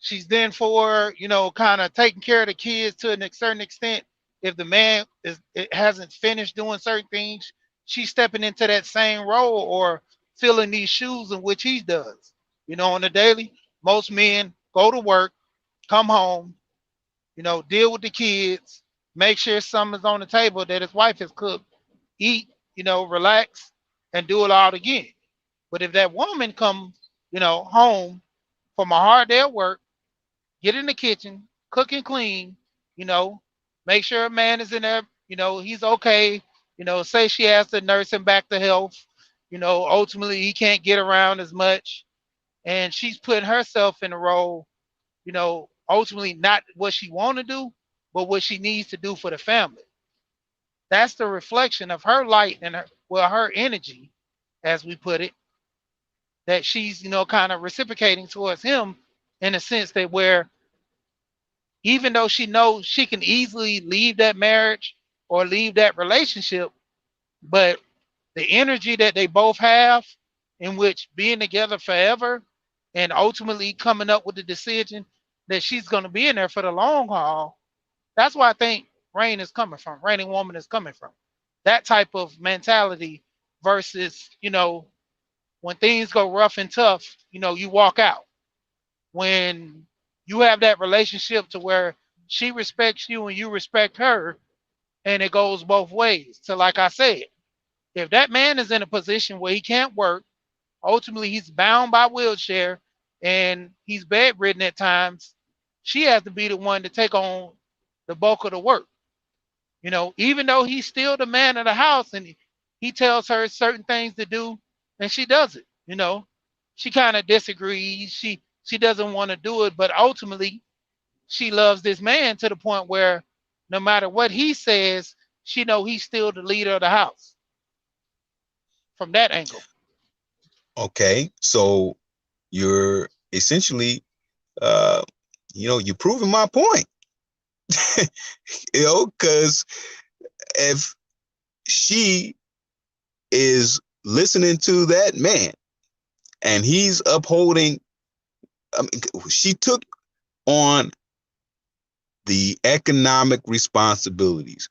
She's then for, kind of taking care of the kids to a certain extent. If the man it hasn't finished doing certain things, she's stepping into that same role or filling these shoes in which he does. On a daily, most men go to work, come home, deal with the kids, make sure something's on the table that his wife has cooked, eat, relax, and do it all again. But if that woman comes, home from a hard day at work, get in the kitchen, cook and clean, you know, make sure a man is in there, he's okay, say she has to nurse him back to health, ultimately he can't get around as much. And she's putting herself in a role, ultimately not what she want to do, but what she needs to do for the family. That's the reflection of her light and her energy, as we put it, that she's, kind of reciprocating towards him in a sense that where even though she knows she can easily leave that marriage or leave that relationship, but the energy that they both have, in which being together forever and ultimately coming up with the decision that she's going to be in there for the long haul, that's where I think Raining Woman is coming from. That type of mentality versus, when things go rough and tough, you walk out. When you have that relationship to where she respects you and you respect her, and it goes both ways. So, like I said, if that man is in a position where he can't work, ultimately he's bound by wheelchair and he's bedridden at times, she has to be the one to take on the bulk of the work. Even though he's still the man of the house and he tells her certain things to do and she does it. She kind of disagrees. She doesn't want to do it, but ultimately she loves this man to the point where no matter what he says, she know he's still the leader of the house from that angle. Okay, so you're essentially, you're proving my point. Because if she is listening to that man and he's upholding, she took on the economic responsibilities.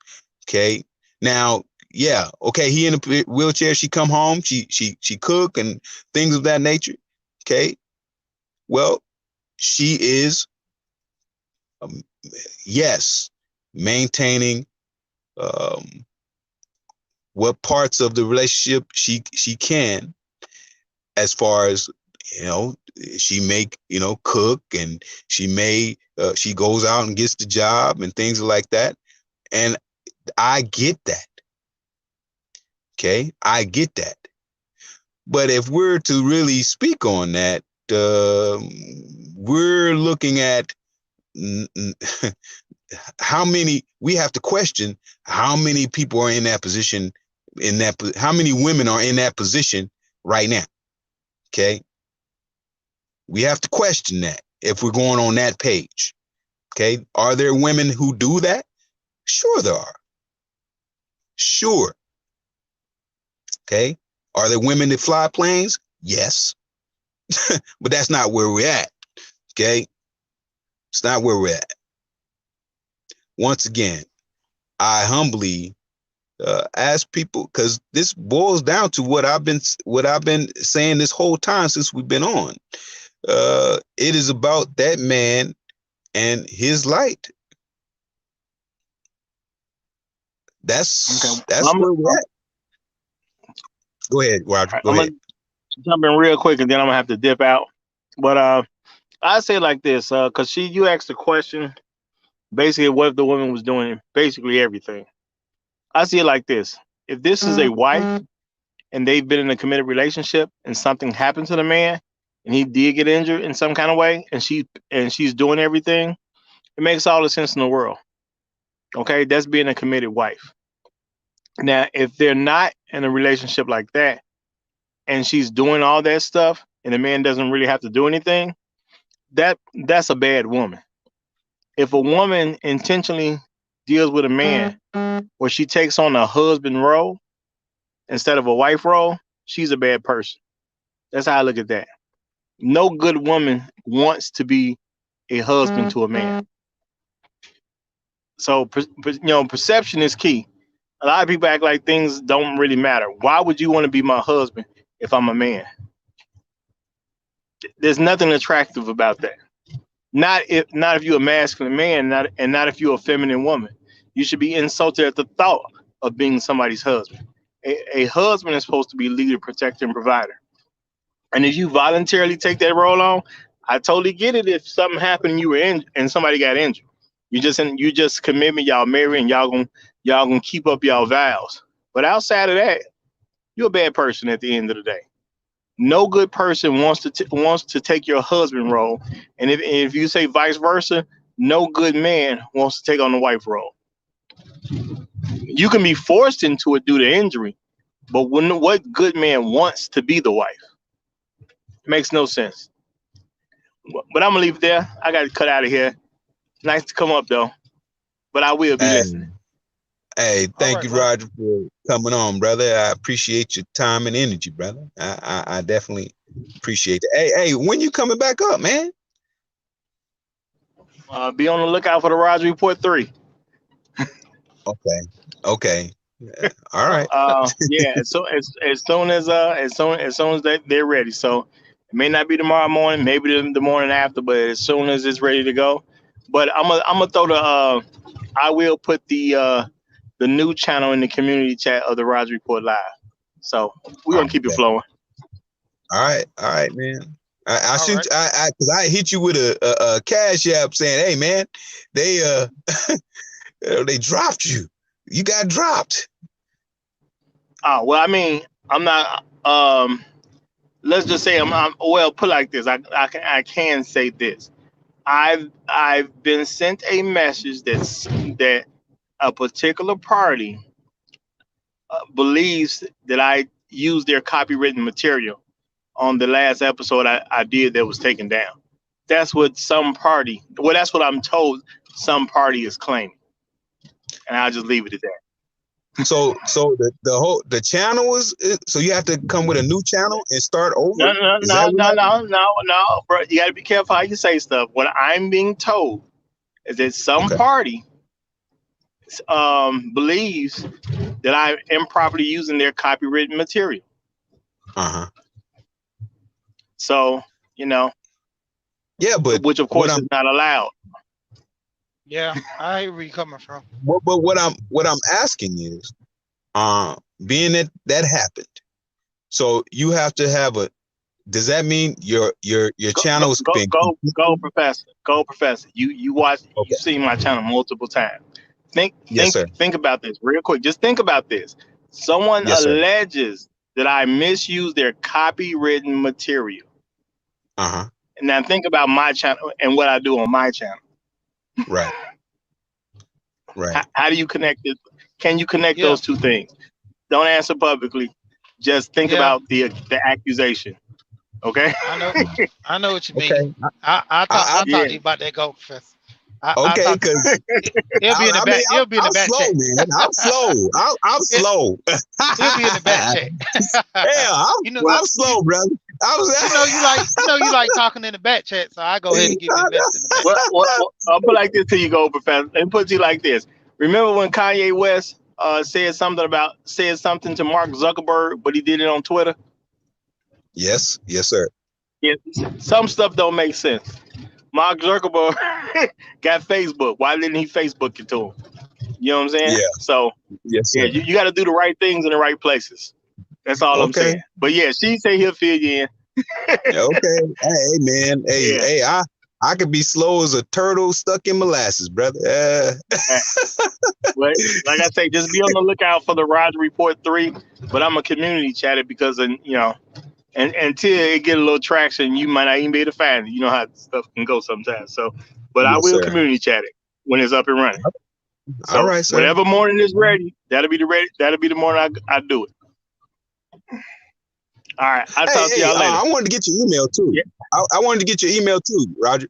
Okay. Now, yeah, okay, he in a wheelchair, she come home, she cook and things of that nature. Okay. Well, she is, yes, maintaining what parts of the relationship she can, as far as, she make, cook, and she may she goes out and gets the job and things like that. And I get that. Okay, I get that. But if we're to really speak on that, we're looking at how many, we have to question how many people are in that position, how many women are in that position right now. Okay. We have to question that if we're going on that page. Okay. Are there women who do that? Sure there are. Sure. Okay. Are there women that fly planes? Yes. But that's not where we're at. Okay. It's not where we're at. Once again, I humbly ask people, because this boils down to what I've been saying this whole time since we've been on. It is about that man and his light. That's where we're at. Go ahead, Roger. Go ahead. I'm gonna jump in real quick, and then I'm gonna have to dip out. But I say it like this, because you asked the question, basically, what if the woman was doing basically everything? I see it like this: if this is a wife and they've been in a committed relationship, and something happened to the man, and he did get injured in some kind of way, and she's doing everything, it makes all the sense in the world. Okay, that's being a committed wife. Now, if they're not in a relationship like that, and she's doing all that stuff, and the man doesn't really have to do anything, that's a bad woman. If a woman intentionally deals with a man where she takes on a husband role instead of a wife role, she's a bad person. That's how I look at that. No good woman wants to be a husband to a man. So, perception is key. A lot of people act like things don't really matter. Why would you want to be my husband if I'm a man? There's nothing attractive about that. Not if you're a masculine man, not if you're a feminine woman. You should be insulted at the thought of being somebody's husband. A husband is supposed to be leader, protector, and provider. And if you voluntarily take that role on, I totally get it. If something happened, you were in and somebody got injured, you just commitment, y'all married, and y'all gonna keep up y'all vows. But outside of that, you're a bad person at the end of the day. No good person wants to take your husband role, and if you say vice versa, no good man wants to take on the wife role. You can be forced into it due to injury, but what good man wants to be the wife? It makes no sense. But I'm gonna leave it there. I got to cut out of here. Nice to come up though, but I will be listening. Hey, thank right, you, bro. Roger, for coming on, brother. I appreciate your time and energy, brother. I definitely appreciate it. Hey, when you coming back up, man? Be on the lookout for the Roger Report 3. Okay. All right. Yeah. So as soon as they're ready. So it may not be tomorrow morning, maybe the morning after, but as soon as it's ready to go. But I'm gonna throw the I will put the new channel in the community chat of the Roger Report Live. So we're gonna keep it flowing. All right, man. I sent because I hit you with a cash app saying, hey man, they they dropped you. You got dropped. Oh well, I mean, I'm not. Let's just say I'm well. Put like this, I can say this. I've been sent a message that a particular party believes that I use their copywritten material on the last episode I did that was taken down. That's what some party. Well, that's what I'm told some party is claiming, and I'll just leave it at that. So the channel is so you have to come with a new channel and start over. No, no, Is no, that no, what no, no, no, bro. You got to be careful how you say stuff. What I'm being told is that some Okay. party believes that I'm improperly using their copywritten material. Uh-huh. So, Yeah, but which of what course is not allowed. Yeah, I hear where you're coming from. but what I'm asking is, being that happened, so you have to have a. Does that mean your channel's been Go, professor. You watch. Okay. You've seen my channel multiple times. Yes, sir. Think about this real quick. Just think about this. Someone Yes, sir. alleges that I misuse their copywritten material. Uh-huh. And now think about my channel and what I do on my channel. Right. Right. How do you connect it? Can you connect Yeah. those two things? Don't answer publicly. Just think Yeah. about the accusation. Okay. I know what you mean. Okay. I'll talk to yeah. you about that, go professor. Okay, because It'll be in the back. It'll be in the back slow, chat. man. I'm slow. I'm slow. It'll be in the back chat. Yeah, I'm slow, brother. You like talking in the back chat, so I go ahead and give you the best in the back. Well, I'll put it like this to you, go, professor. Let me put it to you like this. Remember when Kanye West said something to Mark Zuckerberg, but he did it on Twitter? Yes, sir. Yeah, some stuff don't make sense. Mark Zuckerberg got Facebook. Why didn't he Facebook it to him? You know what I'm saying? Yeah. So Yes, sir. yeah, you got to do the right things in the right places. That's all I'm Okay. saying. But yeah, she say he'll fill you in. Okay. Hey, man. Hey, Yeah. hey, I could be slow as a turtle stuck in molasses, brother. But like I say, just be on the lookout for the Roger Report 3. But I'm a community chatter because and until it get a little traction, you might not even be able to find it. You know how stuff can go sometimes. So, but I Yes, will sir. community chat it when it's up and running. So All right, sir. whatever morning is ready, that'll be the morning I do it. All right, I'll talk to y'all later. I wanted to get your email too. Yeah. I wanted to get your email too, Roger.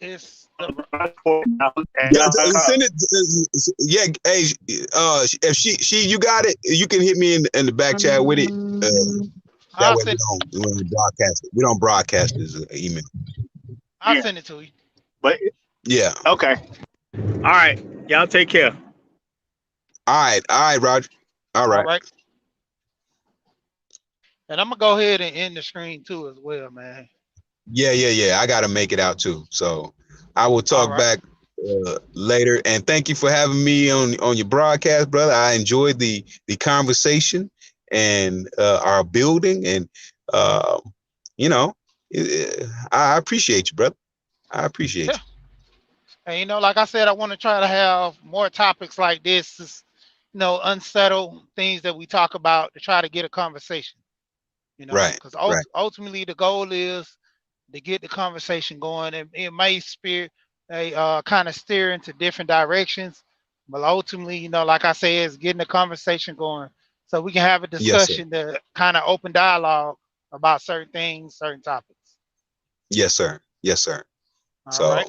It's Yeah, send it. Yeah, hey, if she you got it, you can hit me in the back chat with it. That I'll way send, we don't broadcast it. We don't broadcast this email. I'll Yeah. send it to you. But Yeah. okay, all right, y'all take care. All right, Roger. All right. All right. And I'm gonna go ahead and end the screen too as well, man. Yeah. I got to make it out too. So I will talk All back later. And thank you for having me on your broadcast, brother. I enjoyed the conversation and our building, and I appreciate you, brother. I appreciate you. And like I said, I want to try to have more topics like this, unsettled things that we talk about to try to get a conversation. Right, Because right. ultimately the goal is to get the conversation going, and it may kind of steer into different directions, but ultimately, like I said, is getting the conversation going so we can have a Yes, sir. discussion to kind of open dialogue about certain things, certain topics. Yes, sir. Yes, sir. All So right.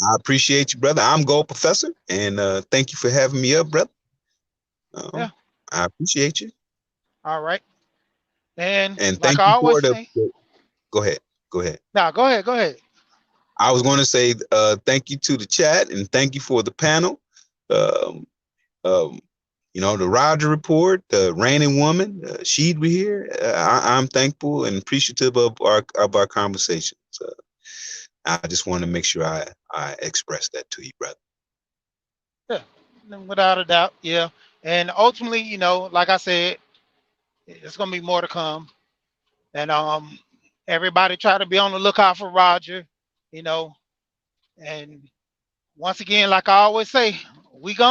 I appreciate you, brother. I'm Gold Professor, and thank you for having me up, brother. Yeah. I appreciate you. All right. And And like thank I you always for say, go ahead. Go ahead. no, go ahead. I was going to say thank you to the chat, and thank you for the panel. The Roger Report, the Reigning Woman, she'd be here. I'm thankful and appreciative of our conversation. So I just want to make sure I express that to you, brother. Yeah, without a doubt. Yeah. And ultimately, like I said, it's gonna be more to come. And everybody try to be on the lookout for Roger, and once again, like I always say, we gonna